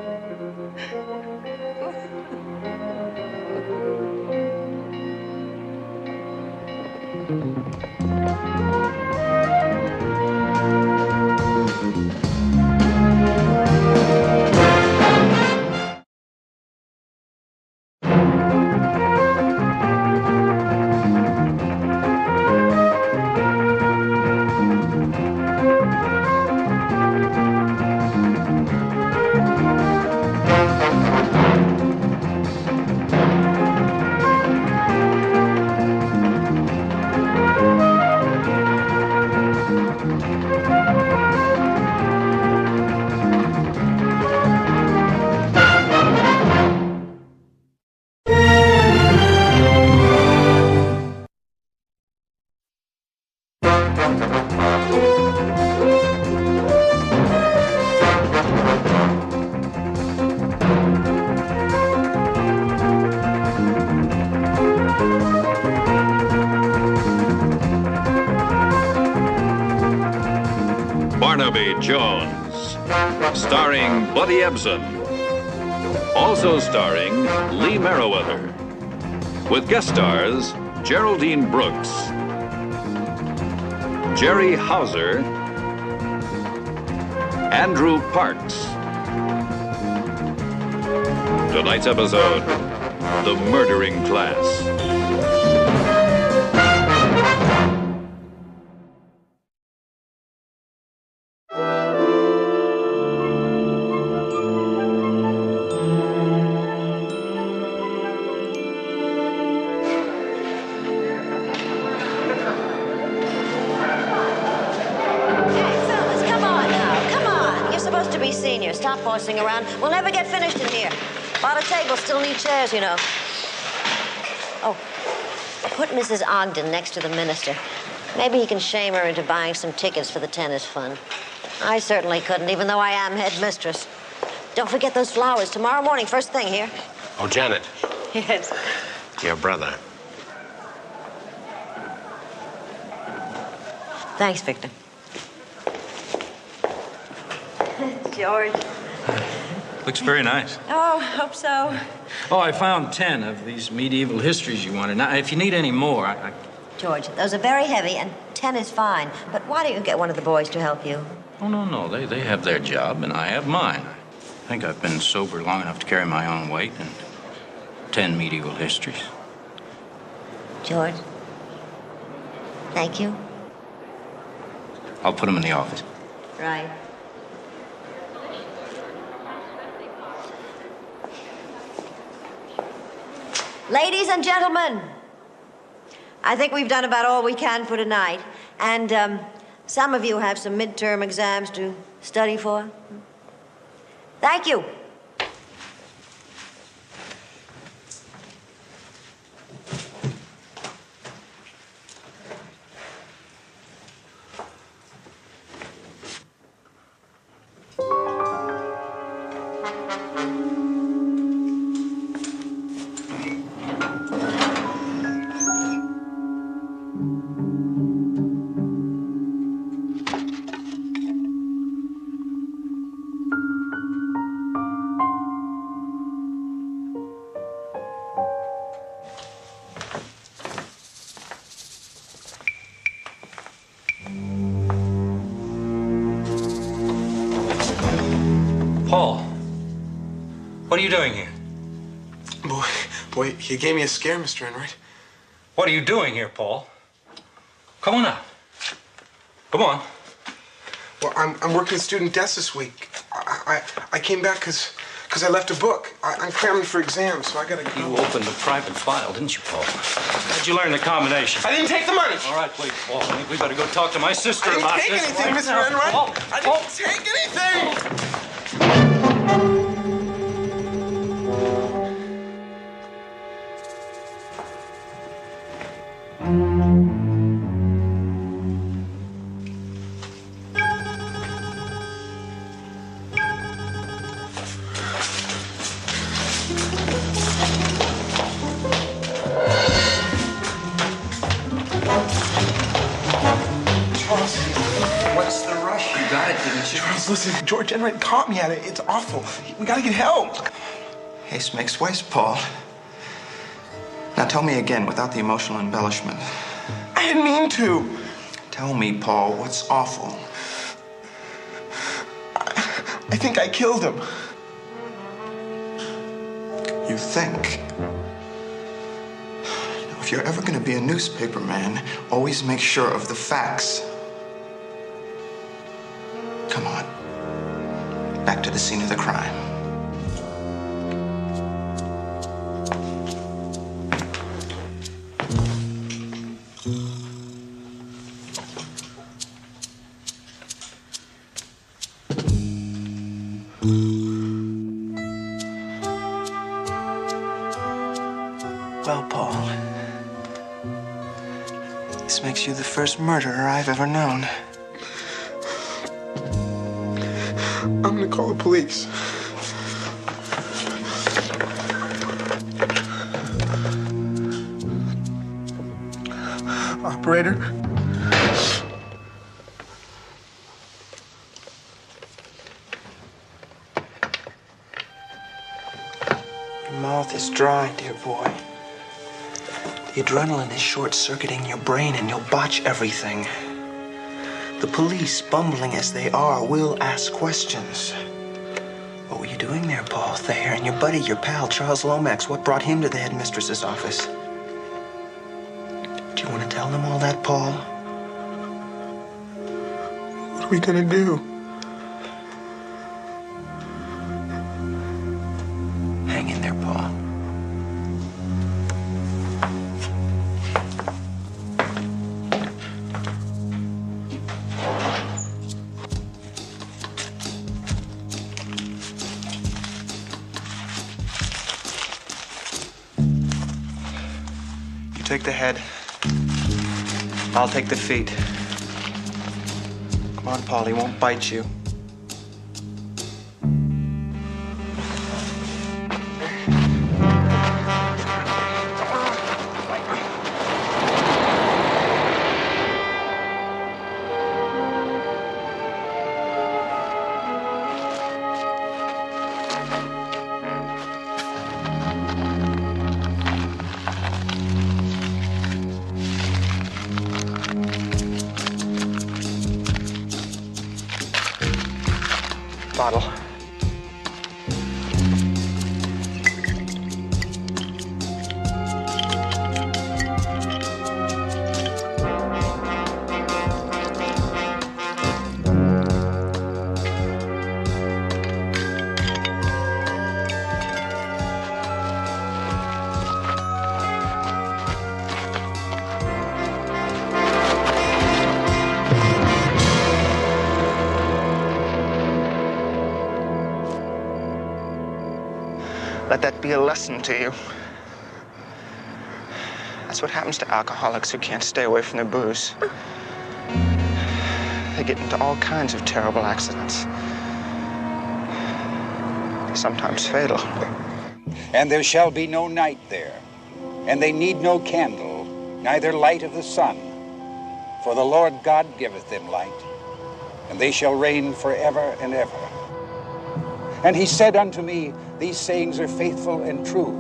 Barnaby Jones, starring Buddy Ebsen. Also starring Lee Merriweather, with guest stars Geraldine Brooks, Jerry Hauser, Andrew Parks. Tonight's episode, The Murdering Class. Come on now, come Barnaby Sr. Stop horsing around. We'll never get finished in here. A lot of tables still need chairs, you know. Oh, put Mrs. Ogden next to the minister. Maybe he can shame her into buying some tickets for the tennis fund. I certainly couldn't, even though I am headmistress. Don't forget those flowers tomorrow morning, first thing here. Oh, Janet. Yes. Your brother. Thanks, Victor. George. Looks very nice. Oh, hope so. Oh, I found 10 of these medieval histories you wanted. Now, if you need any more, I... George, those are very heavy, and 10 is fine. But why don't you get one of the boys to help you? Oh, no. They have their job, and I have mine. I think I've been sober long enough to carry my own weight, and 10 medieval histories. George, thank you. I'll put them in the office. Right. Ladies and gentlemen, I think we've done about all we can for tonight. And some of you have some midterm exams to study for. Thank you. Paul, what are you doing here? Boy, you gave me a scare, Mr. Enright. What are you doing here, Paul? Come on out. Come on. Well, I'm working student desk this week. I came back because I left a book. I'm cramming for exams, so I gotta go. You opened the private file, didn't you, Paul? How'd you learn the combination? I didn't take the money. All right, please, Paul. I think we better go talk to my sister about I didn't this. take anything, right Mr. now. Enright. Paul, I Paul. didn't take anything. What's the rush? You got it, didn't you? Charles, listen, George Enright caught me at it. It's awful. We gotta get help. Haste makes waste, Paul. Now tell me again, without the emotional embellishment. I didn't mean to. Tell me, Paul, what's awful? I think I killed him. You think? Now, if you're ever going to be a newspaper man, always make sure of the facts. Come on. Back to the scene of the crime. Well, Paul, this makes you the first murderer I've ever known. I'm gonna call the police. Operator? Your mouth is dry, dear boy. The adrenaline is short-circuiting your brain and you'll botch everything. The police, bumbling as they are, will ask questions. What were you doing there, Paul Thayer? And your buddy, your pal, Charles Lomax, what brought him to the headmistress's office? Do you want to tell them all that, Paul? What are we gonna do? Hang in there, Paul. take the head. I'll take the feet. Come on, Paul, he won't bite you. Bottle. Let that be a lesson to you. That's what happens to alcoholics who can't stay away from their booze. They get into all kinds of terrible accidents. Sometimes fatal. And there shall be no night there, and they need no candle, neither light of the sun. For the Lord God giveth them light, and they shall reign forever and ever. And he said unto me, These sayings are faithful and true.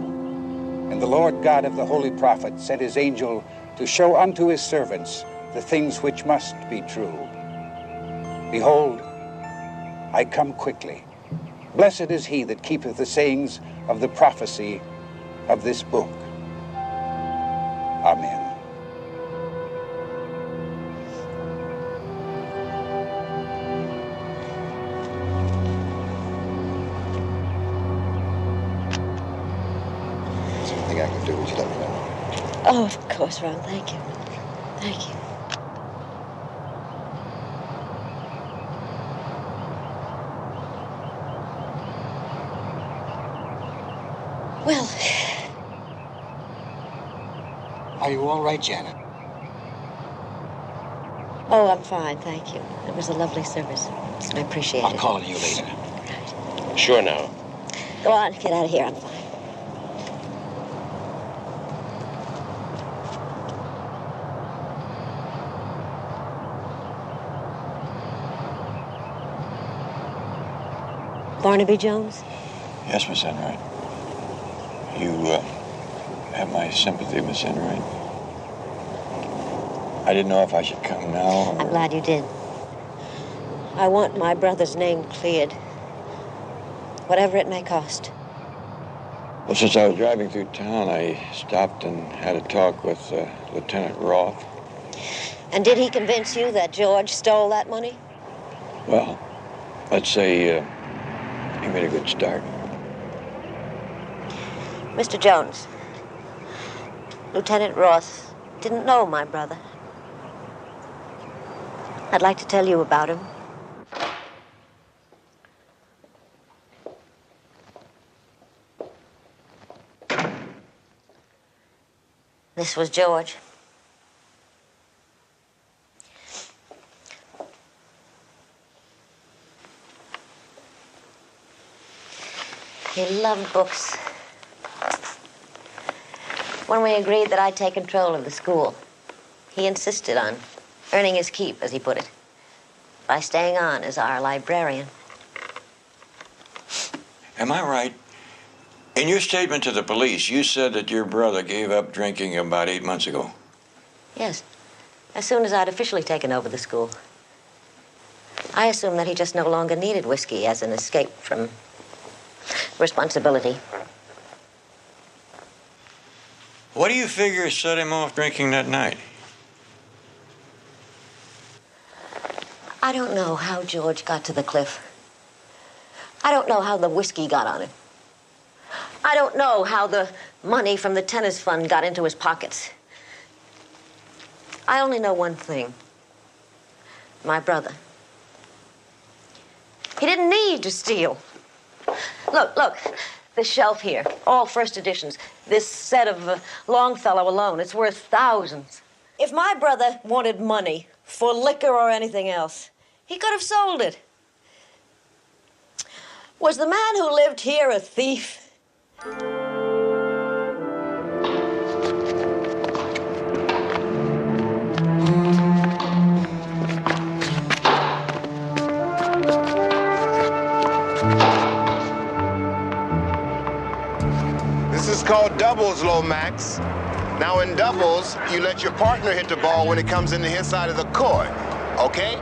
And the Lord God of the holy prophet sent his angel to show unto his servants the things which must be true. Behold, I come quickly. Blessed is he that keepeth the sayings of the prophecy of this book. Amen. Something I can do, would you let me know? Oh, of course, Ron. Thank you. Thank you. Well, Are you all right, Janet? oh, I'm fine, thank you. It was a lovely service. I appreciate it. I'll call on you later. Sure now. Go on, get out of here. I'm fine. Barnaby Jones? Yes, Miss Enright. You have my sympathy, Miss Enright. I didn't know if I should come now or... I'm glad you did. I want my brother's name cleared, whatever it may cost. Well, since I was driving through town, I stopped and had a talk with Lieutenant Roth. And did he convince you that George stole that money? Well, let's say he made a good start. Mr. Jones, Lieutenant Roth didn't know my brother. I'd like to tell you about him. This was George. He loved books. When we agreed that I'd take control of the school, he insisted on earning his keep, as he put it, by staying on as our librarian. Am I right? In your statement to the police, you said that your brother gave up drinking about 8 months ago. Yes, as soon as I'd officially taken over the school. I assumed that he just no longer needed whiskey as an escape from responsibility. What do you figure set him off drinking that night? I don't know how George got to the cliff. I don't know how the whiskey got on him. I don't know how the money from the tennis fund got into his pockets. I only know one thing. My brother. He didn't need to steal. Look, This shelf here, all first editions. This set of Longfellow alone, it's worth thousands. If my brother wanted money for liquor or anything else, he could have sold it. Was the man who lived here a thief? This is called doubles, Lomax. Now in doubles, you let your partner hit the ball when it comes into his side of the court, okay?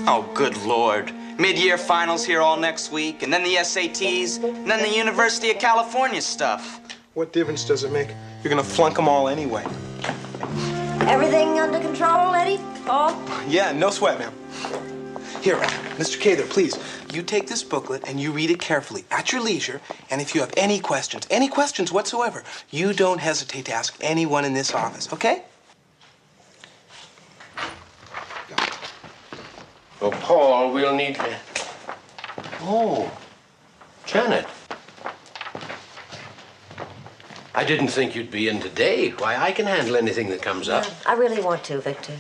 Oh, good Lord. Mid-year finals here all next week, and then the SATs, and then the University of California stuff. What difference does it make? You're gonna flunk them all anyway. Everything under control, Eddie? Paul? Yeah, no sweat, ma'am. Here, Mr. Cather, please. You take this booklet and you read it carefully at your leisure, and if you have any questions whatsoever, you don't hesitate to ask anyone in this office, okay? Well, Paul, we'll need to... Oh, Janet. I didn't think you'd be in today. Why, I can handle anything that comes up. I really want to, Victor.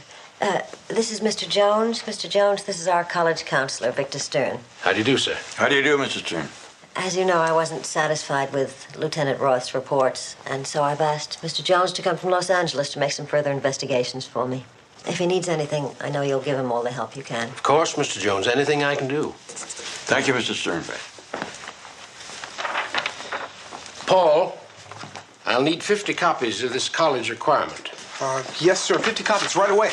This is Mr. Jones. Mr. Jones, this is our college counselor, Victor Stern. How do you do, sir? How do you do, Mr. Stern? As you know, I wasn't satisfied with Lieutenant Roth's reports, and so I've asked Mr. Jones to come from Los Angeles to make some further investigations for me. If he needs anything, I know you'll give him all the help you can. Of course, Mr. Jones. Anything I can do. Thank you, Mr. Stern. Paul, I'll need 50 copies of this college requirement. Yes, sir. 50 copies right away.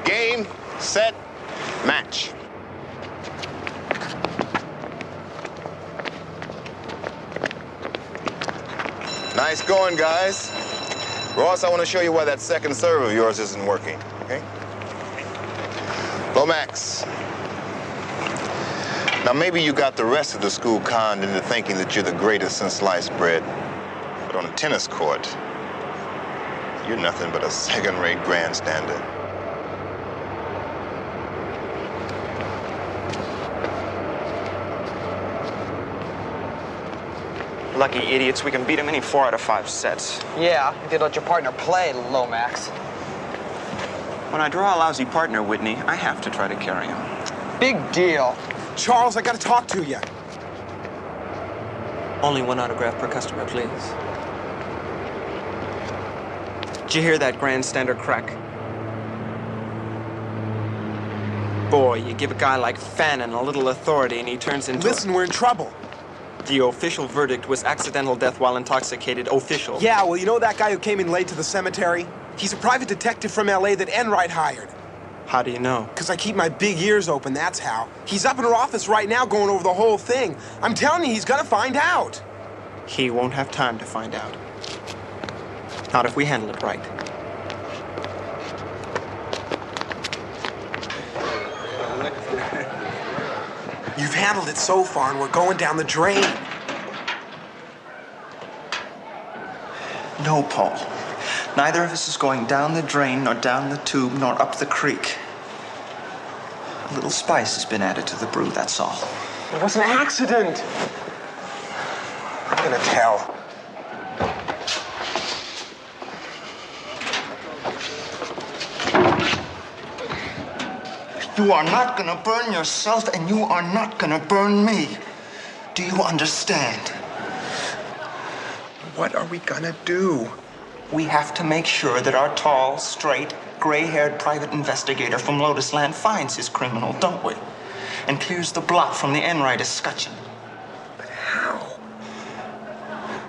Game, set, match. Nice going, guys. Ross, I want to show you why that second serve of yours isn't working, okay? Lomax. Now, maybe you got the rest of the school conned into thinking that you're the greatest since sliced bread. But on a tennis court, you're nothing but a second-rate grandstander. Lucky idiots, we can beat them any 4 out of 5 sets. Yeah, if you let your partner play, Lomax. When I draw a lousy partner, Whitney, I have to try to carry him. Big deal. Charles, I gotta talk to you. Only 1 autograph per customer, please. Did you hear that grandstander crack? Boy, you give a guy like Fannin a little authority and he turns into Listen, we're in trouble. The official verdict was accidental death while intoxicated. Official. Yeah, well, you know that guy who came in late to the cemetery? He's a private detective from L.A. that Enright hired. How do you know? Because I keep my big ears open, that's how. He's up in her office right now going over the whole thing. I'm telling you, he's gonna find out. He won't have time to find out. Not if we handle it right. You've handled it so far, and we're going down the drain. No, Paul. Neither of us is going down the drain, nor down the tube, nor up the creek. A little spice has been added to the brew, that's all. It was an accident. I'm gonna tell. You are not gonna burn yourself, and you are not gonna burn me. Do you understand? What are we gonna do? We have to make sure that our tall, straight, gray-haired private investigator from Lotus Land finds his criminal, don't we? And clears the blot from the Enright escutcheon. But how?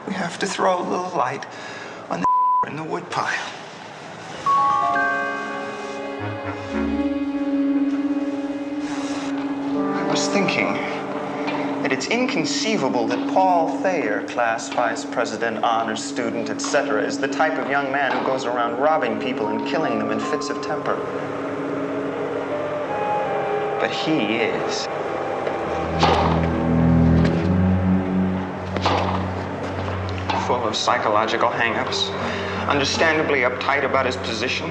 We have to throw a little light on the in the woodpile. I was thinking that it's inconceivable that Paul Thayer, class vice president, honors student, etc., is the type of young man who goes around robbing people and killing them in fits of temper. but he is. Full of psychological hang-ups, understandably uptight about his position.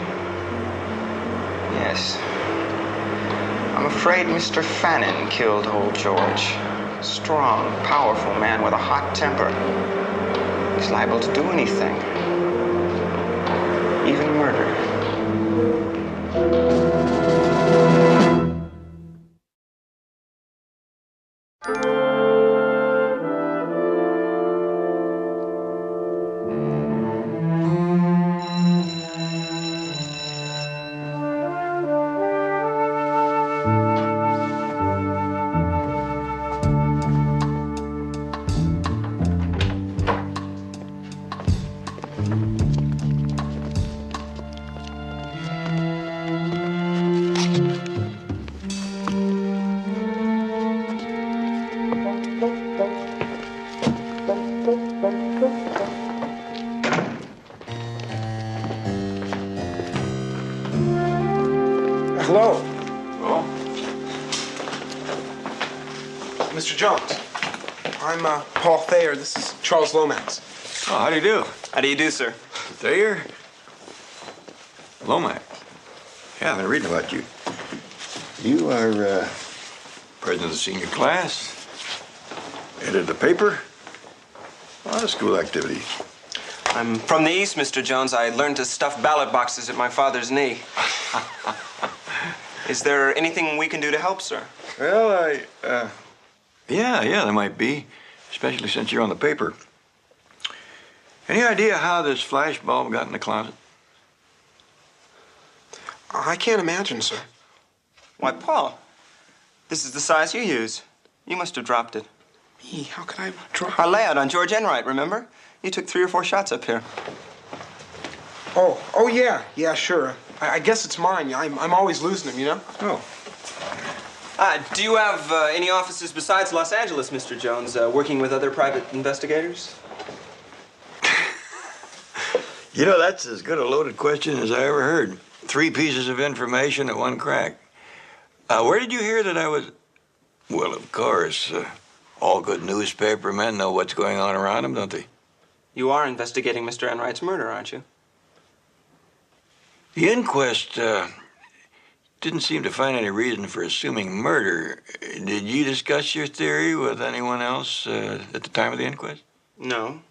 Yes. I'm afraid Mr. Fannin killed old George. Strong, powerful man with a hot temper. He's liable to do anything. Even murder. Hello. Mr. Jones. I'm Paul Thayer. This is Charles Lomax. Oh, how do you do? How do you do, sir? Thayer? Lomax. Yeah, I've been reading about you. You are president of the senior class, editor of the paper, a lot of school activities. I'm from the East, Mr. Jones. I learned to stuff ballot boxes at my father's knee. Is there anything we can do to help, sir? Well, yeah, there might be, especially since you're on the paper. Any idea how this flash bulb got in the closet? I can't imagine, sir. Why, Paul, this is the size you use. You must have dropped it. Me? How could I have dropped Our layout on George Enright, remember? You took 3 or 4 shots up here. Oh, yeah, sure. I guess it's mine. I'm always losing them, you know? Oh. Do you have any offices besides Los Angeles, Mr. Jones, working with other private investigators? You know, that's as good a loaded question as I ever heard. 3 pieces of information at 1 crack. Where did you hear that I was... Well, of course, all good newspaper men know what's going on around them, don't they? You are investigating Mr. Enright's murder, aren't you? The inquest didn't seem to find any reason for assuming murder. Did you discuss your theory with anyone else at the time of the inquest? No.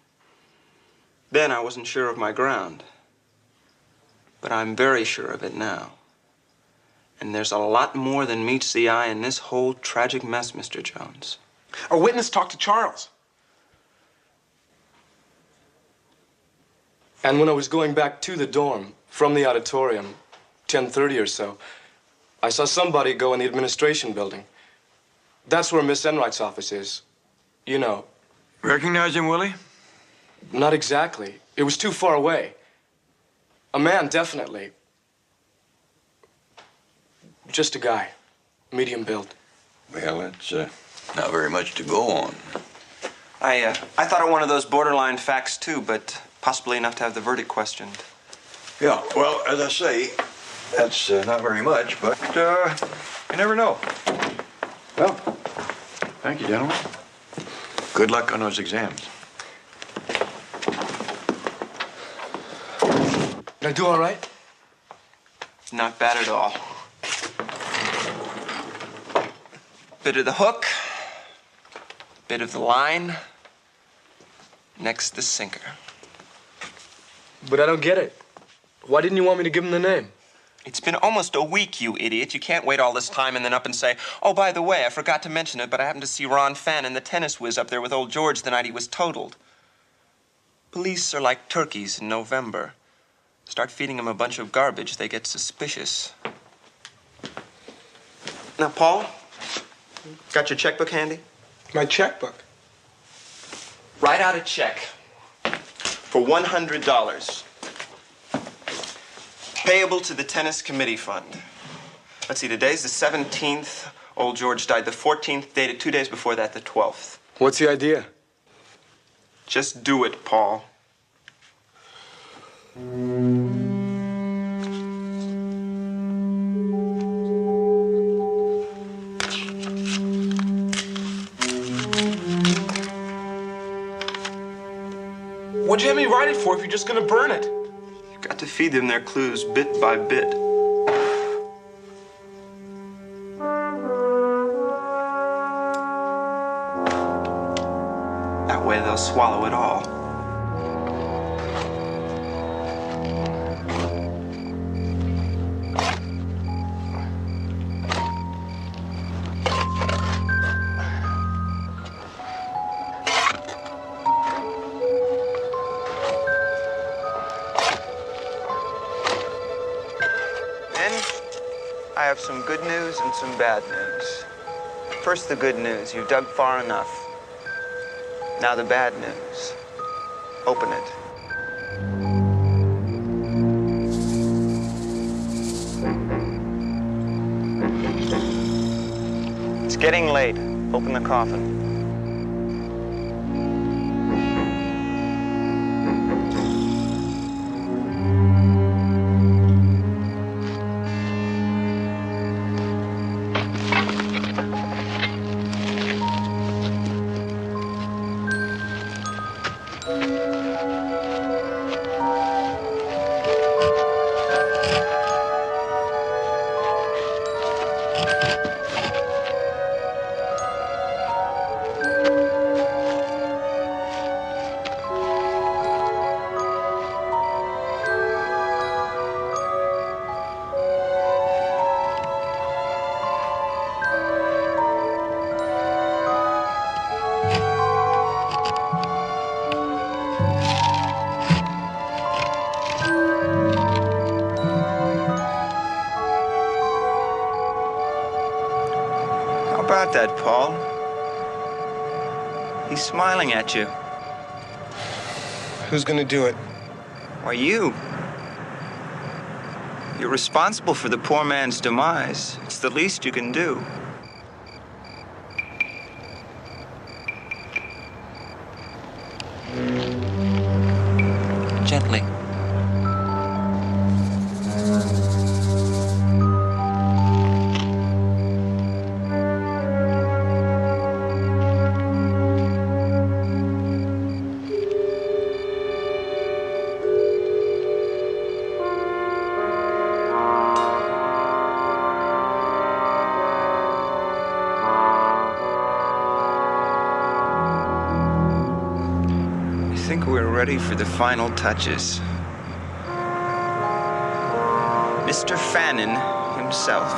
Then I wasn't sure of my ground. But I'm very sure of it now. And there's a lot more than meets the eye in this whole tragic mess, Mr. Jones. A witness talked to Charles. And when I was going back to the dorm from the auditorium, 10:30 or so, I saw somebody go in the administration building. That's where Miss Enright's office is. You know. Recognize him, Willie? Not exactly. It was too far away. A man, definitely. Just a guy. Medium build. Well, that's not very much to go on. I thought of one of those borderline facts, too, but possibly enough to have the verdict questioned. Yeah, well, as I say, that's not very much, but you never know. Well, thank you, gentlemen. Good luck on those exams. Did I do all right? Not bad at all. Bit of the hook, bit of the line, next the sinker. But I don't get it. Why didn't you want me to give him the name? It's been almost a week, you idiot. You can't wait all this time and then up and say, oh, by the way, I forgot to mention it, but I happened to see Ron Fannin, the tennis whiz, up there with old George the night he was totaled. Police are like turkeys in November. Start feeding them a bunch of garbage, they get suspicious. Now, Paul, got your checkbook handy? My checkbook? Write out a check for $100. Payable to the tennis committee fund. Let's see, today's the 17th. Old George died the 14th, dated 2 days before that, the 12th. What's the idea? Just do it, Paul. What'd you have me write it for if you're just gonna burn it? You've got to feed them their clues bit by bit. That way they'll swallow it all. I have some good news and some bad news. First, the good news. You've dug far enough. Now the bad news. Open it. It's getting late. Open the coffin. How about that, Paul? He's smiling at you. Who's gonna do it? Why, you. You're responsible for the poor man's demise. It's the least you can do. Gently. I think we're ready for the final touches. Mr. Fannin himself.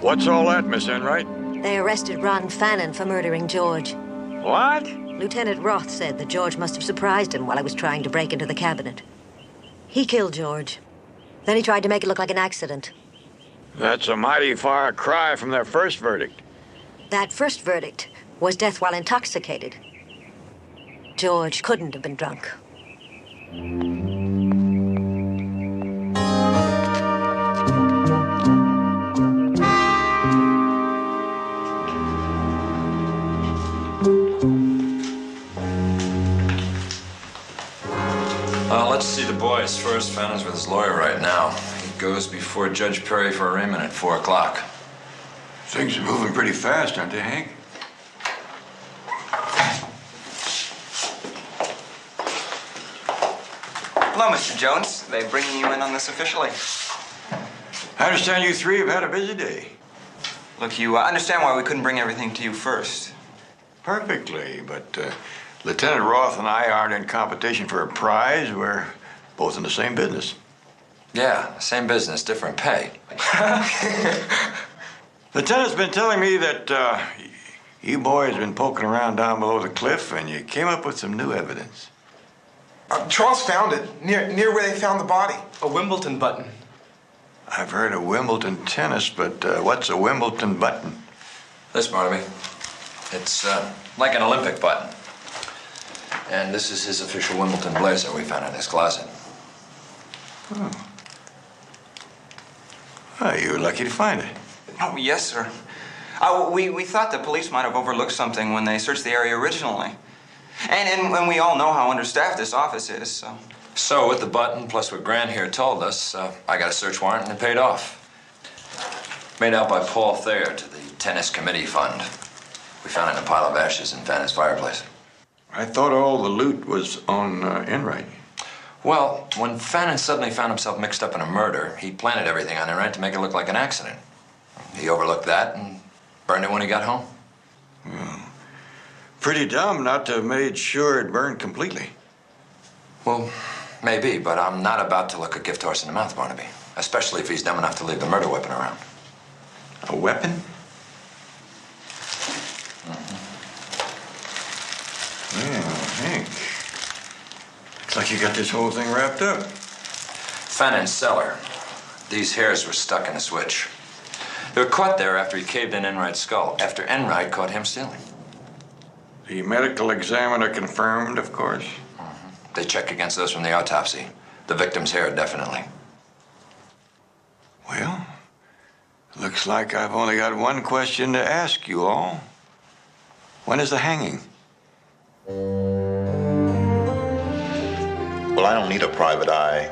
What's all that, Miss Enright? They arrested Ron Fannin for murdering George. What? Lieutenant Roth said that George must have surprised him while I was trying to break into the cabinet. He killed George. Then he tried to make it look like an accident. That's a mighty far cry from their first verdict. That first verdict was death while intoxicated. George couldn't have been drunk. Let's see the boys first. Fannon's with his lawyer right now. He goes before Judge Perry for arraignment at 4 o'clock. Things are moving pretty fast, aren't they, Hank? Hello, Mr. Jones. They bringing you in on this officially? I understand you three have had a busy day. Look, you understand why we couldn't bring everything to you first. Perfectly, but Lieutenant Roth and I aren't in competition for a prize. We're both in the same business. Yeah, same business, different pay. Lieutenant's been telling me that you boys been poking around down below the cliff and you came up with some new evidence. Charles found it, near where they found the body. A Wimbledon button. I've heard of Wimbledon tennis, but what's a Wimbledon button? This, Barnaby. It's like an Olympic button. And this is his official Wimbledon blazer we found in his closet. Oh. Well, you were lucky to find it. Oh, yes, sir. We thought the police might have overlooked something when they searched the area originally. And we all know how understaffed this office is, so... So, with the button, plus what Grant here told us, I got a search warrant and it paid off. Made out by Paul Thayer to the Tennis Committee Fund. We found it in a pile of ashes in Vanna's fireplace. I thought all the loot was on Enright. Well, when Fannin suddenly found himself mixed up in a murder, he planted everything on Enright to make it look like an accident. He overlooked that and burned it when he got home. Well, pretty dumb not to have made sure it burned completely. Well, maybe, but I'm not about to look a gift horse in the mouth, Barnaby. Especially if he's dumb enough to leave the murder weapon around. A weapon? Yeah, Hank. Looks like you got this whole thing wrapped up. Fannon's cellar. These hairs were stuck in a switch. They were caught there after he caved in Enright's skull, after Enright caught him stealing. The medical examiner confirmed, of course. They checked against those from the autopsy. The victim's hair, definitely. Well, looks like I've only got one question to ask you all. When is the hanging? Well, I don't need a private eye.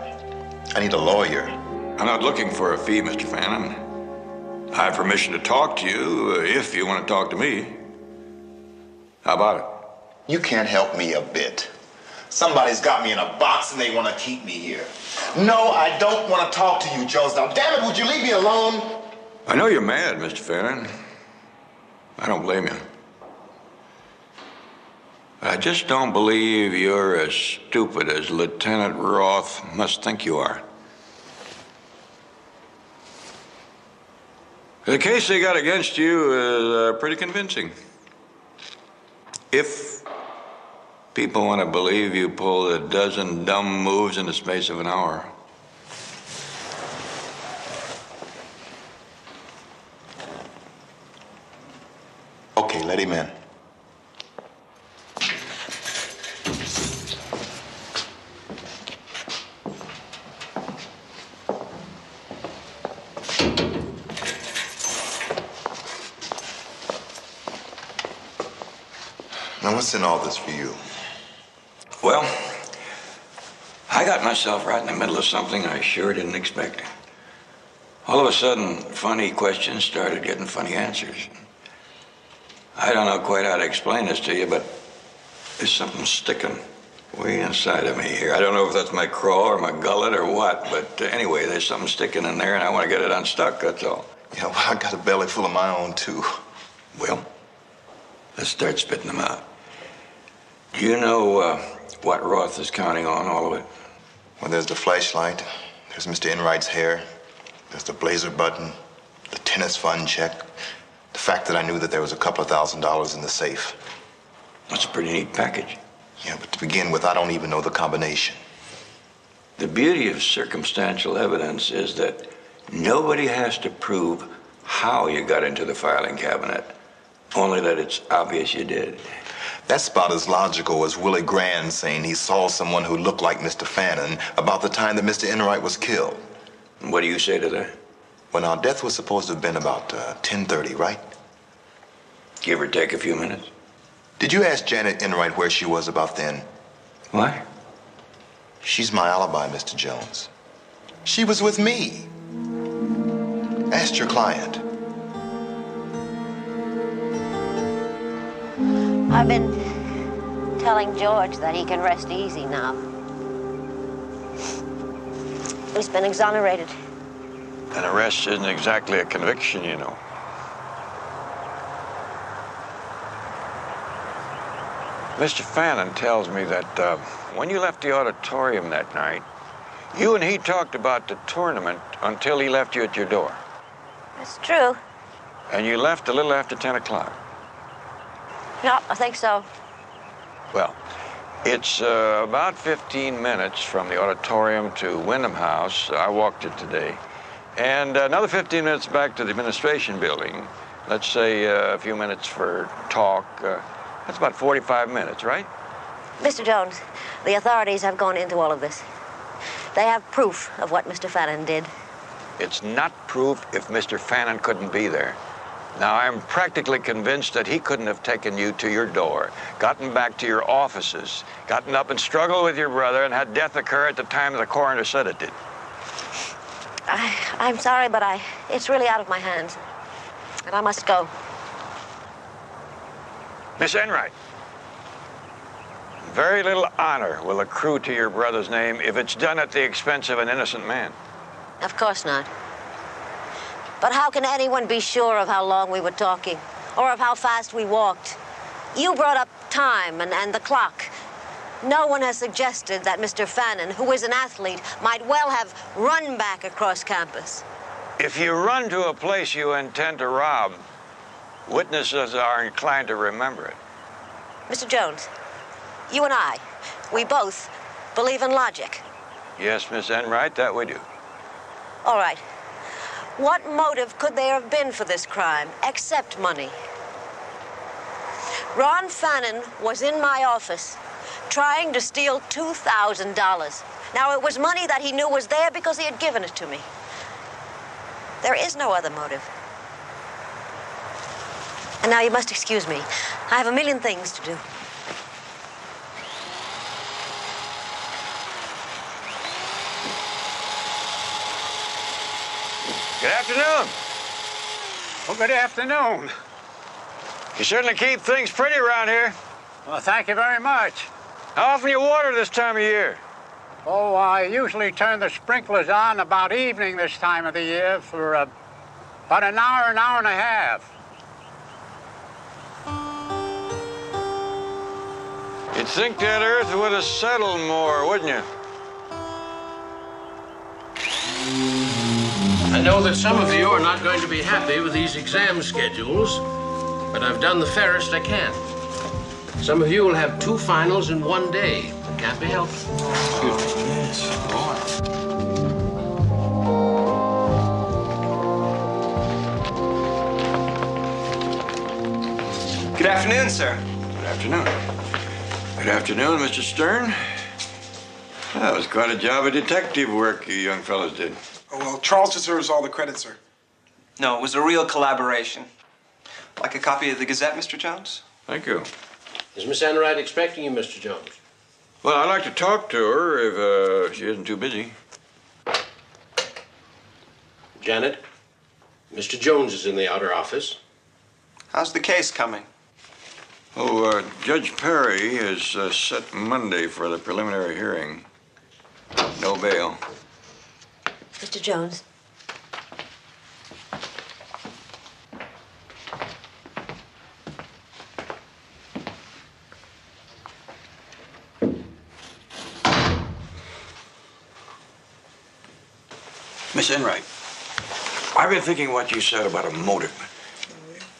I need a lawyer. I'm not looking for a fee, Mr. Fannin. I have permission to talk to you if you want to talk to me. How about it? You can't help me a bit. Somebody's got me in a box and they want to keep me here. No, I don't want to talk to you, Jones. Now, damn it, would you leave me alone? I know you're mad, Mr. Fannin. I don't blame you. I just don't believe you're as stupid as Lieutenant Roth must think you are. The case they got against you is pretty convincing. If people want to believe you pulled a dozen dumb moves in the space of an hour. Okay, let him in. Now, what's in all this for you? Well, I got myself right in the middle of something I sure didn't expect. All of a sudden, funny questions started getting funny answers. I don't know quite how to explain this to you, but there's something sticking way inside of me here. I don't know if that's my craw or my gullet or what, but anyway, there's something sticking in there and I want to get it unstuck, that's all. Yeah, well, I got a belly full of my own, too. Well, let's start spitting them out. Do you know what Roth is counting on, all of it? Well, there's the flashlight, there's Mr. Enright's hair, there's the blazer button, the tennis fund check, the fact that I knew that there was a couple of $1,000s in the safe. That's a pretty neat package. Yeah, but to begin with, I don't even know the combination. The beauty of circumstantial evidence is that nobody has to prove how you got into the filing cabinet, only that it's obvious you did. That's about as logical as Willie Grand saying he saw someone who looked like Mr. Fannin about the time that Mr. Enright was killed. What do you say to that? Well, now, death was supposed to have been about 10:30, right? Give or take a few minutes. Did you ask Janet Enright where she was about then? What? She's my alibi, Mr. Jones. She was with me. Ask your client. I've been telling George that he can rest easy now. He's been exonerated. An arrest isn't exactly a conviction, you know. Mr. Fannin tells me that when you left the auditorium that night, you and he talked about the tournament until he left you at your door. That's true. And you left a little after 10 o'clock. Yeah, I think so. Well, it's about 15 minutes from the auditorium to Wyndham House. I walked it today. And another 15 minutes back to the administration building. Let's say a few minutes for talk. That's about 45 minutes, right? Mr. Jones, the authorities have gone into all of this. They have proof of what Mr. Fannin did. It's not proof if Mr. Fannin couldn't be there. Now, I'm practically convinced that he couldn't have taken you to your door, gotten back to your offices, gotten up and struggled with your brother, and had death occur at the time the coroner said it did. I'm sorry, but it's really out of my hands. And I must go. Miss Enright, very little honor will accrue to your brother's name if it's done at the expense of an innocent man. Of course not. But how can anyone be sure of how long we were talking, or of how fast we walked? You brought up time and the clock. No one has suggested that Mr. Fannin, who is an athlete, might well have run back across campus. If you run to a place you intend to rob, witnesses are inclined to remember it. Mr. Jones, you and I, we both believe in logic. Yes, Miss Enright, that we do. All right. What motive could there have been for this crime, except money? Ron Fannin was in my office trying to steal $2,000. Now, it was money that he knew was there because he had given it to me. There is no other motive. And now you must excuse me. I have a million things to do. Good afternoon. Well, good afternoon. You certainly keep things pretty around here. Well, thank you very much. How often you water this time of year? Oh, I usually turn the sprinklers on about evening this time of the year for about an hour and a half. You'd think that earth would have settled more, wouldn't you? I know that some of you are not going to be happy with these exam schedules, but I've done the fairest I can. Some of you will have 2 finals in 1 day. It can't be helped. Excuse me. Yes, boy. Good afternoon, sir. Good afternoon. Good afternoon, Mr. Stern. That was quite a job of detective work you young fellas did. Oh, well, Charles deserves all the credit, sir. No, it was a real collaboration. Like a copy of the Gazette, Mr. Jones? Thank you. Is Miss Enright expecting you, Mr. Jones? Well, I'd like to talk to her if she isn't too busy. Janet, Mr. Jones is in the outer office. How's the case coming? Oh, Judge Perry has set Monday for the preliminary hearing. No bail. Mr. Jones. Miss Enright, I've been thinking what you said about a motive.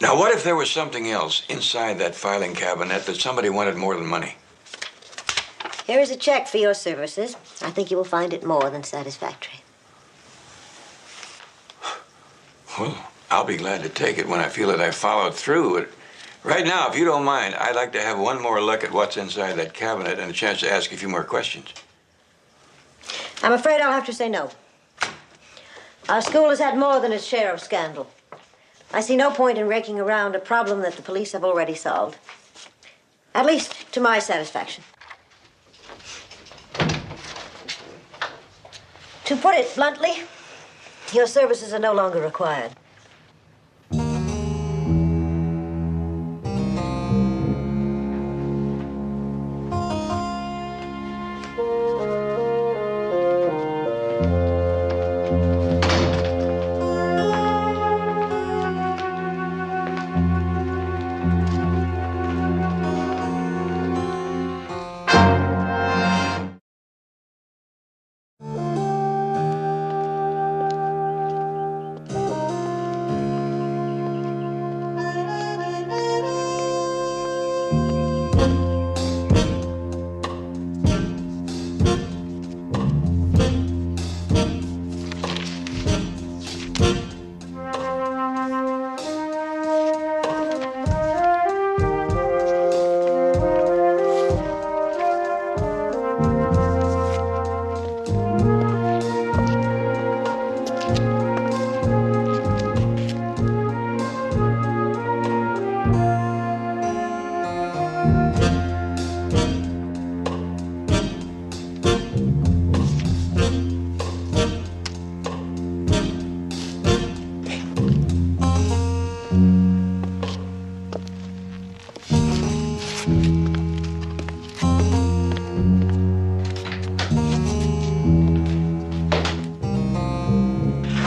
Now, what if there was something else inside that filing cabinet that somebody wanted more than money? Here is a check for your services. I think you will find it more than satisfactory. Well, I'll be glad to take it when I feel that I've followed through. But right now, if you don't mind, I'd like to have one more look at what's inside that cabinet and a chance to ask a few more questions. I'm afraid I'll have to say no. Our school has had more than its share of scandal. I see no point in raking around a problem that the police have already solved. At least to my satisfaction. To put it bluntly, your services are no longer required.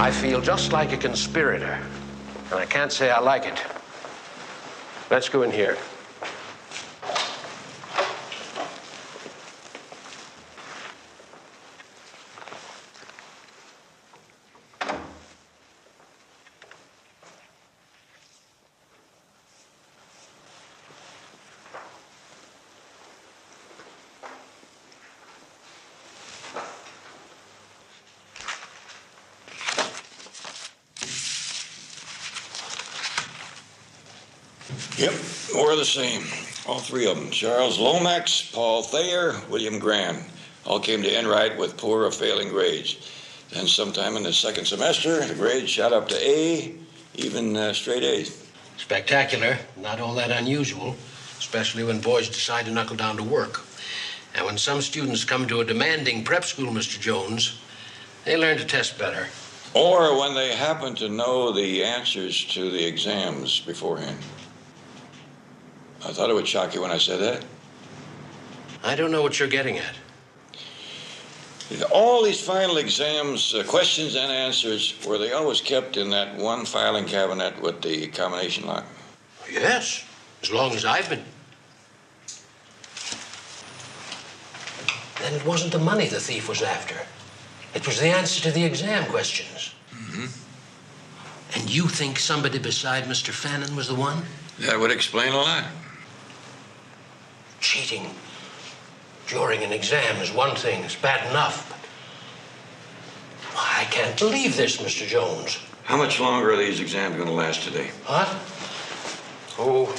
I feel just like a conspirator, and I can't say I like it. Let's go in here. Yep, we're the same. All three of them. Charles Lomax, Paul Thayer, William Grant. All came to Enright with poor or failing grades. Then sometime in the second semester, the grades shot up to A, even straight A's. Spectacular. Not all that unusual, especially when boys decide to knuckle down to work. And when some students come to a demanding prep school, Mr. Jones, they learn to test better. Or when they happen to know the answers to the exams beforehand. I thought it would shock you when I said that. I don't know what you're getting at. All these final exams, questions and answers, were they always kept in that one filing cabinet with the combination lock? Yes, as long as I've been. Then it wasn't the money the thief was after. It was the answer to the exam questions. Mm-hmm. And you think somebody beside Mr. Fannin was the one? That would explain a lot. Cheating during an exam is one thing. It's bad enough, but I can't believe this, Mr. Jones. How much longer are these exams going to last today? What? Oh,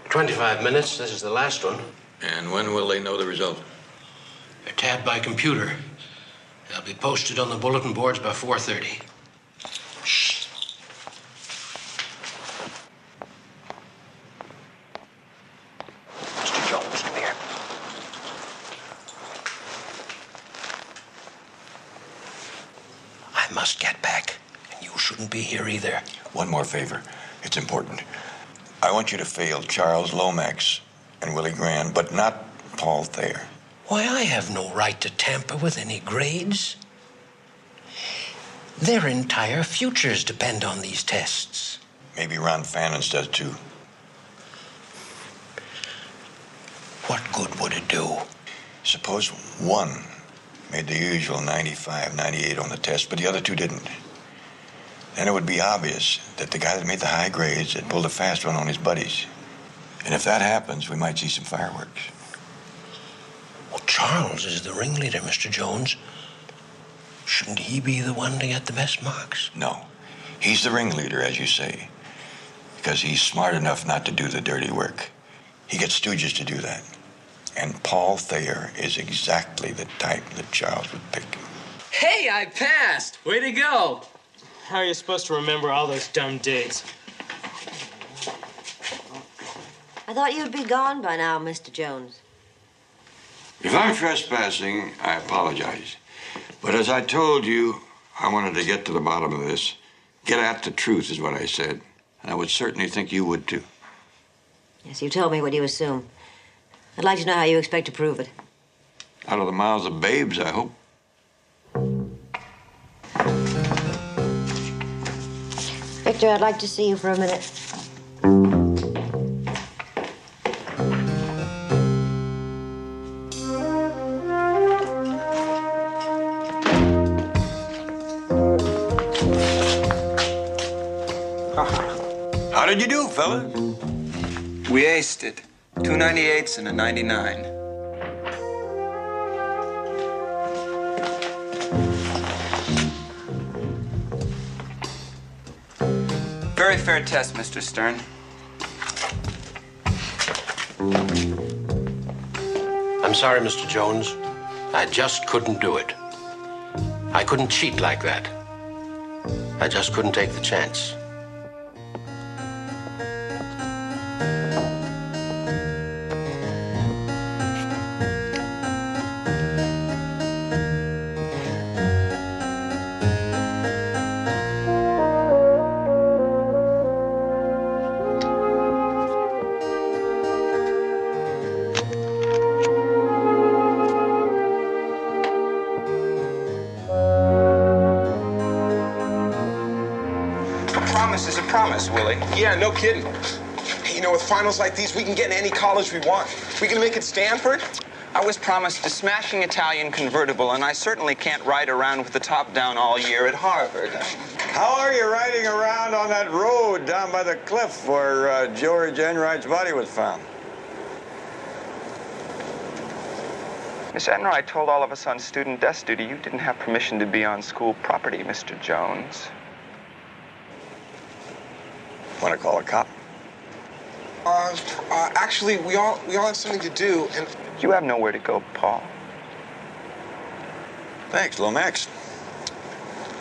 25 minutes. This is the last one. And when will they know the result? They're tabbed by computer. They'll be posted on the bulletin boards by 4:30. Shh. Mr. Jones, come here. I must get back, and you shouldn't be here either. One more favor. It's important. I want you to fail Charles Lomax and Willie Grant, but not Paul Thayer. Why, I have no right to tamper with any grades. Their entire futures depend on these tests. Maybe Ron Fannin's does too. What good would it do? Suppose one made the usual 95, 98 on the test, but the other two didn't. Then it would be obvious that the guy that made the high grades had pulled a fast one on his buddies. And if that happens, we might see some fireworks. Well, Charles is the ringleader, Mr. Jones. Shouldn't he be the one to get the best marks? No. He's the ringleader, as you say, because he's smart enough not to do the dirty work. He gets stooges to do that. And Paul Thayer is exactly the type that Charles would pick. Hey, I passed! Way to go! How are you supposed to remember all those dumb dates? I thought you'd be gone by now, Mr. Jones. If I'm trespassing, I apologize. But as I told you, I wanted to get to the bottom of this. Get at the truth is what I said. And I would certainly think you would, too. Yes, you told me what you assume. I'd like to know how you expect to prove it. Out of the mouths of babes, I hope. Victor, I'd like to see you for a minute. How did you do, fellas? We aced it. 2 98s and a 99. Very fair test, Mr. Stern. I'm sorry, Mr. Jones. I just couldn't do it. I couldn't cheat like that. I just couldn't take the chance. promise is a promise, Willie. Yeah, no kidding. Hey, you know, with finals like these, we can get in any college we want. We gonna make it Stanford? I was promised a smashing Italian convertible, and I certainly can't ride around with the top down all year at Harvard. How are you riding around on that road down by the cliff where George Enright's body was found? Miss Enright told all of us on student desk duty you didn't have permission to be on school property, Mr. Jones. Want to call a cop? Actually, we all have something to do, and... You have nowhere to go, Paul. Thanks, Lomax.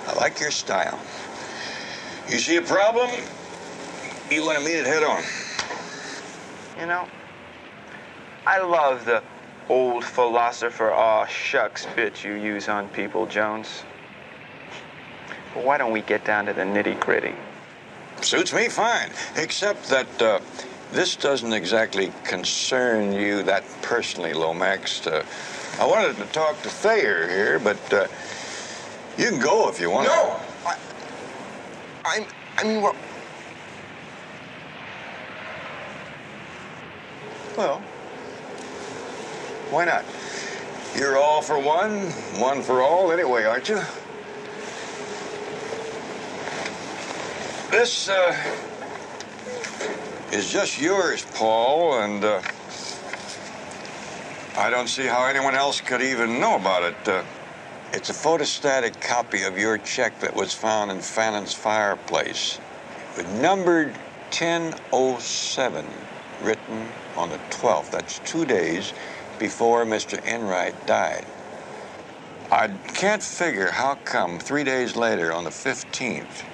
I like your style. You see a problem, you want to meet it head on. You know, I love the old philosopher, aw shucks bit you use on people, Jones. But why don't we get down to the nitty-gritty? Suits me fine, except that this doesn't exactly concern you that personally, Lomax. I wanted to talk to Thayer here, but you can go if you want. No! I mean, well, why not? You're all for one for all anyway, aren't you? This is just yours, Paul, and I don't see how anyone else could even know about it. It's a photostatic copy of your check that was found in Fannon's fireplace with numbered 1007 written on the 12th. That's 2 days before Mr. Enright died. I can't figure how come 3 days later, on the 15th,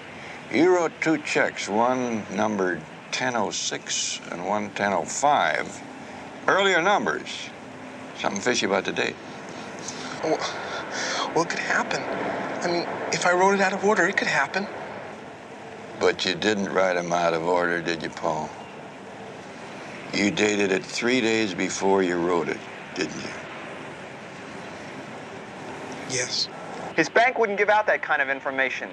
you wrote 2 checks, one numbered 1006 and one 1005. Earlier numbers. Something fishy about the date. Well, it could happen. I mean, if I wrote it out of order, it could happen. But you didn't write them out of order, did you, Paul? You dated it 3 days before you wrote it, didn't you? Yes. His bank wouldn't give out that kind of information.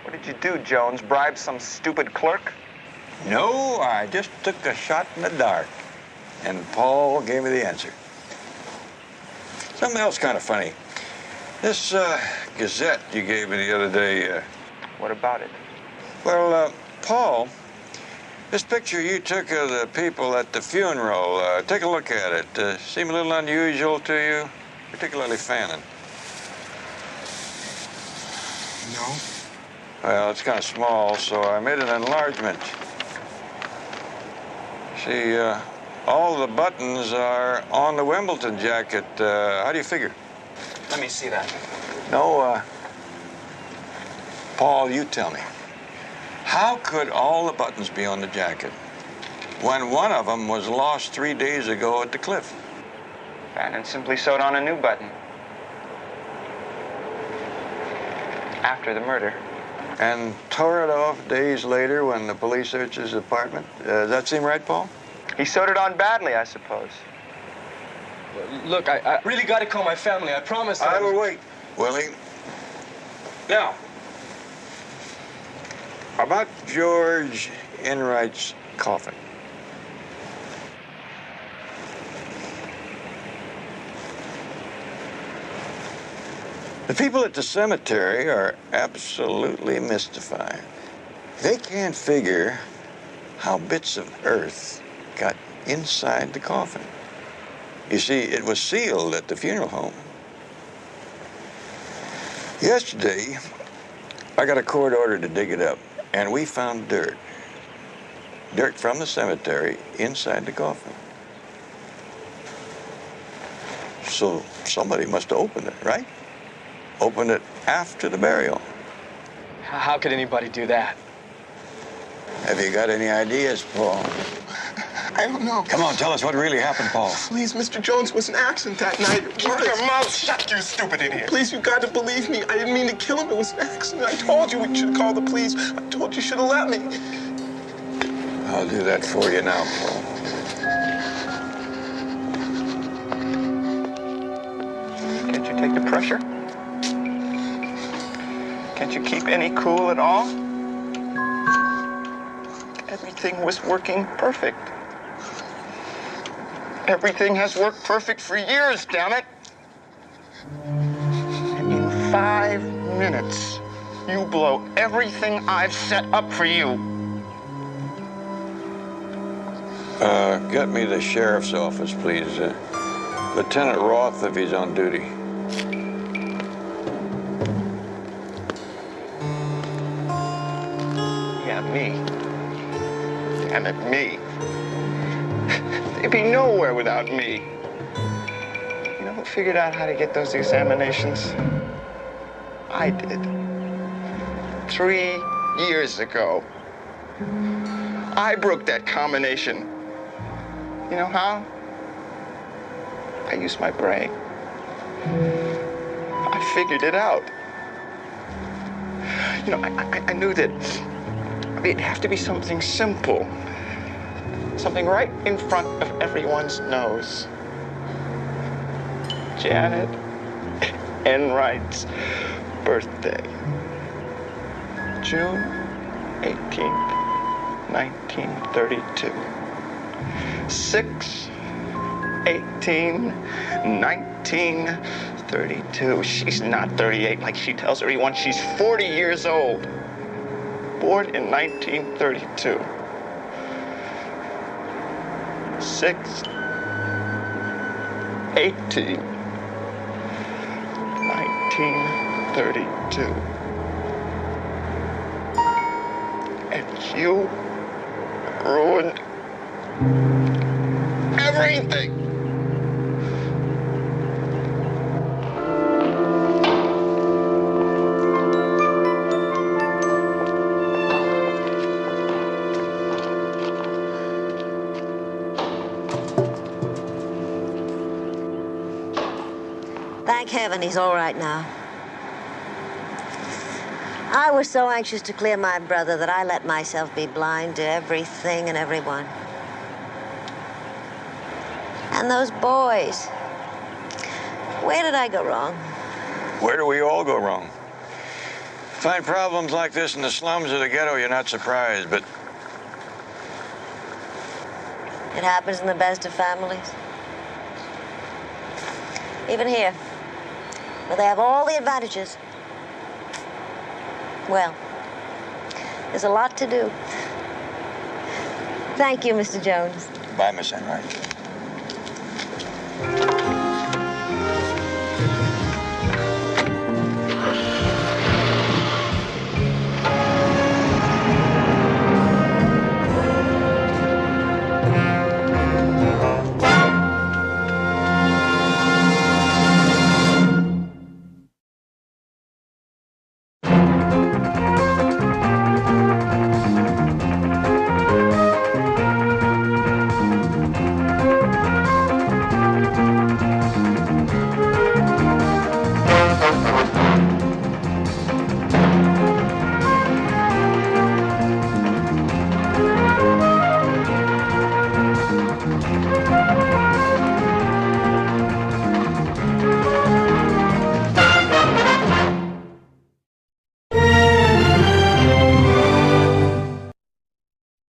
What did you do, Jones? Bribe some stupid clerk? No, I just took a shot in the dark. And Paul gave me the answer. Something else kind of funny. This Gazette you gave me the other day. What about it? Well, Paul, this picture you took of the people at the funeral, take a look at it. Seem a little unusual to you, particularly Fannin. No. Well, it's kind of small, so I made an enlargement. See, all the buttons are on the Wimbledon jacket. How do you figure? Let me see that. No, Paul, you tell me. How could all the buttons be on the jacket when one of them was lost 3 days ago at the cliff? Fannin simply sewed on a new button. After the murder. And tore it off days later when the police searched his apartment. Does that seem right, Paul? He sewed it on badly, I suppose. Look, I really got to call my family. I promise. I will wait, Willie. Now, about George Enright's coffin. The people at the cemetery are absolutely mystified. They can't figure how bits of earth got inside the coffin. You see, it was sealed at the funeral home. Yesterday, I got a court order to dig it up, and we found dirt. Dirt from the cemetery inside the coffin. So somebody must have opened it, right? Opened it after the burial. How could anybody do that? Have you got any ideas, Paul? I don't know. Come on, tell us what really happened, Paul. Please, Mr. Jones, it was an accident that night. Keep your mouth shut, you stupid idiot. Please, you got to believe me. I didn't mean to kill him. It was an accident. I told you we should call the police. I told you should have let me. I'll do that for you now, Paul. Can't you take the pressure? Can't you keep any cool at all? everything was working perfect. Everything has worked perfect for years, damn it. And in 5 minutes, you blow everything I've set up for you. Get me the sheriff's office, please. Lieutenant Roth, if he's on duty. Yeah, me. Damn it, me. They'd be nowhere without me. You know who figured out how to get those examinations? I did. 3 years ago. I broke that combination. You know how? I used my brain. I figured it out. You know, I knew that it'd have to be something simple. Something right in front of everyone's nose. Janet Enright's birthday. June 18th, 1932. 6/18/1932. She's not 38 like she tells everyone. She's 40 years old. Born in 1932. 6/18/1932. And you ruined everything. Thank heaven he's all right now. I was so anxious to clear my brother that I let myself be blind to everything and everyone. And those boys. Where did I go wrong? Where do we all go wrong? Find problems like this in the slums of the ghetto, you're not surprised, but... It happens in the best of families. Even here, where they have all the advantages. Well, there's a lot to do. Thank you, Mr. Jones. Bye, Miss Enright.